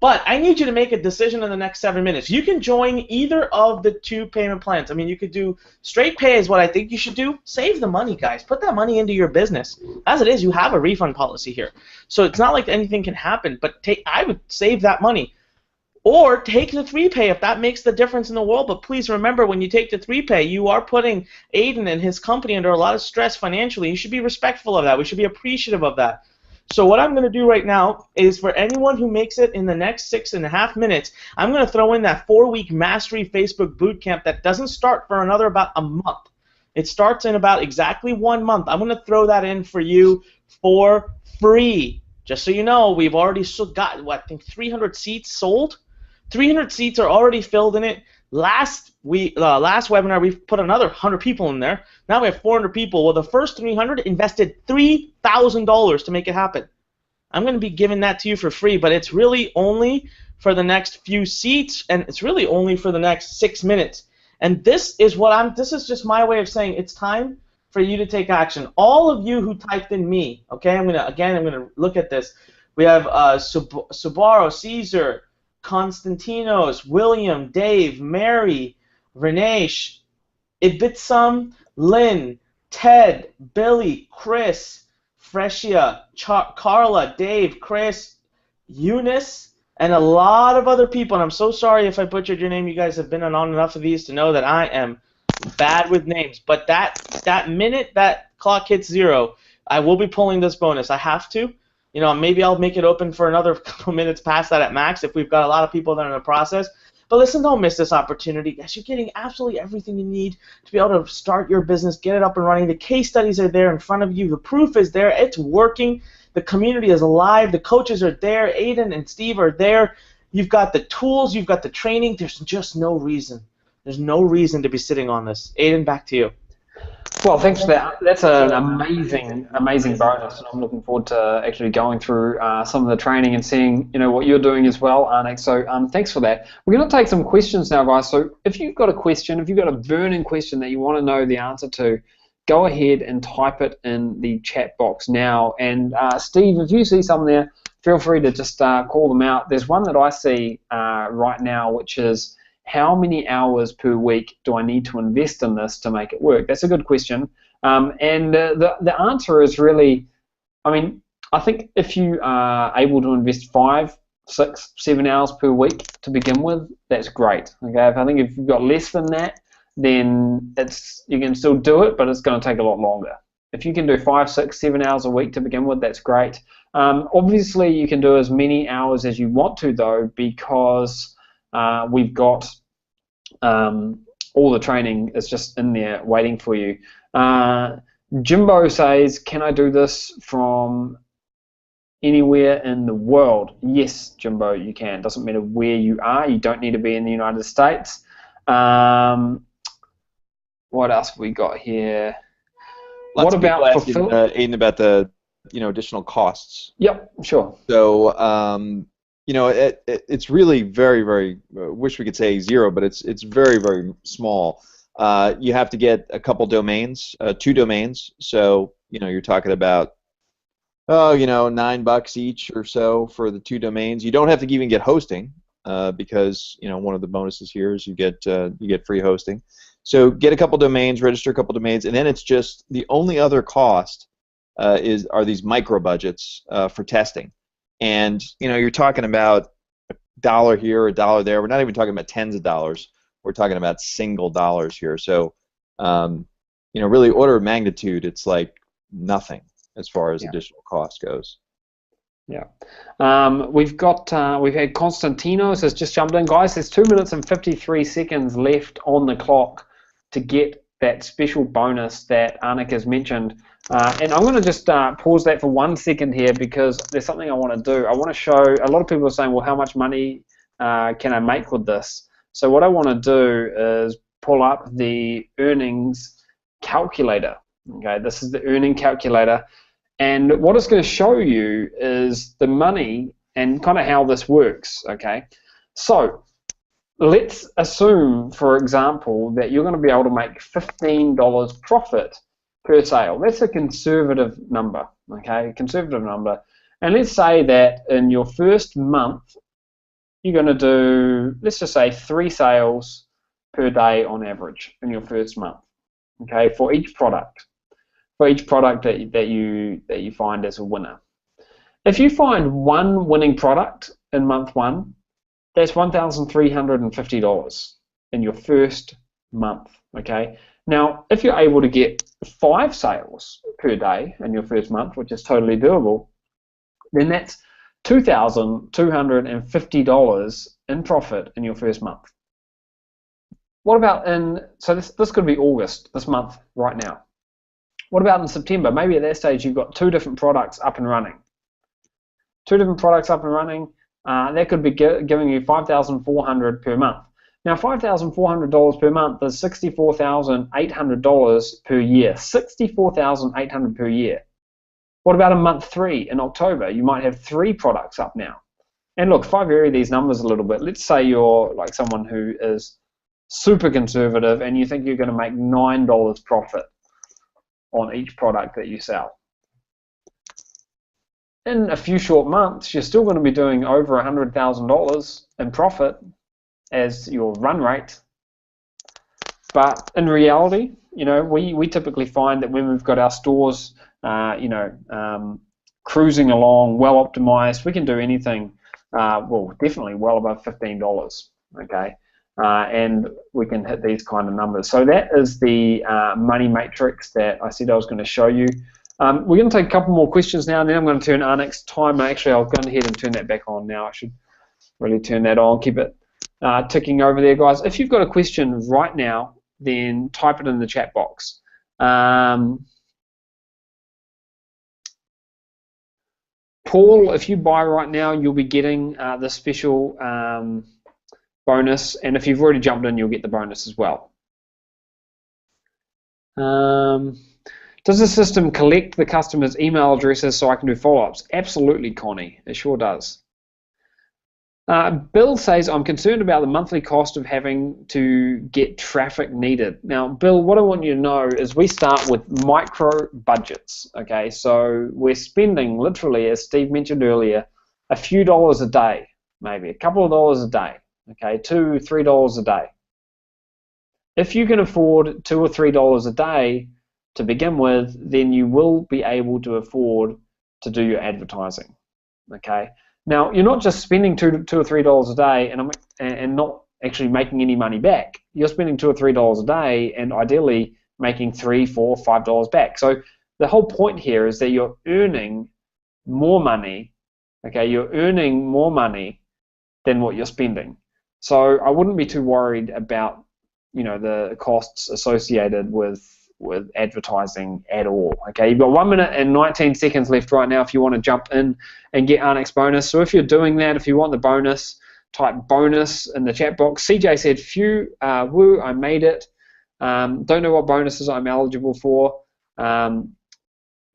But I need you to make a decision in the next 7 minutes. You can join either of the 2 payment plans. I mean, you could do straight pay is what I think you should do. Save the money, guys. Put that money into your business. As it is, you have a refund policy here. So it's not like anything can happen, but I would save that money. Or take the 3-pay if that makes the difference in the world. But please remember, when you take the 3-pay, you are putting Aiden and his company under a lot of stress financially. You should be respectful of that. We should be appreciative of that. So what I'm going to do right now is for anyone who makes it in the next 6.5 minutes, I'm going to throw in that 4-week Mastery Facebook Bootcamp that doesn't start for another about a month. It starts in about exactly 1 month. I'm going to throw that in for you for free. Just so you know, we've already got, what, I think 300 seats sold. 300 seats are already filled in it. Last webinar, we put another 100 people in there. Now we have 400 people. Well, the first 300 invested $3,000 to make it happen. I'm going to be giving that to you for free, but it's really only for the next few seats, and it's really only for the next 6 minutes. And this is just my way of saying it's time for you to take action. All of you who typed in me, okay? I'm going to look at this. We have Subaru, Caesar, Konstantinos, William, Dave, Mary, Renesh, Ibitsum, Lynn, Ted, Billy, Chris, Freshia, Carla, Dave, Chris, Eunice, and a lot of other people. And I'm so sorry if I butchered your name. You guys have been on enough of these to know that I am bad with names. But that minute that clock hits 0, I will be pulling this bonus. I have to. You know, maybe I'll make it open for another couple minutes past that at max if we've got a lot of people that are in the process. But listen, don't miss this opportunity. Guys, you're getting absolutely everything you need to be able to start your business, get it up and running. The case studies are there in front of you. The proof is there. It's working. The community is alive. The coaches are there. Aiden and Steve are there. You've got the tools. You've got the training. There's just no reason. There's no reason to be sitting on this. Aiden, back to you. Well, thanks for that. That's an amazing bonus, and I'm looking forward to actually going through some of the training and seeing, what you're doing as well, Arnik. So thanks for that. We're going to take some questions now, guys. So if you've got a question, if you've got a burning question that you want to know the answer to, go ahead and type it in the chat box now. And Steve, if you see something there, feel free to just call them out. There's one that I see right now, which is, how many hours per week do I need to invest in this to make it work? That's a good question. And the answer is really, I mean, I think if you are able to invest 5, 6, 7 hours per week to begin with, that's great. Okay, I think if you've got less than that, then you can still do it, but it's going to take a lot longer. If you can do 5, 6, 7 hours a week to begin with, that's great. Obviously, you can do as many hours as you want to, though, because we've got all the training is just in there waiting for you. Jimbo says, can I do this from anywhere in the world? Yes, Jimbo, you can. Doesn't matter where you are. You don't need to be in the United States. What else have we got here? Lots what of people about asking, Aiden, about the additional costs. Yep, sure. So it's really very, very. Wish we could say zero, but it's very, very small. You have to get a couple domains, 2 domains. So you're talking about $9 each or so for the 2 domains. You don't have to even get hosting because one of the bonuses here is you get free hosting. So get a couple domains, register a couple domains, and then it's just the only other cost are these micro budgets for testing. And you're talking about $1 here, $1 there. We're not even talking about tens of dollars. We're talking about single dollars here. So really order of magnitude, it's like nothing as far as additional cost goes. Yeah, we've had Constantinos has just jumped in, guys. There's 2 minutes and 53 seconds left on the clock to get that special bonus that Anik has mentioned, and I'm going to just pause that for 1 second here because there's something I want to do. I want to show. A lot of people are saying, well, how much money can I make with this? So what I want to do is pull up the earnings calculator. Okay, this is the earning calculator. And what it's going to show you is the money and kind of how this works, okay? So let's assume, for example, that you're going to be able to make $15 profit per sale. That's a conservative number, okay? A conservative number. And let's say that in your first month, you're going to do, let's just say 3 sales per day on average in your first month, okay, for each product. For each product that you find as a winner. If you find 1 winning product in month 1, that's $1,350 in your first month. Okay. Now, if you're able to get 5 sales per day in your first month, which is totally doable, then that's $2,250 in profit in your first month. What about so this could be August, this month right now. What about in September? Maybe at that stage you've got 2 different products up and running. 2 different products up and running. That could be giving you $5,400 per month. Now, $5,400 per month is $64,800 per year. $64,800 per year. What about in month 3 in October? You might have 3 products up now. And look, if I vary these numbers a little bit, let's say you're like someone who is super conservative and you think you're going to make $9 profit on each product that you sell. In a few short months, you're still going to be doing over $100,000 in profit as your run rate. But in reality, we typically find that when we've got our stores, cruising along, well optimized, we can do anything, definitely well above $15. Okay. And we can hit these kind of numbers. So that is the money matrix that I said I was going to show you. We're going to take a couple more questions now, and then I'm going to turn Anik's timer. Actually, I'll go ahead and turn that back on now. I should really turn that on. Keep it ticking over there, guys. If you've got a question right now, then type it in the chat box. Paul, if you buy right now, you'll be getting the special bonus, and if you've already jumped in, you'll get the bonus as well. Does the system collect the customer's email addresses so I can do follow-ups? Absolutely, Connie. It sure does. Bill says, I'm concerned about the monthly cost of having to get traffic needed. Now, Bill, what I want you to know is we start with micro budgets, okay? So we're spending literally, as Steve mentioned earlier, a few dollars a day, maybe a couple of dollars a day, okay, $2, $3 a day. If you can afford $2 or $3 a day, to begin with, then you will be able to afford to do your advertising. Okay. Now, you're not just spending $2 or $3 a day and not actually making any money back. You're spending $2 or $3 a day and ideally making $3, $4, $5 back. So the whole point here is that you're earning more money. Okay, you're earning more money than what you're spending. So I wouldn't be too worried about, you know, the costs associated with advertising at all. Okay, you've got 1 minute and 19 seconds left right now if you want to jump in and get our next bonus. So if you're doing that, if you want the bonus, type bonus in the chat box. CJ said, phew, woo, I made it. Don't know what bonuses I'm eligible for. So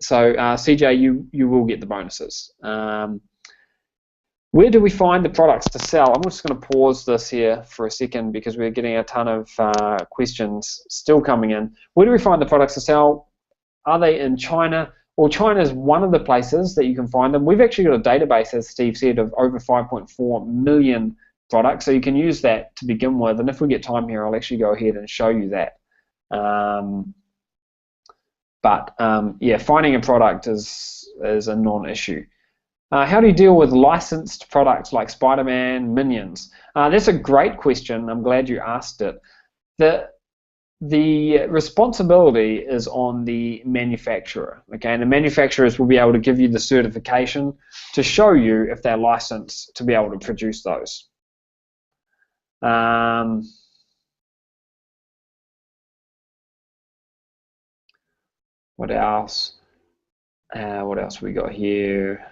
CJ, you will get the bonuses. Where do we find the products to sell? I'm just going to pause this here for a second because we're getting a ton of questions still coming in. Where do we find the products to sell? Are they in China? Well, China is one of the places that you can find them. We've actually got a database, as Steve said, of over 5.4 million products, so you can use that to begin with. And if we get time here, I'll actually go ahead and show you that. Yeah, finding a product is a non-issue. How do you deal with licensed products like Spider-Man, Minions? That's a great question. I'm glad you asked it. The responsibility is on the manufacturer, okay? And the manufacturers will be able to give you the certification to show you if they're licensed to be able to produce those. What else? What else we got here?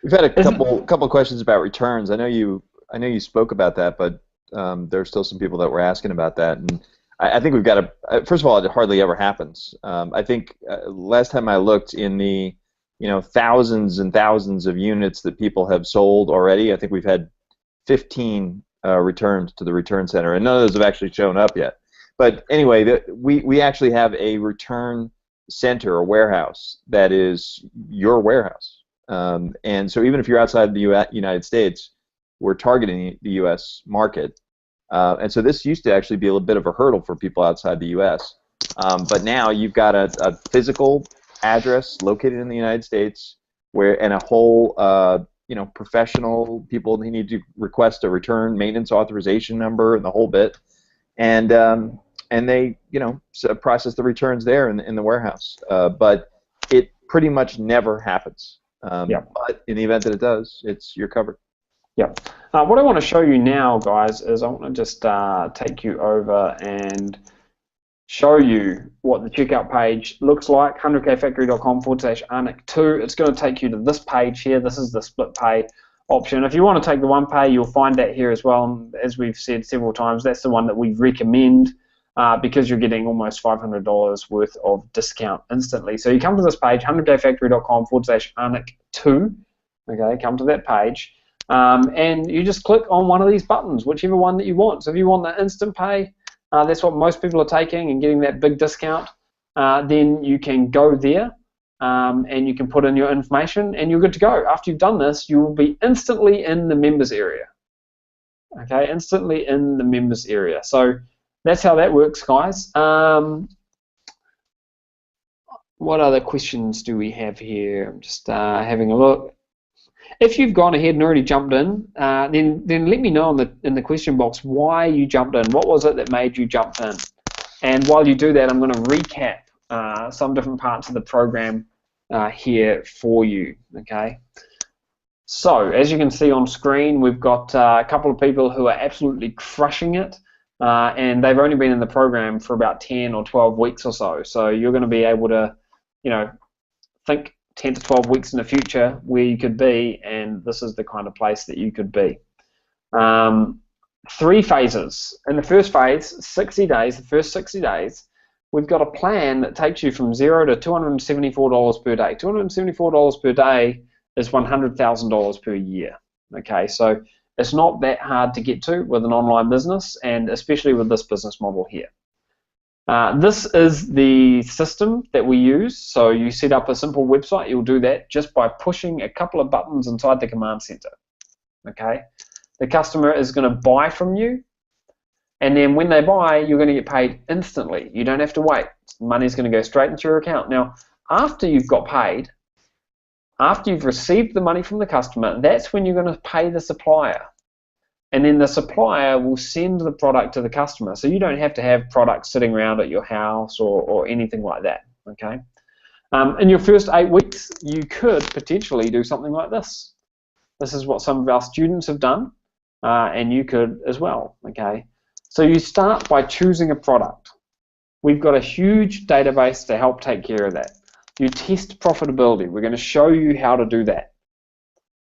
We've had a couple questions about returns. I know you spoke about that, but there are still some people that were asking about that, and I think we've got to. First of all, it hardly ever happens. I think last time I looked, in the thousands and thousands of units that people have sold already, I think we've had 15 returns to the return center, and none of those have actually shown up yet. But anyway, we actually have a return center, a warehouse that is your warehouse. And so even if you're outside the United States, we're targeting the U.S. market. And so this used to actually be a little bit of a hurdle for people outside the U.S. But now you've got a physical address located in the United States, and a whole professional people who need to request a return maintenance authorization number and the whole bit, and they process the returns there in the warehouse. But it pretty much never happens. But in the event that it does, you're covered. Yeah. What I want to show you now, guys, is I want to just take you over and show you what the checkout page looks like. 100kfactory.com/Arnick2. It's going to take you to this page here. This is the split pay option. If you want to take the one pay, you'll find that here as well. And as we've said several times, that's the one that we recommend because you're getting almost $500 worth of discount instantly. So you come to this page, 100kfactory.com/Arnick2. Okay, come to that page. And you just click on one of these buttons, whichever one that you want. So if you want the instant pay, that's what most people are taking and getting that big discount, then you can go there and you can put in your information and you're good to go. After you've done this, you will be instantly in the members area. Okay, instantly in the members area. So that's how that works, guys. What other questions do we have here? I'm just having a look. If you've gone ahead and already jumped in, then let me know in the question box why you jumped in. What was it that made you jump in? And while you do that, I'm going to recap some different parts of the program here for you. Okay. So as you can see on screen, we've got a couple of people who are absolutely crushing it, and they've only been in the program for about 10 or 12 weeks or so. So you're going to be able to, think 10 to 12 weeks in the future where you could be, and this is the kind of place that you could be. 3 phases. In the first phase, 60 days, the first 60 days, we've got a plan that takes you from $0 to $274 per day. $274 per day is $100,000 per year. Okay, so it's not that hard to get to with an online business, and especially with this business model here. This is the system that we use. So you set up a simple website. You'll do that just by pushing a couple of buttons inside the command center. Okay, the customer is going to buy from you, And then when they buy, you're going to get paid instantly. You don't have to wait. Money's going to go straight into your account. Now, after you've got paid, after you've received the money from the customer, that's when you're going to pay the supplier. And then the supplier will send the product to the customer. So you don't have to have products sitting around at your house or anything like that, okay? In your first 8 weeks, you could potentially do something like this. This is what some of our students have done, and you could as well, okay? So you start by choosing a product. We've got a huge database to help take care of that. You test profitability. We're going to show you how to do that.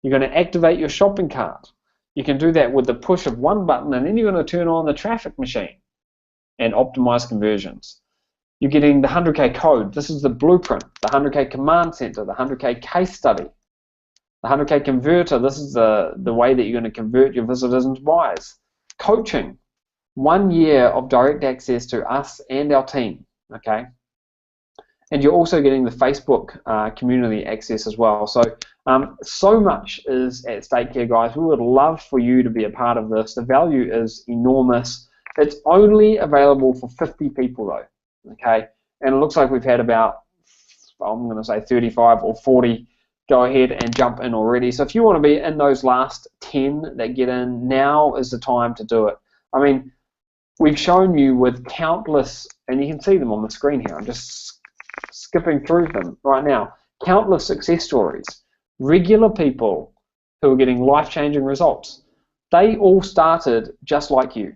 You're going to activate your shopping cart. You can do that with the push of one button, and then you're going to turn on the traffic machine and optimize conversions. You're getting the 100K code. This is the blueprint, the 100K command center, the 100K case study, the 100K converter. This is the way that you're going to convert your visitors into buyers. Coaching, 1 year of direct access to us and our team, okay? And you're also getting the Facebook community access as well. So, so much is at stake here, guys. We would love for you to be a part of this. The value is enormous. It's only available for 50 people though, okay? And it looks like we've had about, I'm going to say 35 or 40 go ahead and jump in already. So if you want to be in those last 10 that get in, now is the time to do it. I mean, we've shown you with countless, and you can see them on the screen here. I'm just skipping through them right now. Countless success stories. Regular people who are getting life-changing results. They all started just like you.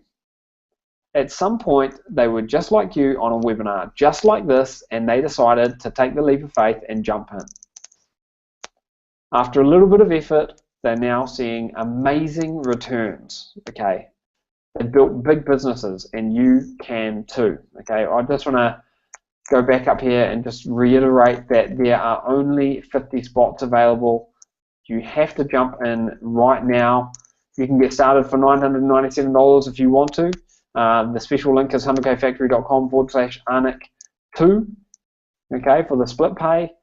At some point, they were just like you on a webinar, just like this, and they decided to take the leap of faith and jump in. After a little bit of effort, they're now seeing amazing returns, okay? They built big businesses, and you can too, okay? I just want to go back up here and just reiterate that there are only 50 spots available. You have to jump in right now. You can get started for $997 if you want to. The special link is 100kfactory.com/Anik2, okay, for the split pay.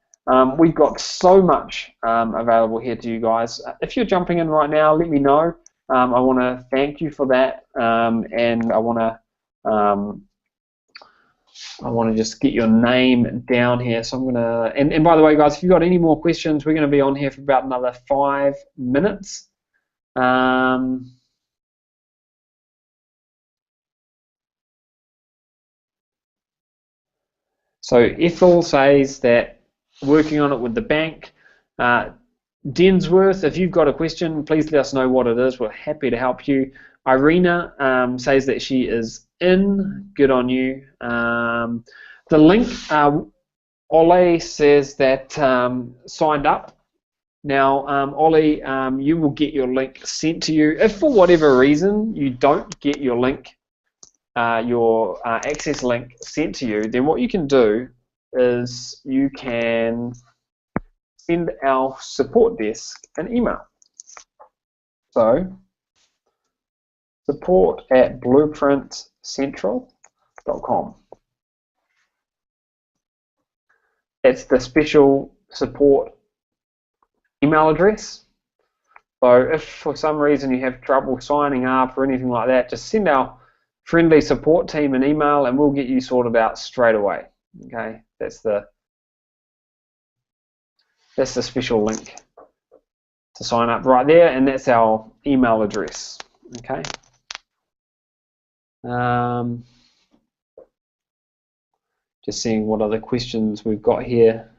We've got so much available here to you guys. If you're jumping in right now, let me know. I want to thank you for that, and I want to just get your name down here. So I'm gonna, and by the way, guys, if you've got any more questions, we're gonna be on here for about another 5 minutes. So Ethel says that working on it with the bank. Densworth, if you've got a question, please let us know what it is. We're happy to help you. Irina says that she is in. Good on you. The link, Ole says that signed up. Now, Ole, you will get your link sent to you. If for whatever reason you don't get your link, your access link sent to you, then what you can do is you can send our support desk an email. So, support@blueprintcentral.com. It's the special support email address. So if for some reason you have trouble signing up or anything like that, just send our friendly support team an email and we'll get you sorted out straight away. Okay, that's the special link to sign up right there, and that's our email address. Okay. Just seeing what other questions we've got here.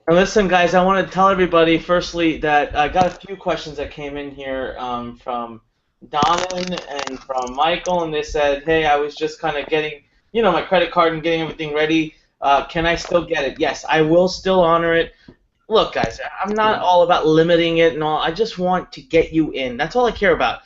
And listen, guys, I want to tell everybody, firstly, that I got a few questions that came in here from Donan and from Michael, and they said, hey, I was just kind of getting, my credit card and getting everything ready. Can I still get it? Yes, I will still honor it. Look, guys, I'm not all about limiting it and all. I just want to get you in. That's all I care about.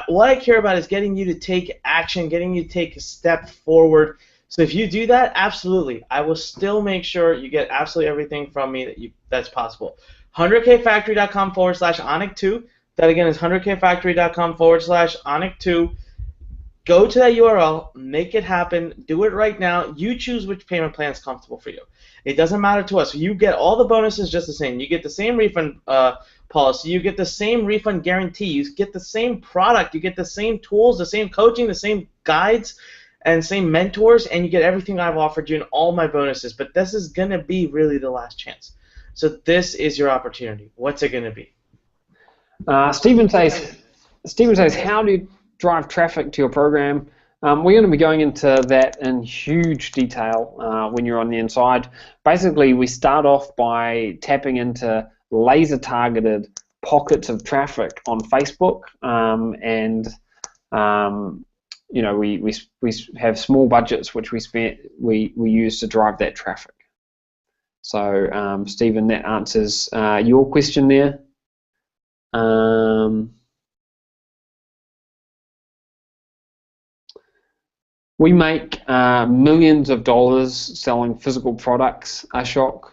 What I care about is getting you to take action, getting you to take a step forward. So if you do that, absolutely, I will still make sure you get absolutely everything from me that's possible. 100kfactory.com/Anik2. That again is 100kfactory.com/Anik2. Go to that URL, make it happen, do it right now. You choose which payment plan is comfortable for you. It doesn't matter to us. You get all the bonuses just the same. You get the same refund policy. You get the same refund guarantee. You get the same product. You get the same tools, the same coaching, the same guides, and same mentors, and you get everything I've offered you and all my bonuses. But this is going to be really the last chance. So this is your opportunity. What's it going to be? Stephen says, how do you drive traffic to your program? We're going to be going into that in huge detail when you're on the inside. Basically, we start off by tapping into laser-targeted pockets of traffic on Facebook, and you know, we have small budgets which we use to drive that traffic. So, Stephen, that answers your question there. We make millions of dollars selling physical products, Ashok.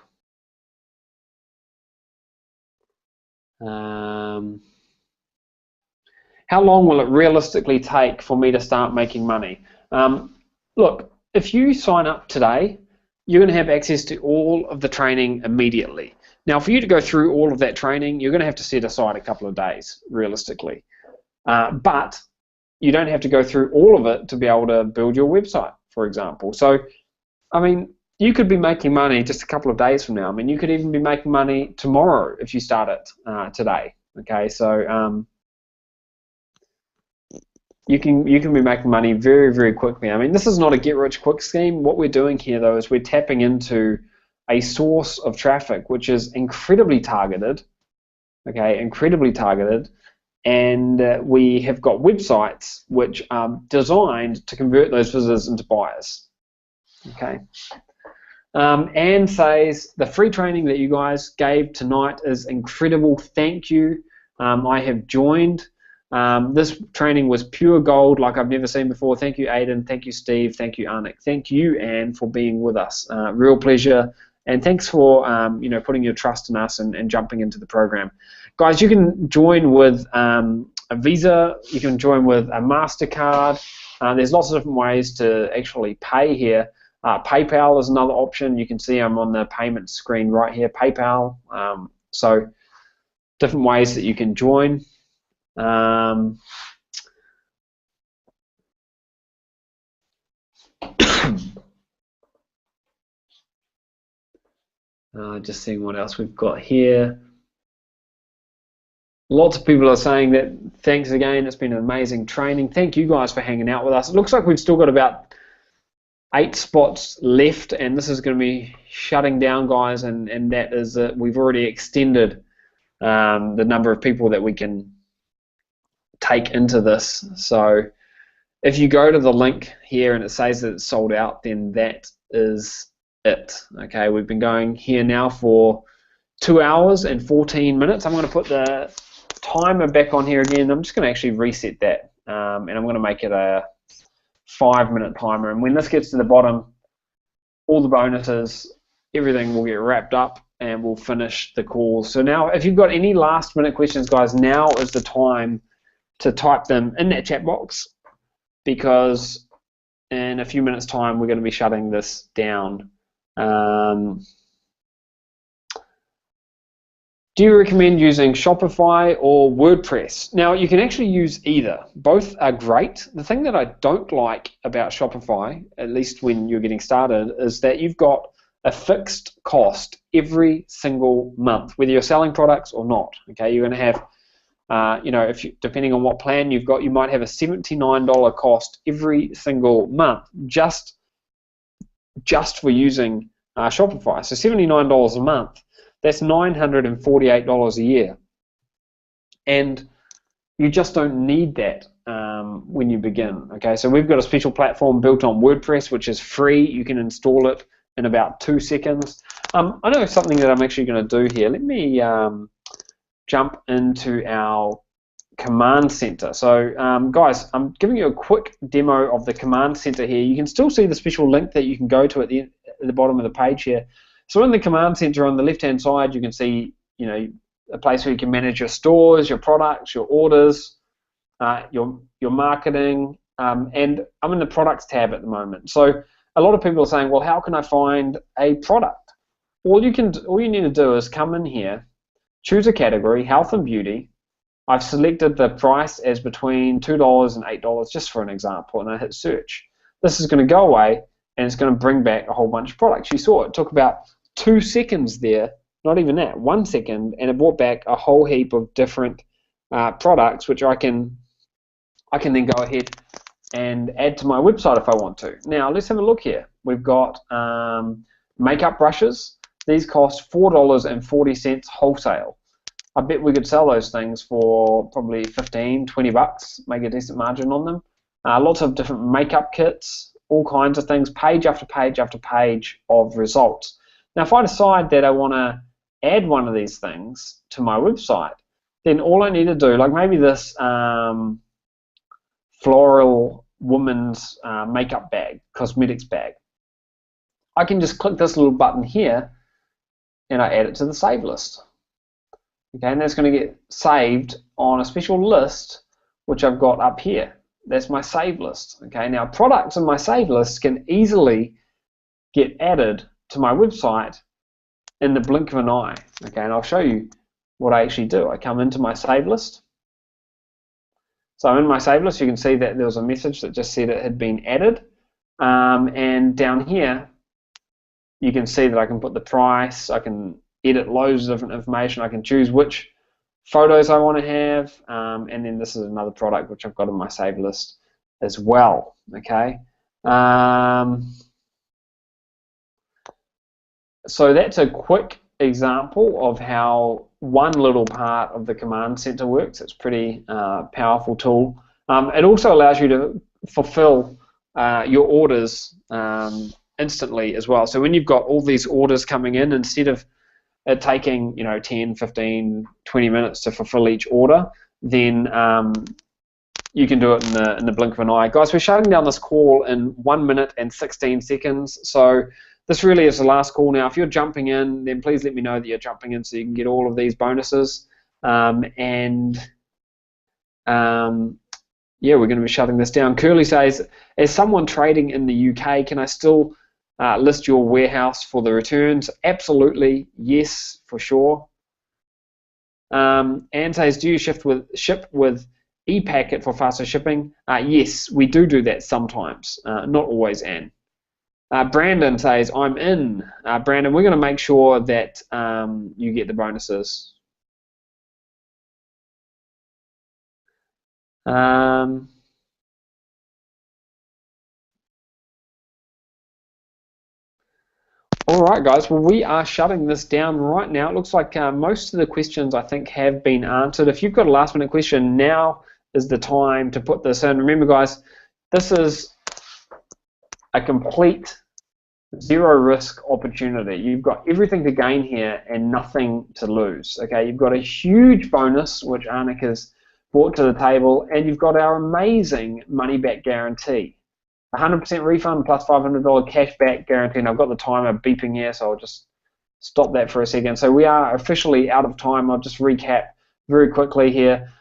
How long will it realistically take for me to start making money? Look, if you sign up today, you're going to have access to all of the training immediately. Now, for you to go through all of that training, you're going to have to set aside a couple of days, realistically. But you don't have to go through all of it to be able to build your website, for example. So, I mean, you could be making money just a couple of days from now. I mean, you could even be making money tomorrow if you start it today. Okay, so you can be making money very, very quickly. I mean, this is not a get-rich-quick scheme. What we're doing here, though, is we're tapping into a source of traffic which is incredibly targeted. Okay, incredibly targeted. And we have got websites which are designed to convert those visitors into buyers. Okay. Anne says, the free training that you guys gave tonight is incredible. Thank you. I have joined. This training was pure gold like I've never seen before. Thank you, Aidan. Thank you, Steve. Thank you, Arnik. Thank you, Anne, for being with us. Real pleasure. And thanks for you know, putting your trust in us and jumping into the program. Guys, you can join with a Visa. You can join with a MasterCard. There's lots of different ways to actually pay here. PayPal is another option. You can see I'm on the payment screen right here, PayPal. So different ways that you can join. Just seeing what else we've got here. Lots of people are saying that thanks again, it's been an amazing training. Thank you guys for hanging out with us. It looks like we've still got about 8 spots left, and this is going to be shutting down, guys, and that is that we've already extended the number of people that we can take into this. So if you go to the link here and it says that it's sold out, then that is it. Okay, we've been going here now for 2 hours and 14 minutes. I'm going to put the timer back on here again. I'm just going to actually reset that, and I'm going to make it a 5-minute timer. And when this gets to the bottom, all the bonuses, everything will get wrapped up, and we'll finish the call. So now, if you've got any last-minute questions, guys, now is the time to type them in that chat box, because in a few minutes' time, we're going to be shutting this down. Do you recommend using Shopify or WordPress? Now, you can actually use either. Both are great. The thing that I don't like about Shopify, at least when you're getting started, is that you've got a fixed cost every single month, whether you're selling products or not. Okay, you're going to have, you know, if you, depending on what plan you've got, you might have a $79 cost every single month just for using Shopify. So $79 a month. That's $948 a year, and you just don't need that when you begin. Okay, so we've got a special platform built on WordPress, which is free. You can install it in about 2 seconds. I know something that I'm actually going to do here. Let me jump into our command center. So guys, I'm giving you a quick demo of the command center here. You can still see the special link that you can go to at the bottom of the page here. So in the command center on the left-hand side, you can see, you know, a place where you can manage your stores, your products, your orders, your marketing, and I'm in the products tab at the moment. So a lot of people are saying, well, how can I find a product? All you need to do is come in here, choose a category, health and beauty. I've selected the price as between $2 and $8, just for an example, and I hit search. This is going to go away, and it's going to bring back a whole bunch of products. You saw it took about 2 seconds there, not even that, 1 second, and it brought back a whole heap of different products, which I can then go ahead and add to my website if I want to. Now let's have a look here. We've got makeup brushes. These cost $4.40 wholesale. I bet we could sell those things for probably 15, 20 bucks, make a decent margin on them. Lots of different makeup kits, all kinds of things, page after page after page of results. Now if I decide that I want to add one of these things to my website, then all I need to do, like maybe this floral woman's makeup bag, cosmetics bag, I can just click this little button here and I add it to the save list. Okay, and that's going to get saved on a special list which I've got up here. That's my save list. Okay, now products in my save list can easily get added to my website in the blink of an eye. Okay, and I'll show you what I actually do. I come into my save list. So in my save list, you can see that there was a message that just said it had been added. And down here, you can see that I can put the price, I can edit loads of different information, I can choose which photos I want to have, and then this is another product which I've got in my save list as well. Okay. So that's a quick example of how one little part of the command center works. It's a pretty powerful tool. It also allows you to fulfill your orders instantly as well. So when you've got all these orders coming in, instead of it taking 10, 15, 20 minutes to fulfill each order, then you can do it in the blink of an eye. Guys, we're shutting down this call in 1 minute and 16 seconds. So this really is the last call now. If you're jumping in, then please let me know that you're jumping in so you can get all of these bonuses. Yeah, we're going to be shutting this down. Curly says, as someone trading in the UK, can I still list your warehouse for the returns? Absolutely, yes, for sure. Anne says, do you ship with e-packet for faster shipping? Yes, we do that sometimes, not always, Anne. Brandon says, I'm in. Brandon, we're going to make sure that you get the bonuses. All right, guys, well, we are shutting this down right now. It looks like most of the questions, I think, have been answered. If you've got a last-minute question, now is the time to put this in. Remember, guys, this is a complete zero-risk opportunity. You've got everything to gain here and nothing to lose. Okay, you've got a huge bonus, which Arnik has brought to the table, and you've got our amazing money-back guarantee. 100% refund plus $500 cash back guarantee. And I've got the timer beeping here, so I'll just stop that for a second. So we are officially out of time. I'll just recap very quickly here.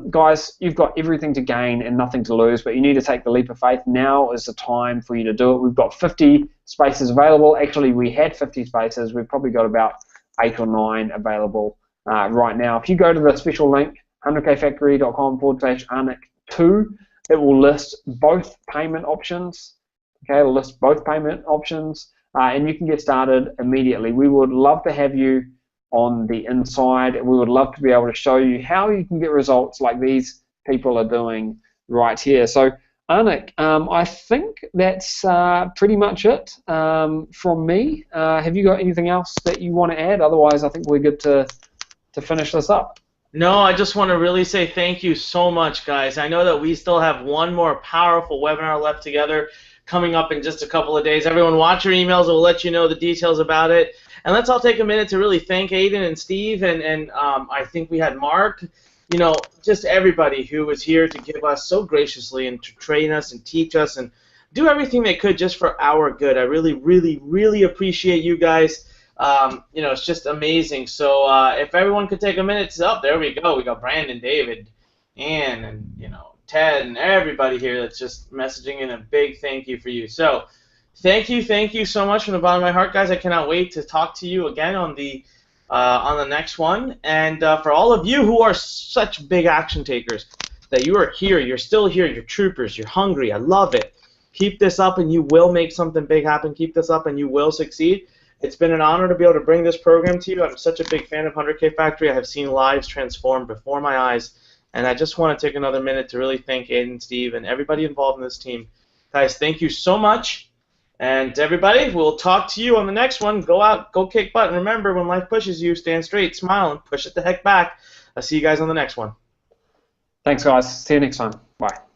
Guys, you've got everything to gain and nothing to lose, but you need to take the leap of faith. Now is the time for you to do it. We've got 50 spaces available. Actually, we had 50 spaces. We've probably got about 8 or 9 available right now. If you go to the special link, 100kfactory.com/Arnik2, it will list both payment options. Okay, it'll list both payment options, and you can get started immediately. We would love to have you on the inside. We would love to be able to show you how you can get results like these people are doing right here. So, Arnik, I think that's pretty much it from me. Have you got anything else that you want to add? Otherwise, I think we're good to finish this up. No, I just want to really say thank you so much, guys. I know that we still have one more powerful webinar left together coming up in just a couple of days. Everyone, watch your emails. We'll let you know the details about it. And let's all take a minute to really thank Aiden and Steve, and I think we had Mark, just everybody who was here to give us so graciously and to train us and teach us and do everything they could just for our good. I really, really, really appreciate you guys. It's just amazing. So if everyone could take a minute to, there we go. We got Brandon, David, Ann, and Ted and everybody here that's just messaging in a big thank you for you. So thank you so much from the bottom of my heart, guys. I cannot wait to talk to you again on the next one. And for all of you who are such big action takers, that you are here, you're still here, you're troopers, you're hungry, I love it. Keep this up and you will make something big happen. Keep this up and you will succeed. It's been an honor to be able to bring this program to you. I'm such a big fan of 100K Factory. I have seen lives transform before my eyes. And I just want to take another minute to really thank Aiden, Steve, and everybody involved in this team. Guys, thank you so much. And everybody, we'll talk to you on the next one. Go out, go kick butt. And remember, when life pushes you, stand straight, smile, and push it the heck back. I'll see you guys on the next one. Thanks, guys. See you next time. Bye.